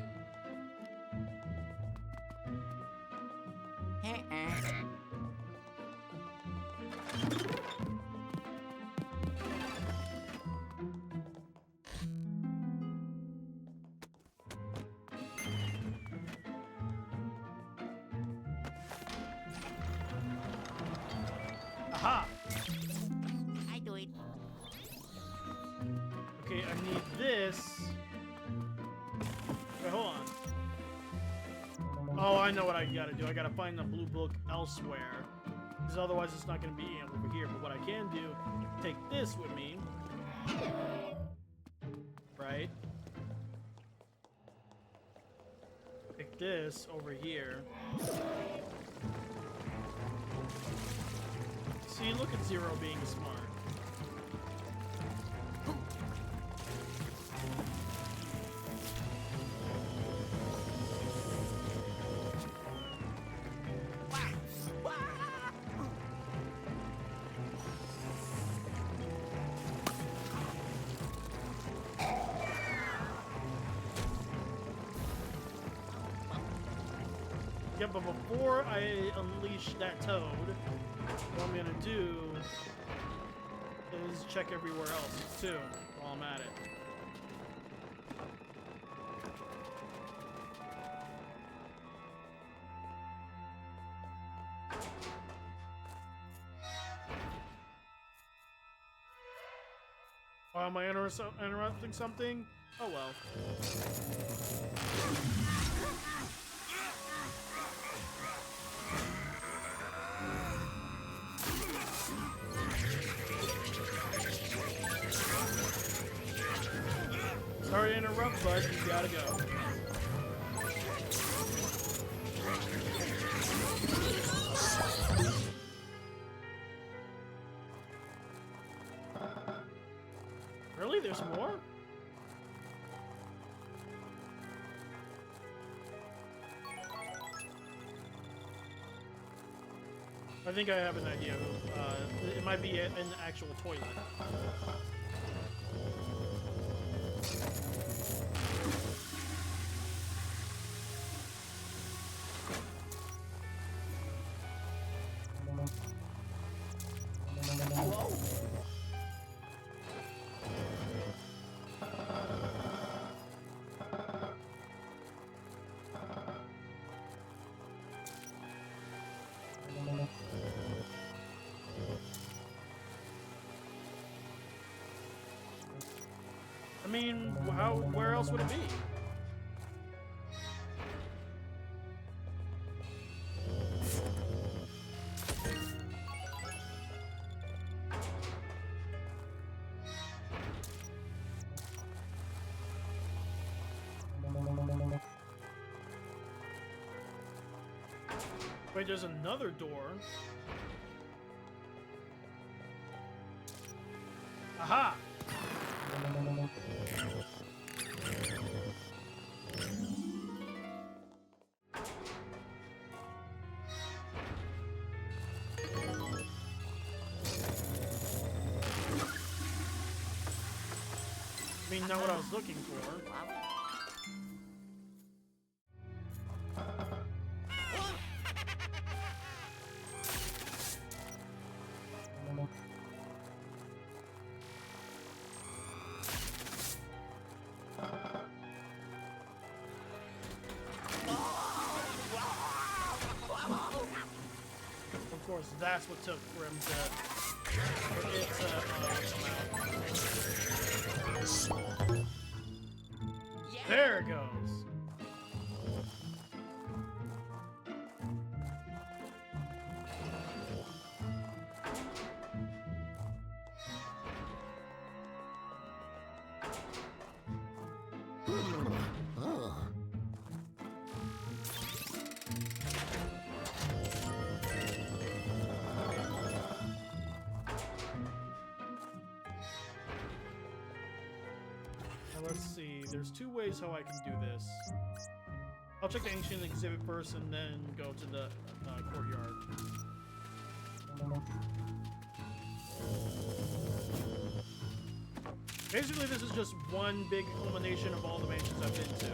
Oh, I know what I gotta do. I gotta find the blue book elsewhere. Because otherwise it's not gonna be over here. But what I can do, take this with me. Right? Take this over here. See, look at Xero being smart. Yeah, but before I unleash that toad, what I'm gonna do is check everywhere else too while I'm at it. Am I interrupting something? Oh well. Sorry to interrupt, bud. You gotta go. Really? There's more? I think I have an idea. It might be an actual toilet. I mean, where else would it be? Wait, there's another door. Aha! I mean, not what I was looking for. Of course, that's what took for him to come out. There it goes. Let's see, there's two ways how I can do this. I'll check the ancient exhibit first and then go to the courtyard. Basically, this is just one big culmination of all the mansions I've been to.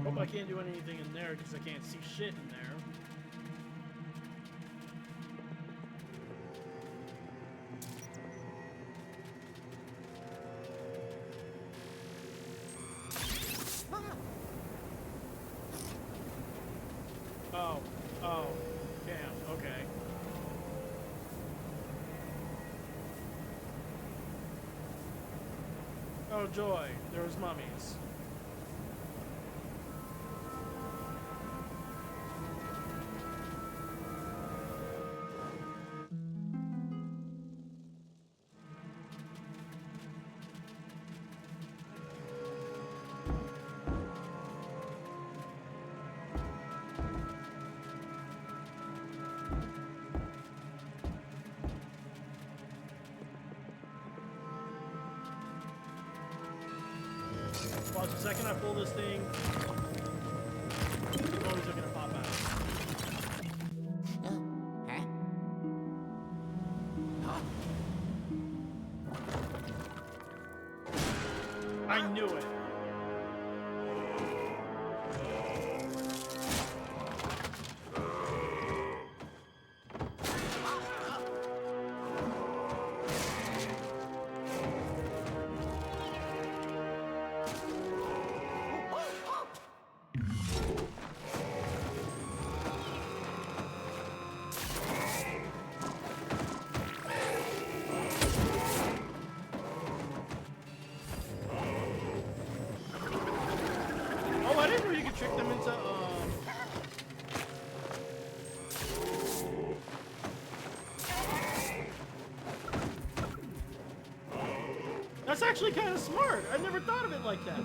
Hope I can't do anything in there because I can't see shit in there. Oh. Oh. Damn. Okay. Oh joy, there's mummies. Pause a second, I pull this thing. The mummies are gonna pop out. Huh? Huh? I knew it. Oh, I didn't know you could trick them into, That's actually kind of smart. I never thought of it like that.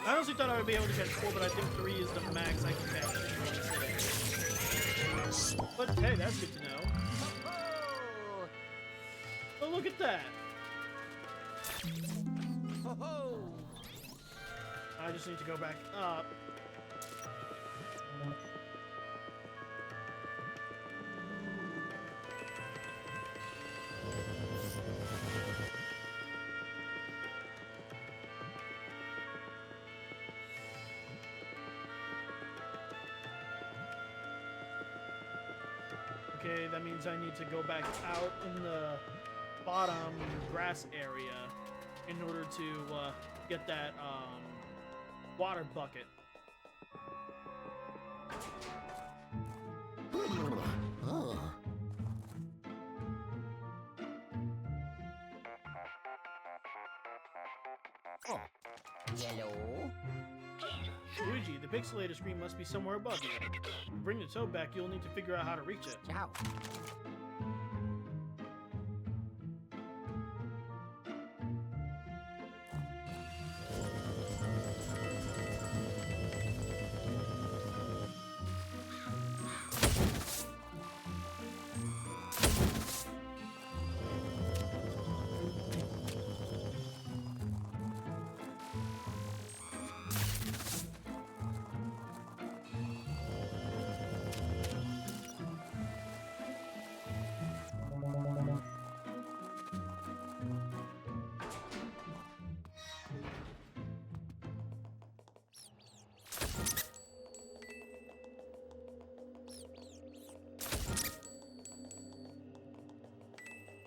I honestly thought I would be able to catch 4, but I think 3 is the max I can catch in one sitting. But hey, that's good to know. Oh. Oh, look at that. Oh. I just need to go back up. Okay, that means I need to go back out in the bottom grass area in order to get that water bucket. Oh. Oh. Yellow. Luigi, the pixelated screen must be somewhere above you. To bring the toad back, you'll need to figure out how to reach it. Ciao.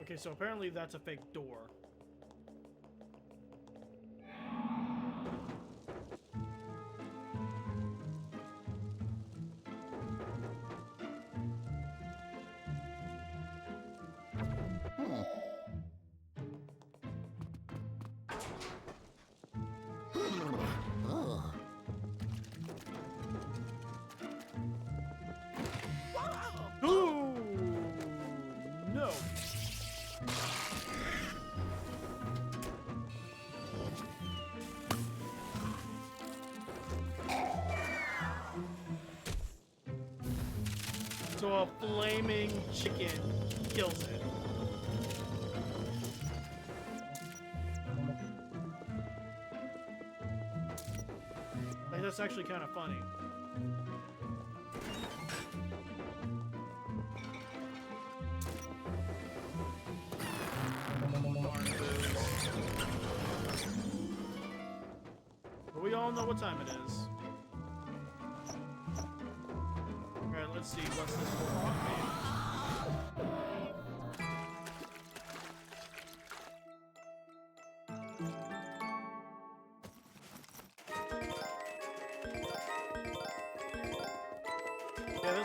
Okay, so apparently that's a fake door. Oh. Ooh, no. So a flaming chicken kills it. Like, that's actually kind of funny. But we all know what time it is. Alright, let's see. What's this rock made?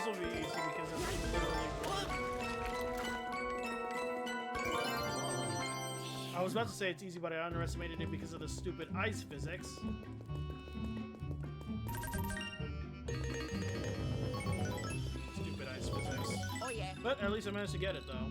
This will be easy because it's literally I was about to say it's easy, but I underestimated it because of the stupid ice physics. Stupid ice physics. Oh yeah. But at least I managed to get it, though.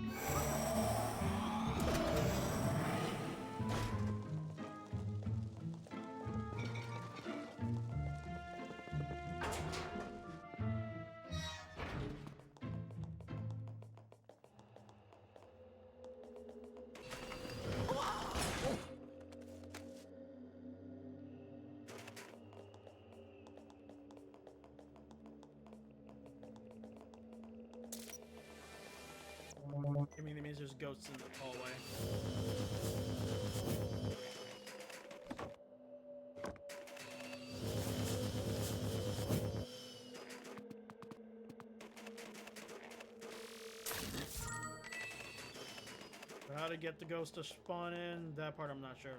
I mean, that means there's ghosts in the hallway. How to get the ghost to spawn in, that part I'm not sure.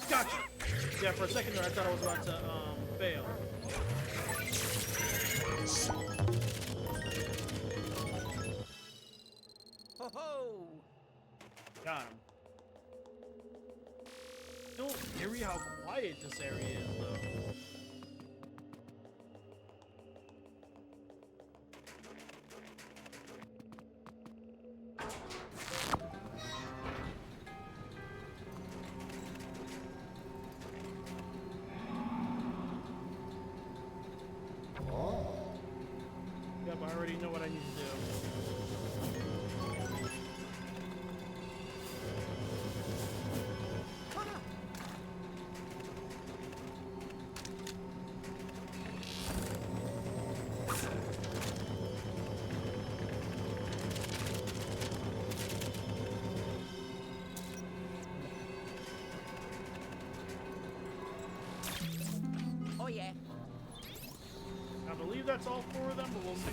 Gotcha! Yeah, for a second there I thought I was about to, fail. Ho ho! Got him. Don't eerie how quiet this area is, though. Yep, I already know what I need to do. Oh yeah. I believe that's all four of them, but we'll see.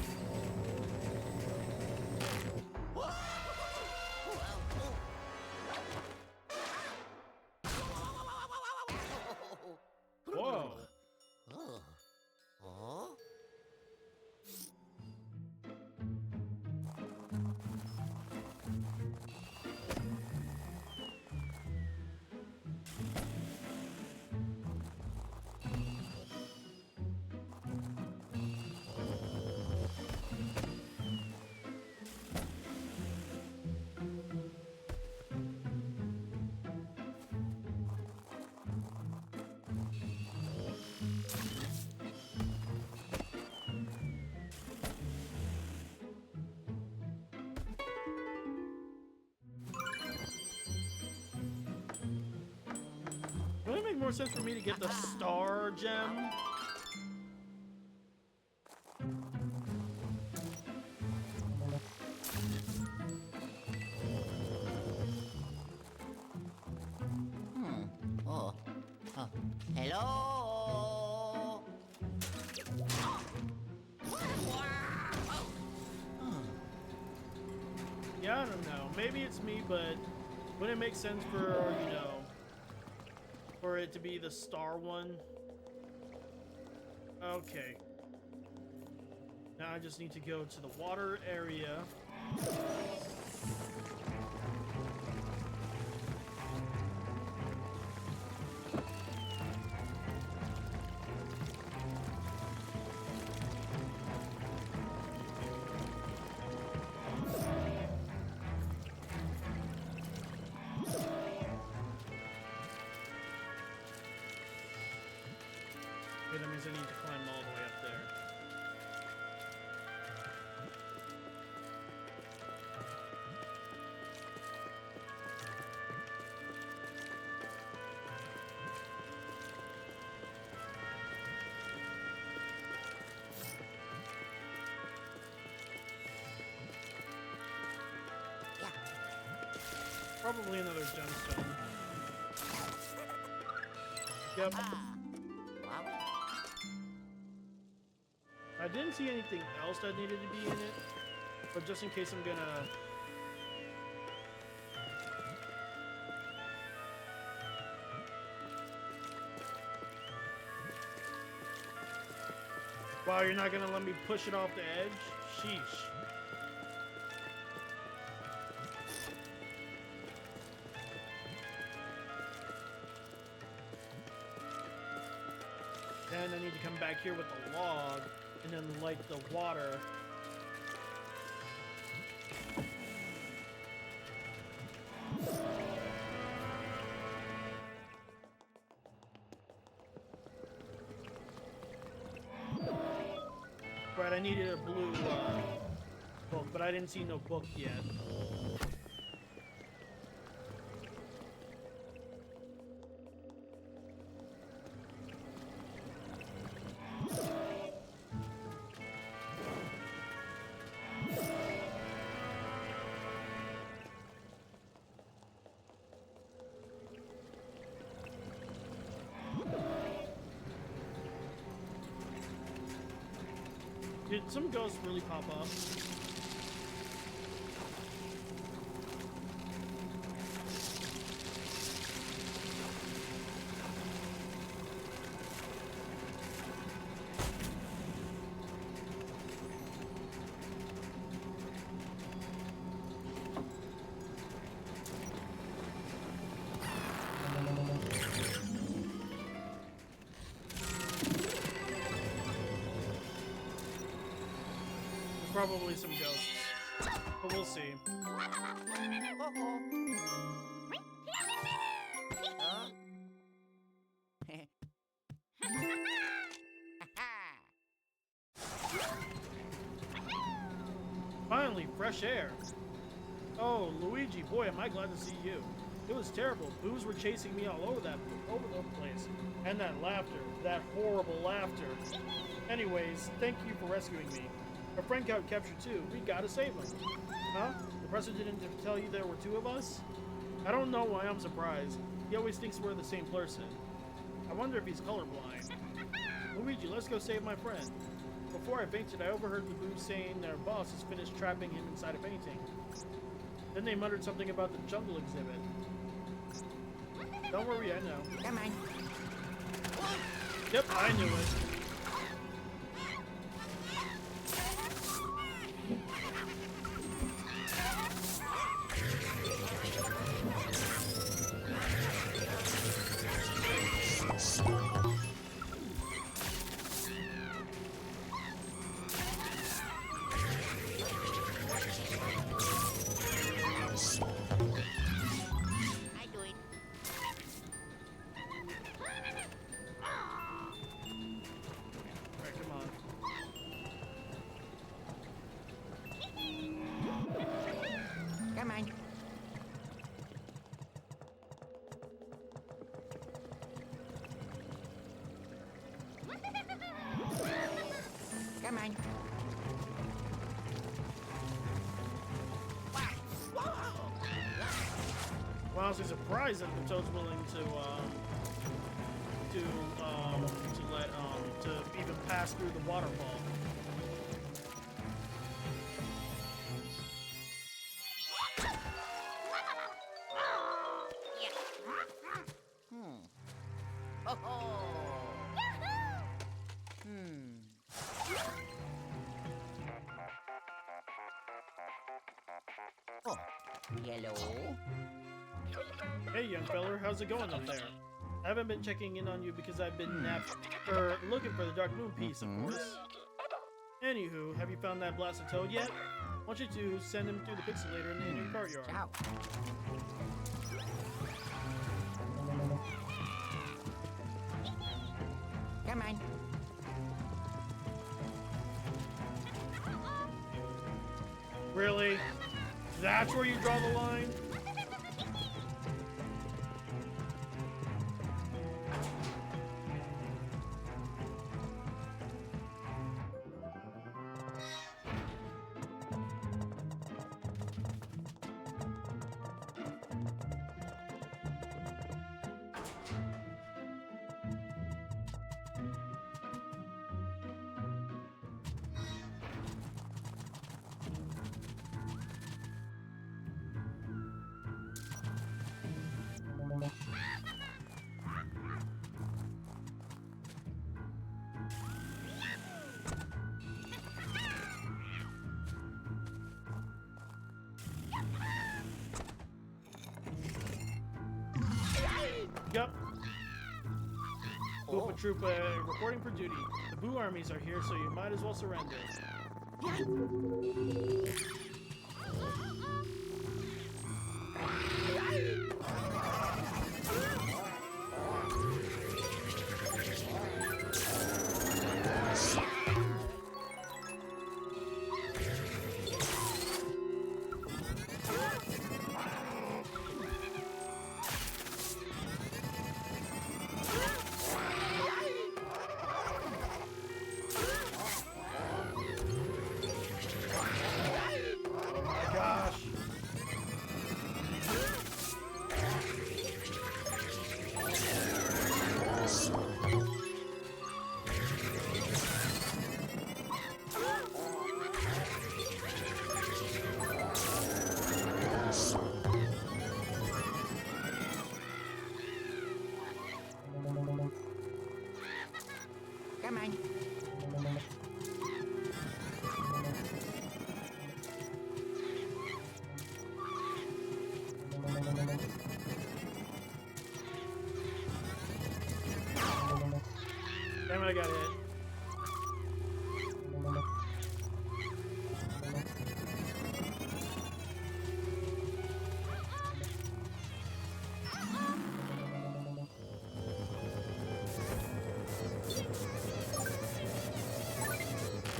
Whoa! Would it make more sense for me to get the star gem? Oh. Oh. Hello. Yeah, I don't know. Maybe it's me, but wouldn't it make sense for, you know, for it to be the star one? Okay. Now I just need to go to the water area. Okay, that means I need to climb all the way up there. Yeah. Probably another gemstone. Yep. Wow. I didn't see anything else that needed to be in it, but just in case I'm gonna... Wow, you're not gonna let me push it off the edge? Sheesh. Then I need to come back here with the log and then light the water. Right, I needed a blue book, but I didn't see no book yet. Did some ghosts really pop up? Probably some ghosts, but we'll see. Finally, fresh air. Oh, Luigi, boy, am I glad to see you. It was terrible. Boos were chasing me all over the place. And that laughter, that horrible laughter. Anyways, thank you for rescuing me. Our friend got captured too. We gotta save him. Huh? The professor didn't tell you there were two of us? I don't know why I'm surprised. He always thinks we're the same person. I wonder if he's colorblind. Luigi, let's go save my friend. Before I fainted, I overheard the Boos saying their boss has finished trapping him inside a painting. Then they muttered something about the jungle exhibit. Don't worry, I know. Come on. Yep, I knew it. Come on. Come on. Well, I was surprised that the Toad's willing to even pass through the waterfall. Oh, hello. Hey, young feller, how's it going up there? I haven't been checking in on you because I've been looking for the Dark Moon piece, of course. Anywho, have you found that blasted Toad yet? I want you to send him through the pixelator in the inner courtyard. Ciao. Come on. Really? That's where you draw the line? Yup. Boopa Troopa reporting for duty. The Boo armies are here, so you might as well surrender. Come on. Damn it, I got hit.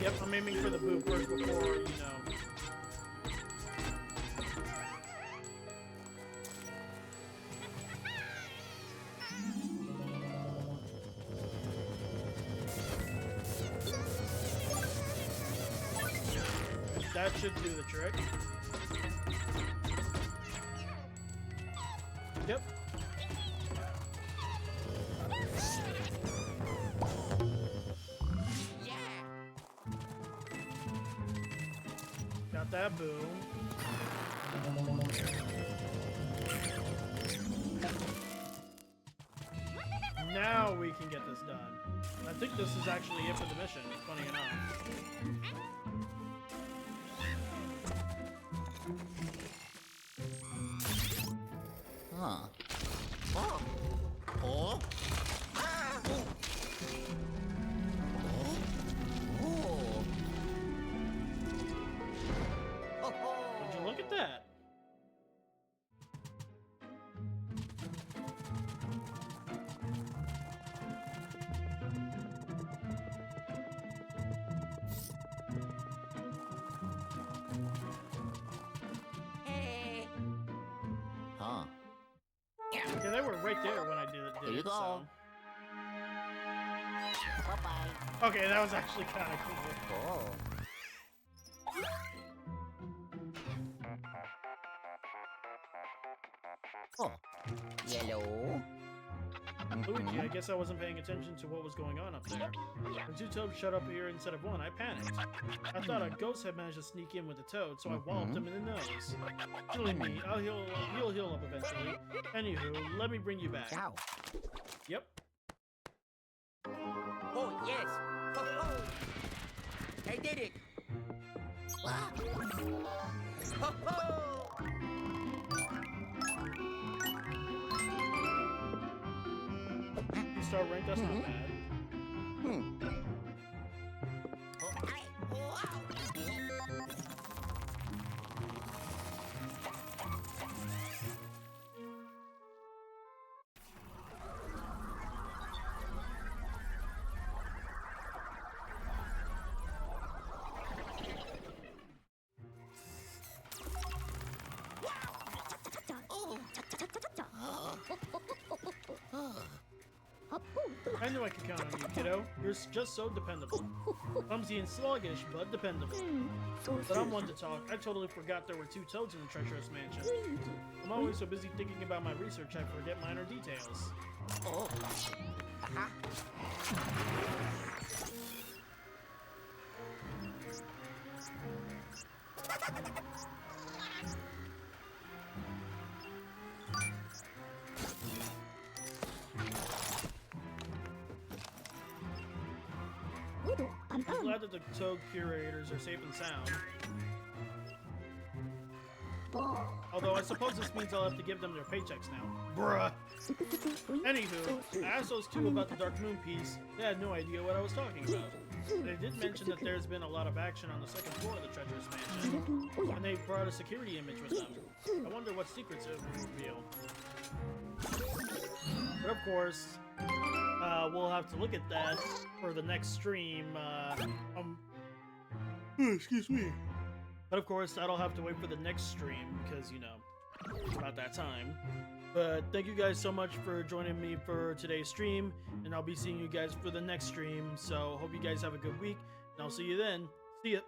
Yep, I'm aiming for the Boo first before, you know. That should do the trick. Yep. Got that boom. Now we can get this done. I think this is actually it for the mission, funny enough. Huh. Oh. Oh. Ah. Oh. Oh. Oh. Would you look at that? Hey. Huh. Yeah, they were right there when I did it. There you go. So. Bye-bye. Okay, that was actually kind of cool. Oh. Oh. Yellow. Luigi, I guess I wasn't paying attention to what was going on up there. When two toads showed up here instead of one, I panicked. I thought a ghost had managed to sneak in with the toad, so I walloped him in the nose. Silly me, he'll heal up eventually. Anywho, let me bring you back. Ciao. Yep. Oh, yes. Ho, ho. I did it. Wow. Ho, ho. You start rank, that's not bad. I knew I could count on you, kiddo. You're just so dependable. Clumsy and sluggish, but dependable. But I'm one to talk. I totally forgot there were two toads in the treacherous mansion. I'm always so busy thinking about my research, I forget minor details. Oh. Aha. I'm glad that the toad curators are safe and sound. Although I suppose this means I'll have to give them their paychecks now. Bruh. Anywho, I asked those two about the Dark Moon piece. They had no idea what I was talking about. They did mention that there's been a lot of action on the second floor of the Treacherous Mansion, and they brought a security image with them. I wonder what secrets it will reveal. But of course, we'll have to look at that for the next stream. Excuse me. But of course, that'll have to wait for the next stream because, you know, it's about that time. But thank you guys so much for joining me for today's stream, and I'll be seeing you guys for the next stream. So hope you guys have a good week, and I'll see you then. See ya.